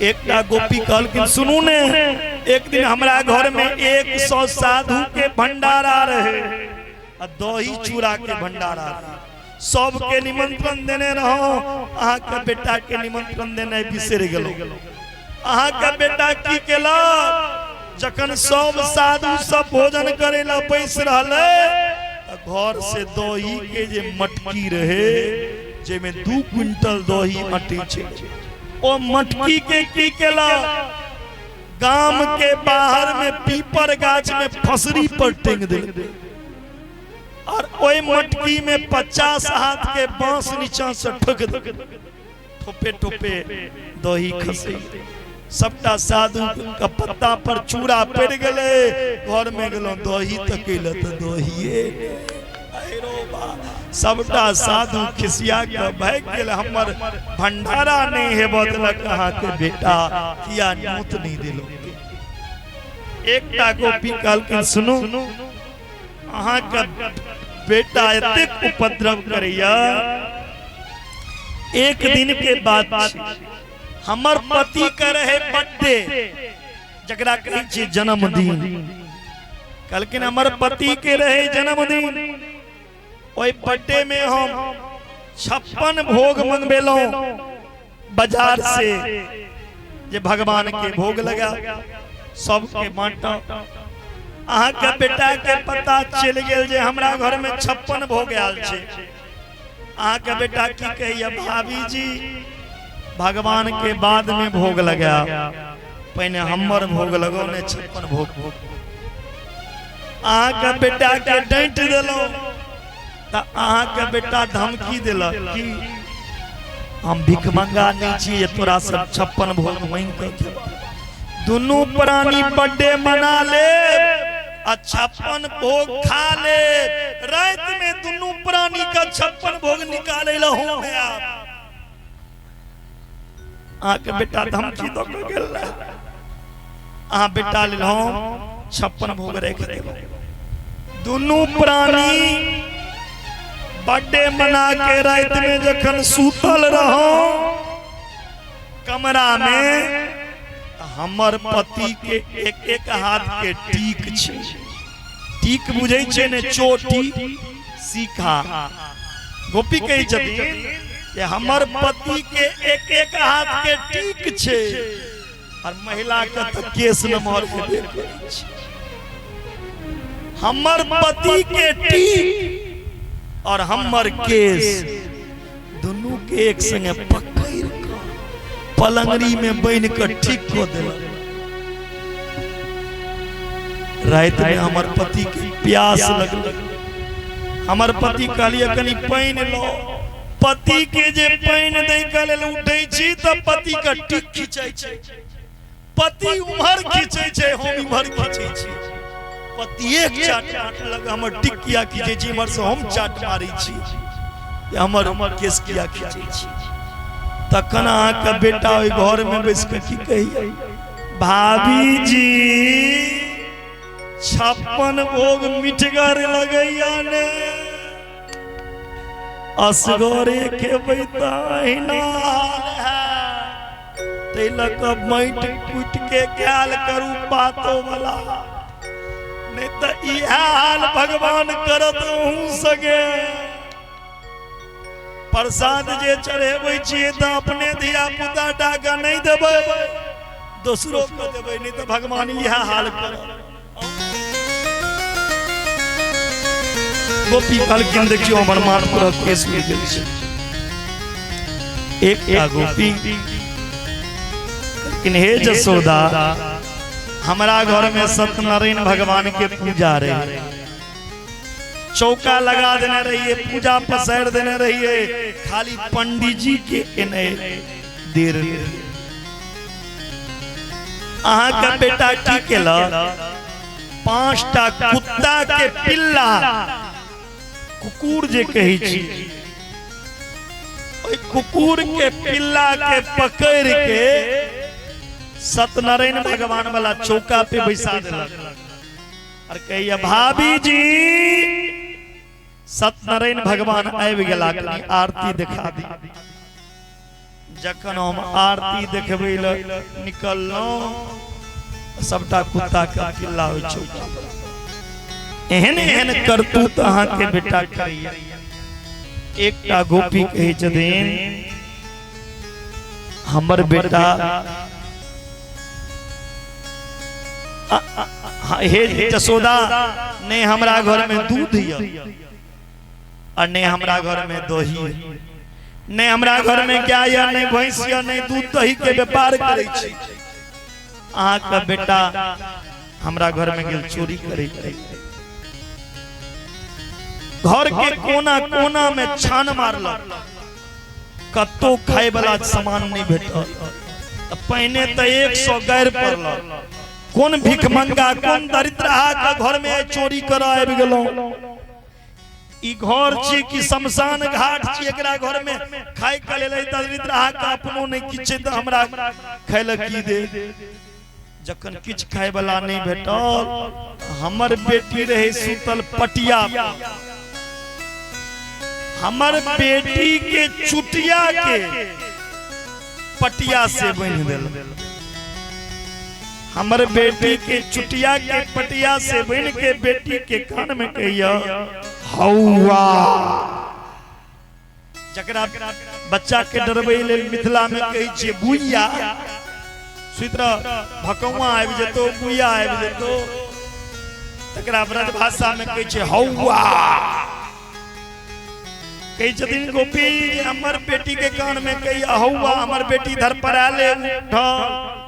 एकटा गोपी कहलकिन सुनू ने एक दिन हमरा घर में 100 साधु के भंडारा रहे दही चूड़ा के भंडारा रहे सबके निमंत्रण देने रहो अहाँ के बेटा के निमंत्रण देने बिसर गेलो। अहाँ के बेटा की केला जखन सब साधु सब भोजन करे ला बैस रहले घर से दही के जे मटकी रहे जेमे 2 क्विंटल दही अटे छे ओ मटकी के की केला गांव के बाहर में पीपर गाछ में फसरी पर टेंग दे और ओई मटकी में 50 हाथ के बांस नीचा से ठोक दे ठोपे ठोपे दही खसे सबटा साधु का पत्ता पर चूड़ा पड़ गले घर में गेलो दही तकेले तो दहिए सबटा साधु खिसिया के भाग गेल हमर भंडारा नहीं है बदलक अहाँ के बेटा किया नूत नहीं दिलो। एकटा गोपी कहलकिन सुनो अहाँ के बेटा एतेक उपद्रव करैया एक दिन के बाद हमर पति के रहे बर्थडे जकरा कहै छै जन्मदिन कहलकिन हमर पति के रहे जन्मदिन ओई बर्थडे में हम 56 भोग मंगबेलो बाजार से जे भगवान के भोग लगा सबके बांटा। अहाँ के बेटा के पता चल गेल जे हमरा घर में 56 भोग आयल छै। अहाँ के बेटा की कहिया भाभी जी भगवान के बाद में भोग लगा पहले हमर भोग लगो ने 56 भोग अहाँ के बेटा के डांट देलो त अहाँ के बेटा धमकी देला कि हम भिखमंगा नहीं छी तोरा सब 56 भोग मांग के दोनों प्राणी बर्थडे मना ले आ 56 भोग खा ले रात में दोनों प्राणी का 56 भोग निकाले ला हो गया। आके बेटा धमकी दो के गेल आ बेटा ले लो 56 भोग रख दे दोनों प्राणी बर्थडे मना के रात में जखन सुतल रहो कमरा में हमर पति के एक हाथ के टीक छे टीक बुझै छे ने चोटी सीखा गोपी कहि छथिन जे हमर पति के एक हाथ के टीक छे और महिला के त केस नमहर हेबे करै छै। हमर पति के टीक और हमर केस दोनों के एक संगे पकड़ पलंगरी में बन कर ठीक को दिला। रात में हमर पति के प्यास लगल हमर पति कहलिए कनी पानी लो पति के जे पानी दे के लेल उठै छी त पति का टिक खिचै छै पति उम्हर खिचै छै हम इम्हर खिचै छी पति एक चाट लग हमर टिकिया खिचै छी इम्हर से हम चाट मारै छी हमर केस किया खिचै छी। तखन अहाँ का बेटा ओई घर में बैस के की कही भाभी जी 56 भोग मिठगर लगैया ने असगरे के बैताहिना तैलक माटि कुट के ख्याल करू बातो वाला नहीं तो इह हाल भगवान करत हूं सगे। प्रसाद जे चढ़ेबै छियै त अपने धिया पुता डाका नहीं देबै दोसरो को देबै नहीं तो भगवान इह हाल करत। गोपी कहलखिन देखियो हमर माथ पर केस मिल गेल छै। एकटा गोपी कहलखिन हे जसोदा हमारा घर में सत्यनारायण भगवान के पूजा रहे चौका लगा देने रहिए पूजा पसार देने रहिए खाली पंडित जी के एने देर अहाँ का बेटा की केला 5टा कुत्ता के पिल्ला कुकुर जे कही छी ओई कुकुर के पिल्ला के पकड़ के सत्यनारायण भगवान वाला चौका पे बैसा दिलक और कहिया भाभी जी सत्यनारायण भगवान आबि गेला कनी आरती दिखा दी। जखन हम आरती देखबै ल निकललहुं सबटा कुत्ता के किल्ला होइ चौका पर। एहन एहन करतूत अहाँ के बेटा करैया। एकटा गोपी कहे छथिन हमर बेटा हे जसोदा ने हमरा घर में दूध हिया और ने हमरा घर में दही, ने हमरा घर में क्या या ने भैंस या ने दूध दही के व्यापार करे छी। अहाँ का बेटा हमरा घर में गेल चोरी करे छै। घर के कोना कोना में छान मारलक कतो खाए वाला सामान नहीं भेटल। पहने तो 100 गैर पड़ल। कौन भिखमंगा कौन दरिद्रहा का घर में चोरी कर आबि गेलौ। ई घर छी कि शमशान घाट छी। एकरा घर में खाए के लेल दरिद्रहा का अपनो नहीं किछ त हमरा खाए ल की दे। जखन किछ खाए वाला नहीं भेटल हमर बेटी रहे सुतल पटिया पर। हमर बेटी के चुटिया के पटिया से बांध देल। हमर बेटी के चुटिया के पटिया से बांध के बेटी के कान में कहिया हौवा। जकरा बच्चा के डरबै लेल मिथिला में कहै छै बुइया। सुत्र भकौआ आबि जेतो बुइया आबि जेतो तकरा ब्रज भाषा में कहै छै हौवा। कही छथिन गोपी हमर बेटी के कान में कहिया हौवा। हमर बेटी धर पराले उठल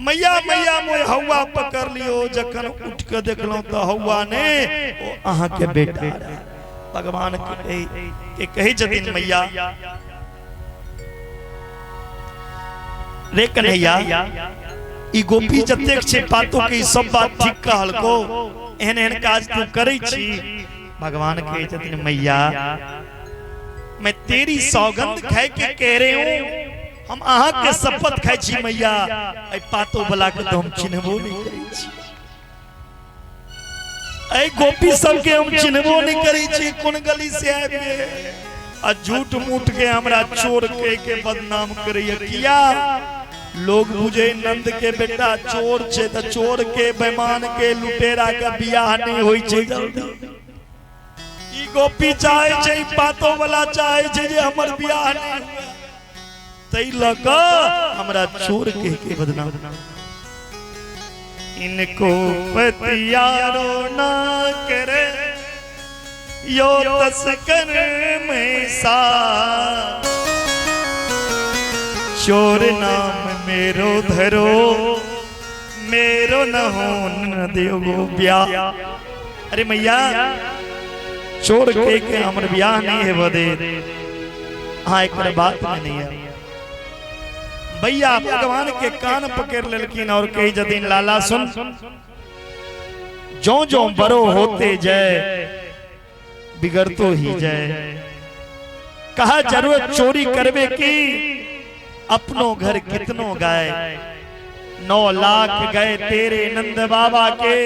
मैया मैया मोय हौवा पकड़ लियो। जखन उठ के देखलौ तो हौवा ने ओ अहाँ के बेटा भगवान के कही छथिन मैया रे कन्हैया ई गोपी जतेक छै बातों के सब बात ठीक कहल को एहन एहन काज तू करै छी। भगवान कहे छथिन मैया मैं तेरी सौगंध खाए के कह रहे हूं। हम अहाँ के शपथ खाई छी मैया ऐ पातो बला के तो हम चिन्हबो नहीं करै छी। ऐ गोपी सब के हम चिन्हबो नहीं करै छी। कोन गली से आबि गए आ झूठ मूठ के हमरा चोर कह के बदनाम करैया। किया लोग बुझे नंद के बेटा चोर छे त चोर के बेईमान के लुटेरा के बियाह नहीं होई छै जल्दी। गोपी चाहे छै पातो वाला चाहे छै जे हमर बियाह नहीं तई लक हमरा चोर कह के बदनाम। इनको पतियारो ना करे यो तस्कर में सा। चोर नाम मेरो धरो मेरो न होन देवो ब्याह। अरे मैया चोर के हमर बियाह नहीं है बदे। हाँ एक बात में नहीं है भैया। भगवान के कान पकड़ लेकिन और कही जदीन लाला सुन जो जो बड़ो होते जाए बिगड़तो ही जाए। कहा जरूरत चोरी करवे की अपनो घर कितनो गाय। 9 लाख गए तेरे नंद बाबा के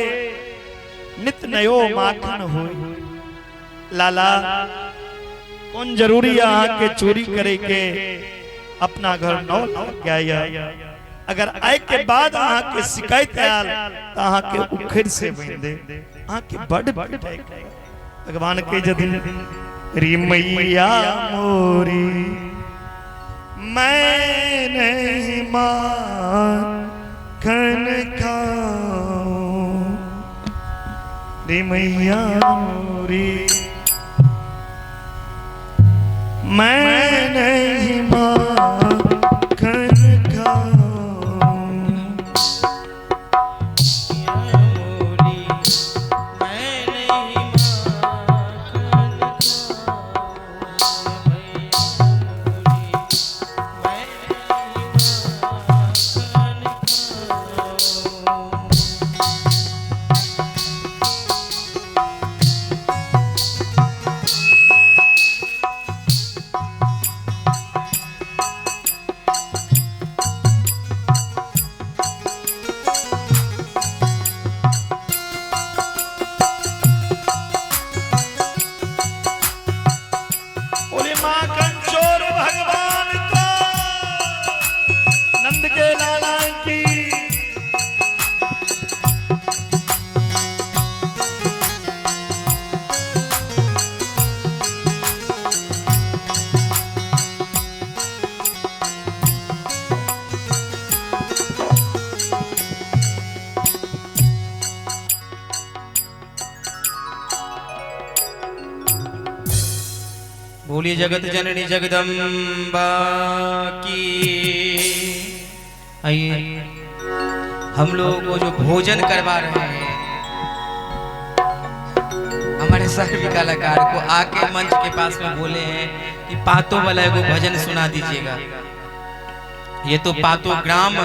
नित नयो माखन हो। लाला कौन जरूरी है के चोरी करे के अपना घर 9 लाख गया। अगर आए के बाद अहाँ के शिकायत आयल तो अहाँ के उखड़ से बन दे अहाँ के बड़ भगवान के जदिन री मैया मोरी मैं नहीं माखन खाऊं। री मैया मोरी मैं नहीं माखन खाऊं। बोलिए जगत जननी जगदम्बा की। आइए हम लोग को जो भोजन करवा रहे हैं हमारे सभी कलाकार को आके मंच के पास में बोले हैं कि पातो वाला को भजन सुना दीजिएगा। ये तो पातो ग्राम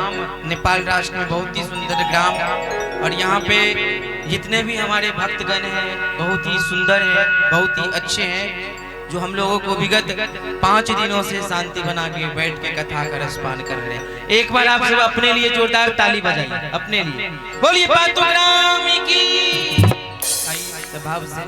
नेपाल राष्ट्र में बहुत ही सुंदर ग्राम, और यहाँ पे जितने भी हमारे भक्तगण हैं बहुत ही सुंदर हैं, बहुत ही अच्छे हैं, जो हम लोगों को विगत 5 दिनों से शांति बना के बैठ के कथा का रसपान कर रहे हैं। एक बार आप सब अपने लिए जोरदार ताली बजाइए, अपने लिए बोलिए पातो ग्राम की। आइए भाव से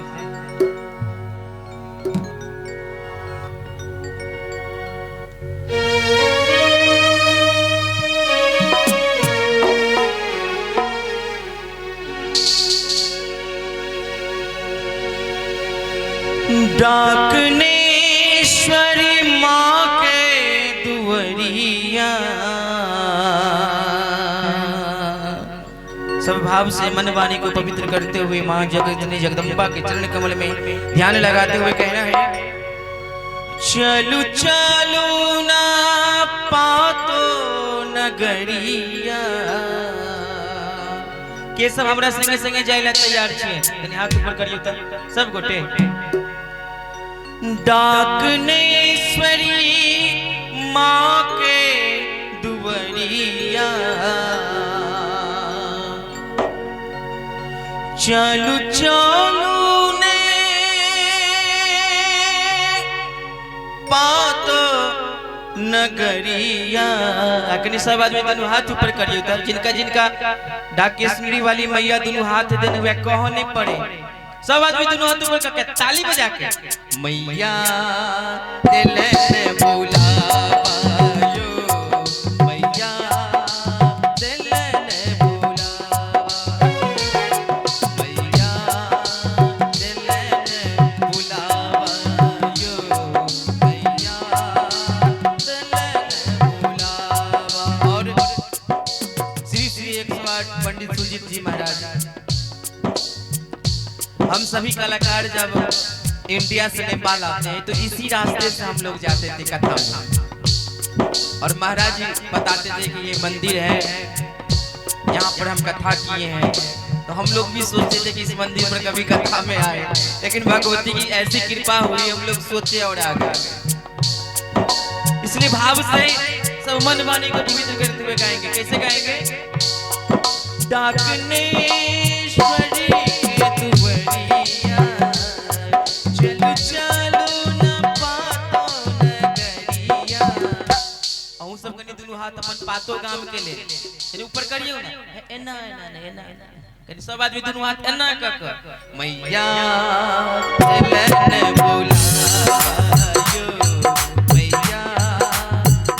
डाकनेश्वरी माँ के दुवरिया। सब भाव से मन वाणी को पवित्र करते हुए माँ जगतनी जगदम्बा के चरण कमल में ध्यान लगाते हुए कहना है, चलू चलू ना पातो नगरिया। के सब हमरा संगे संगे जाइला तैयार छिए, तनी हाथ ऊपर करियो त सब गोटे। डाकनेश्वरी माँ के दुवरिया, चलू चलू ने पातो नगरिया। अकनी सब आदमी दोनों हाथ ऊपर करियो तब जिनका जिनका डाकेश्वरी वाली मैया दोनों हाथ देने हुए कहो नहीं पड़े। सब आदमी दोनों हाथ ऊपर करके ताली बजा के मैया दिले बुलावायो, मैया दिले बुलावा, मैया दिले बुलावायो, मैया दिले बुलावा। और श्री श्री 108 पंडित सुजीत जी महाराज, हम सभी कलाकार जब इंडिया से नेपाल आते हैं तो इसी रास्ते से हम लोग जाते थे कथा में, और महाराज जी बताते थे कि ये मंदिर है, यहाँ पर हम कथा किए हैं। तो हम लोग भी सोचते थे कि इस मंदिर पर कभी कथा में आए, लेकिन भगवती की ऐसी कृपा हुई हम लोग सोचे और आ गए। इसलिए भाव से सब मन वाणी को पवित्र करते हुए गाएंगे। कैसे गाएंगे? डाकनेश्वरी हाथ अपन पातो गांव के ले यानी ऊपर करियो ना, एना एना एना कनी सब आदमी दोनों हाथ एना क मैया दिलन बुलायो, मैया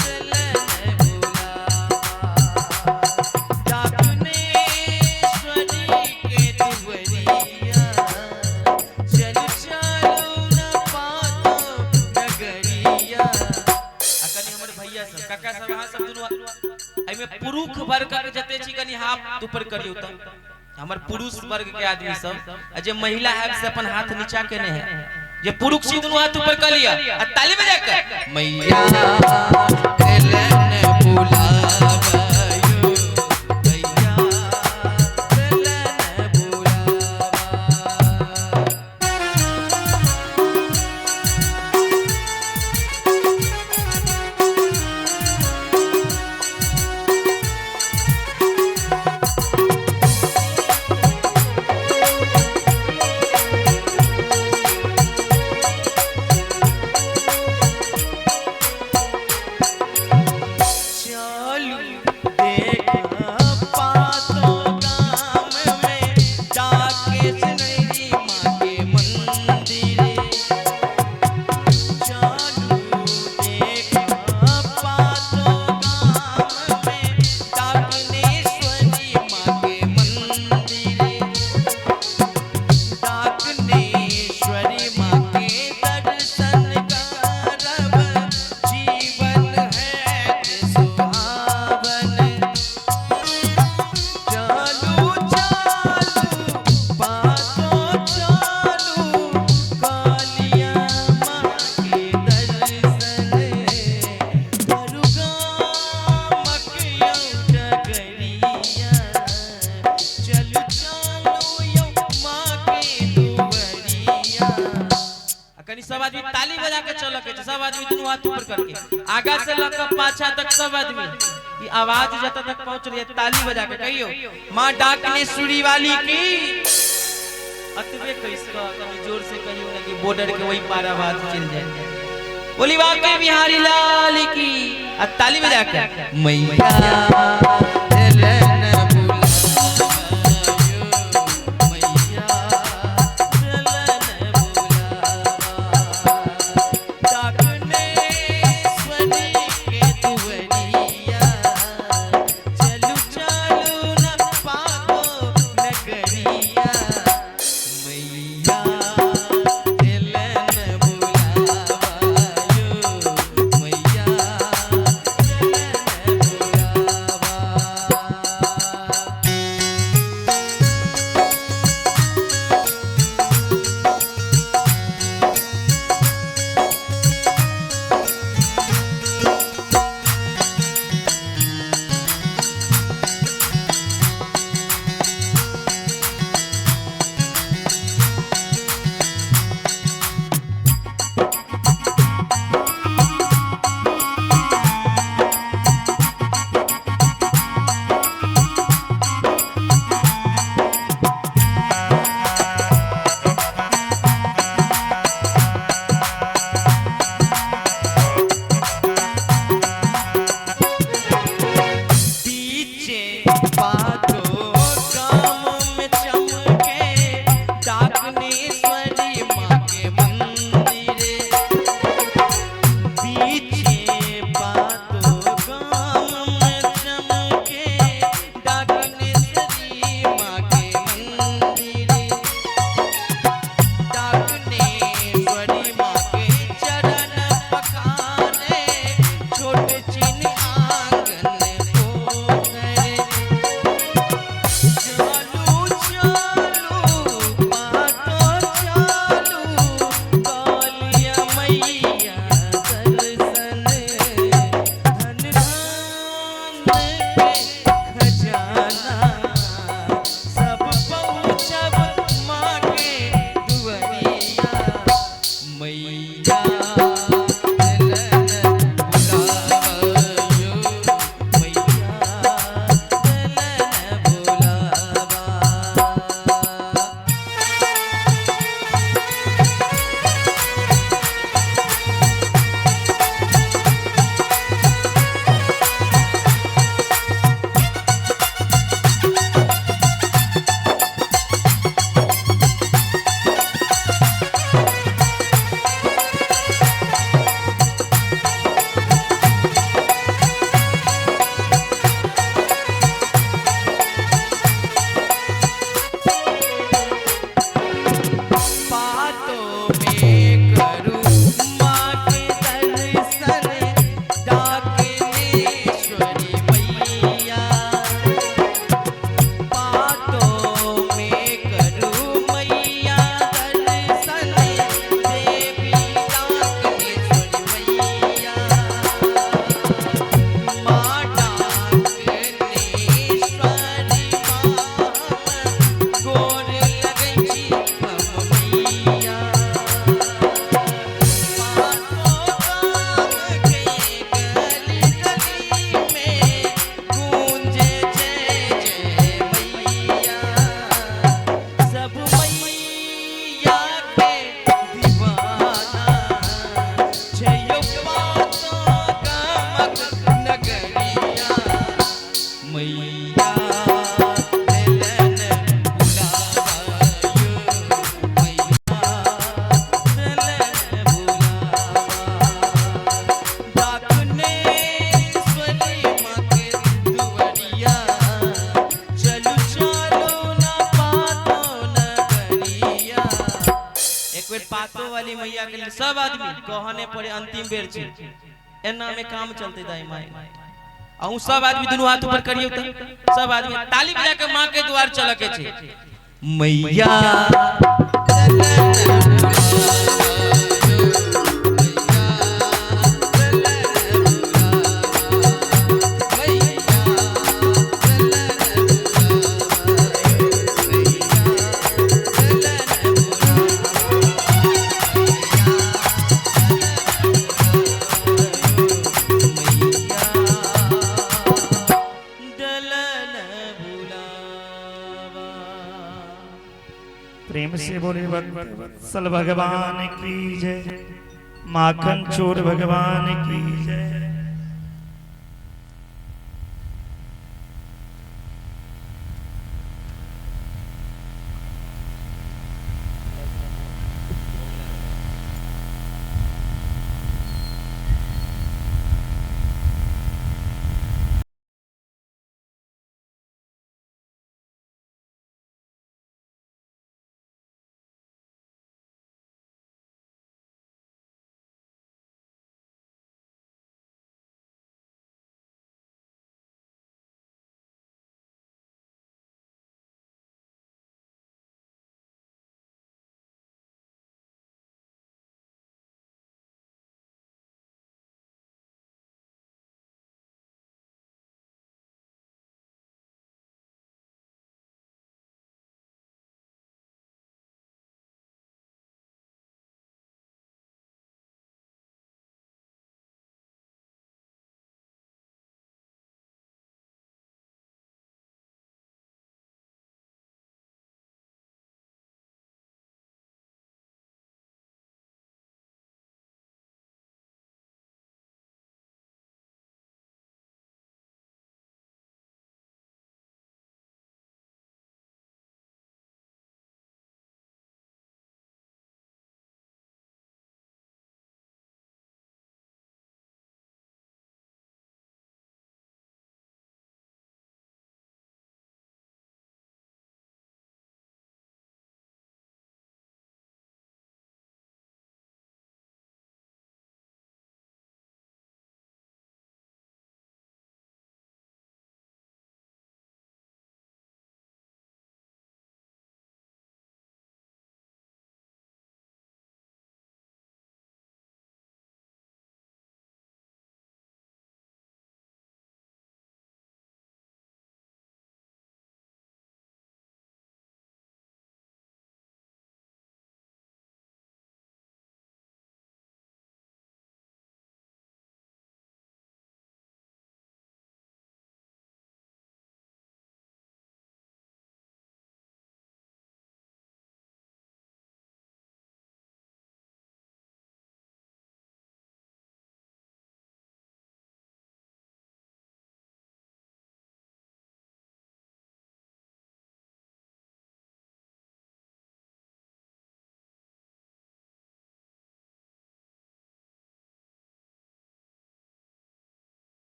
दिलन बुलावा, डाकनेश्वरी के दुवरिया, चल चलो ना पातो नगरिया। अकनी हमर भैया सब काका सब हां सब दोनों एमे पुरुष वर्ग के जते छी कनी हाथ ऊपर करियो त हमर पुरुष वर्ग के आदमी सब, जे महिला है से अपन हाथ नीचा केने है, जे पुरुष छी दोनों हाथ ऊपर कर लिया आ ताली बजा के मैया दिलन बुलावायो, मैया दिलन बुलावा। दोनों हाथ ऊपर करके आगा से लेकर पाछा तक सब आदमी ये आवाज जता तक पहुंच रही है ताली बजा के कहियो मां डाकनेश्वरी वाली की अतबे कैसका कभी जोर से कहियो ना कि बॉर्डर के वही पार आवाज चल जाए बोली वाके बिहारी लाल की ताली बजा के मैया वाली मैया के लिए सब आदमी कहने पड़े अंतिम बेर छे एना में काम चलते जाए माई अहू सब आदमी दोनों हाथ ऊपर करियो त सब आदमी ताली बजा के मां के द्वार चल के छे मैया प्रेम से बोले वत्सल भगवान की जय, माखन चोर भगवान की जय।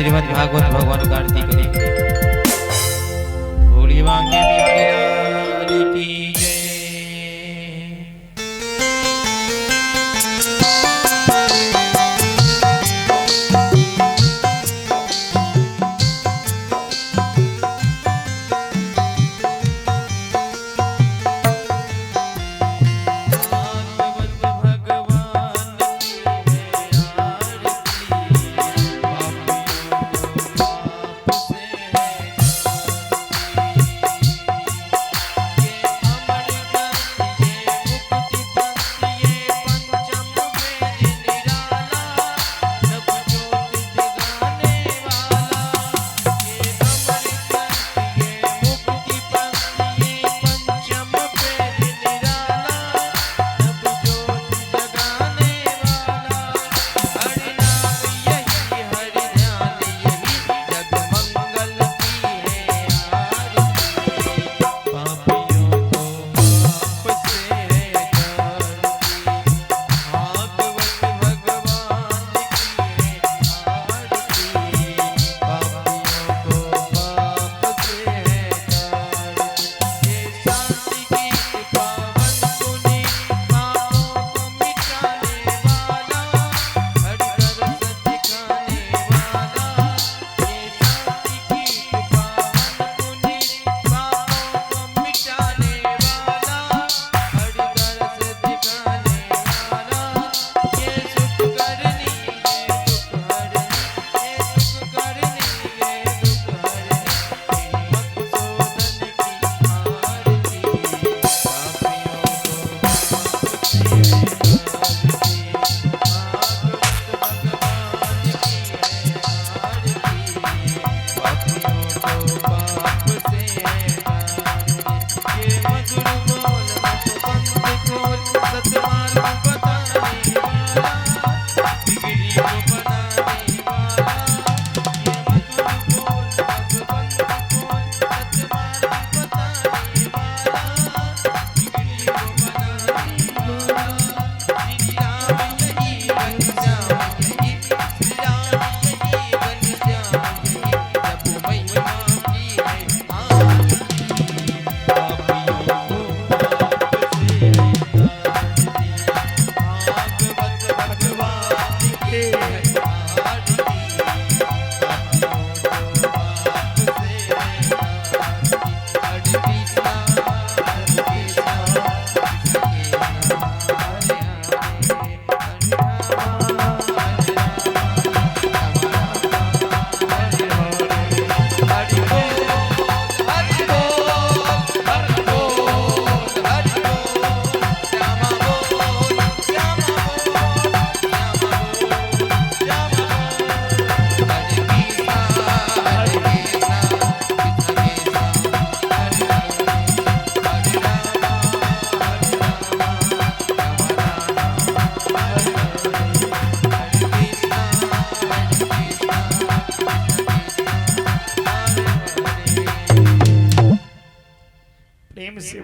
श्रीमद् भागवत भगवान का आरती करेंगे। बोलिए बांके बिहारी लाल की जय।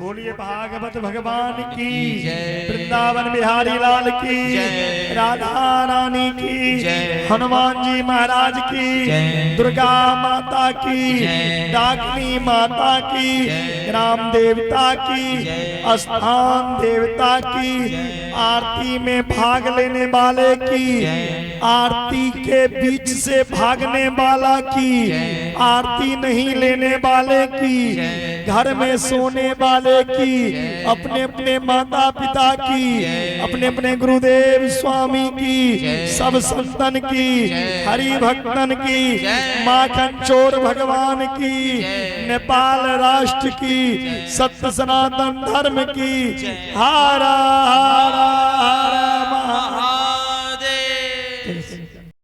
बोलिए भागवत भगवान की जय। वृंदावन बिहारी लाल की जय। राधा रानी की जय। हनुमान जी महाराज की जय। दुर्गा माता की जय। डाकिनी माता की जय। ग्राम देवता की जय। स्थान देवता की जय। आरती में भाग लेने वाले की जय। आरती के बीच से भागने वाला की जय। आरती नहीं लेने वाले की जय। घर में सोने वाले की जय। अपने अपने माता पिता की जय। अपने अपने गुरुदेव स्वामी की जय। सब संतन की जय। हरि भक्तन की जय। माखन चोर भगवान की जय। नेपाल राष्ट्र की जय। सत्य सनातन धर्म की जय। हारा हारा हारा महा महादेव।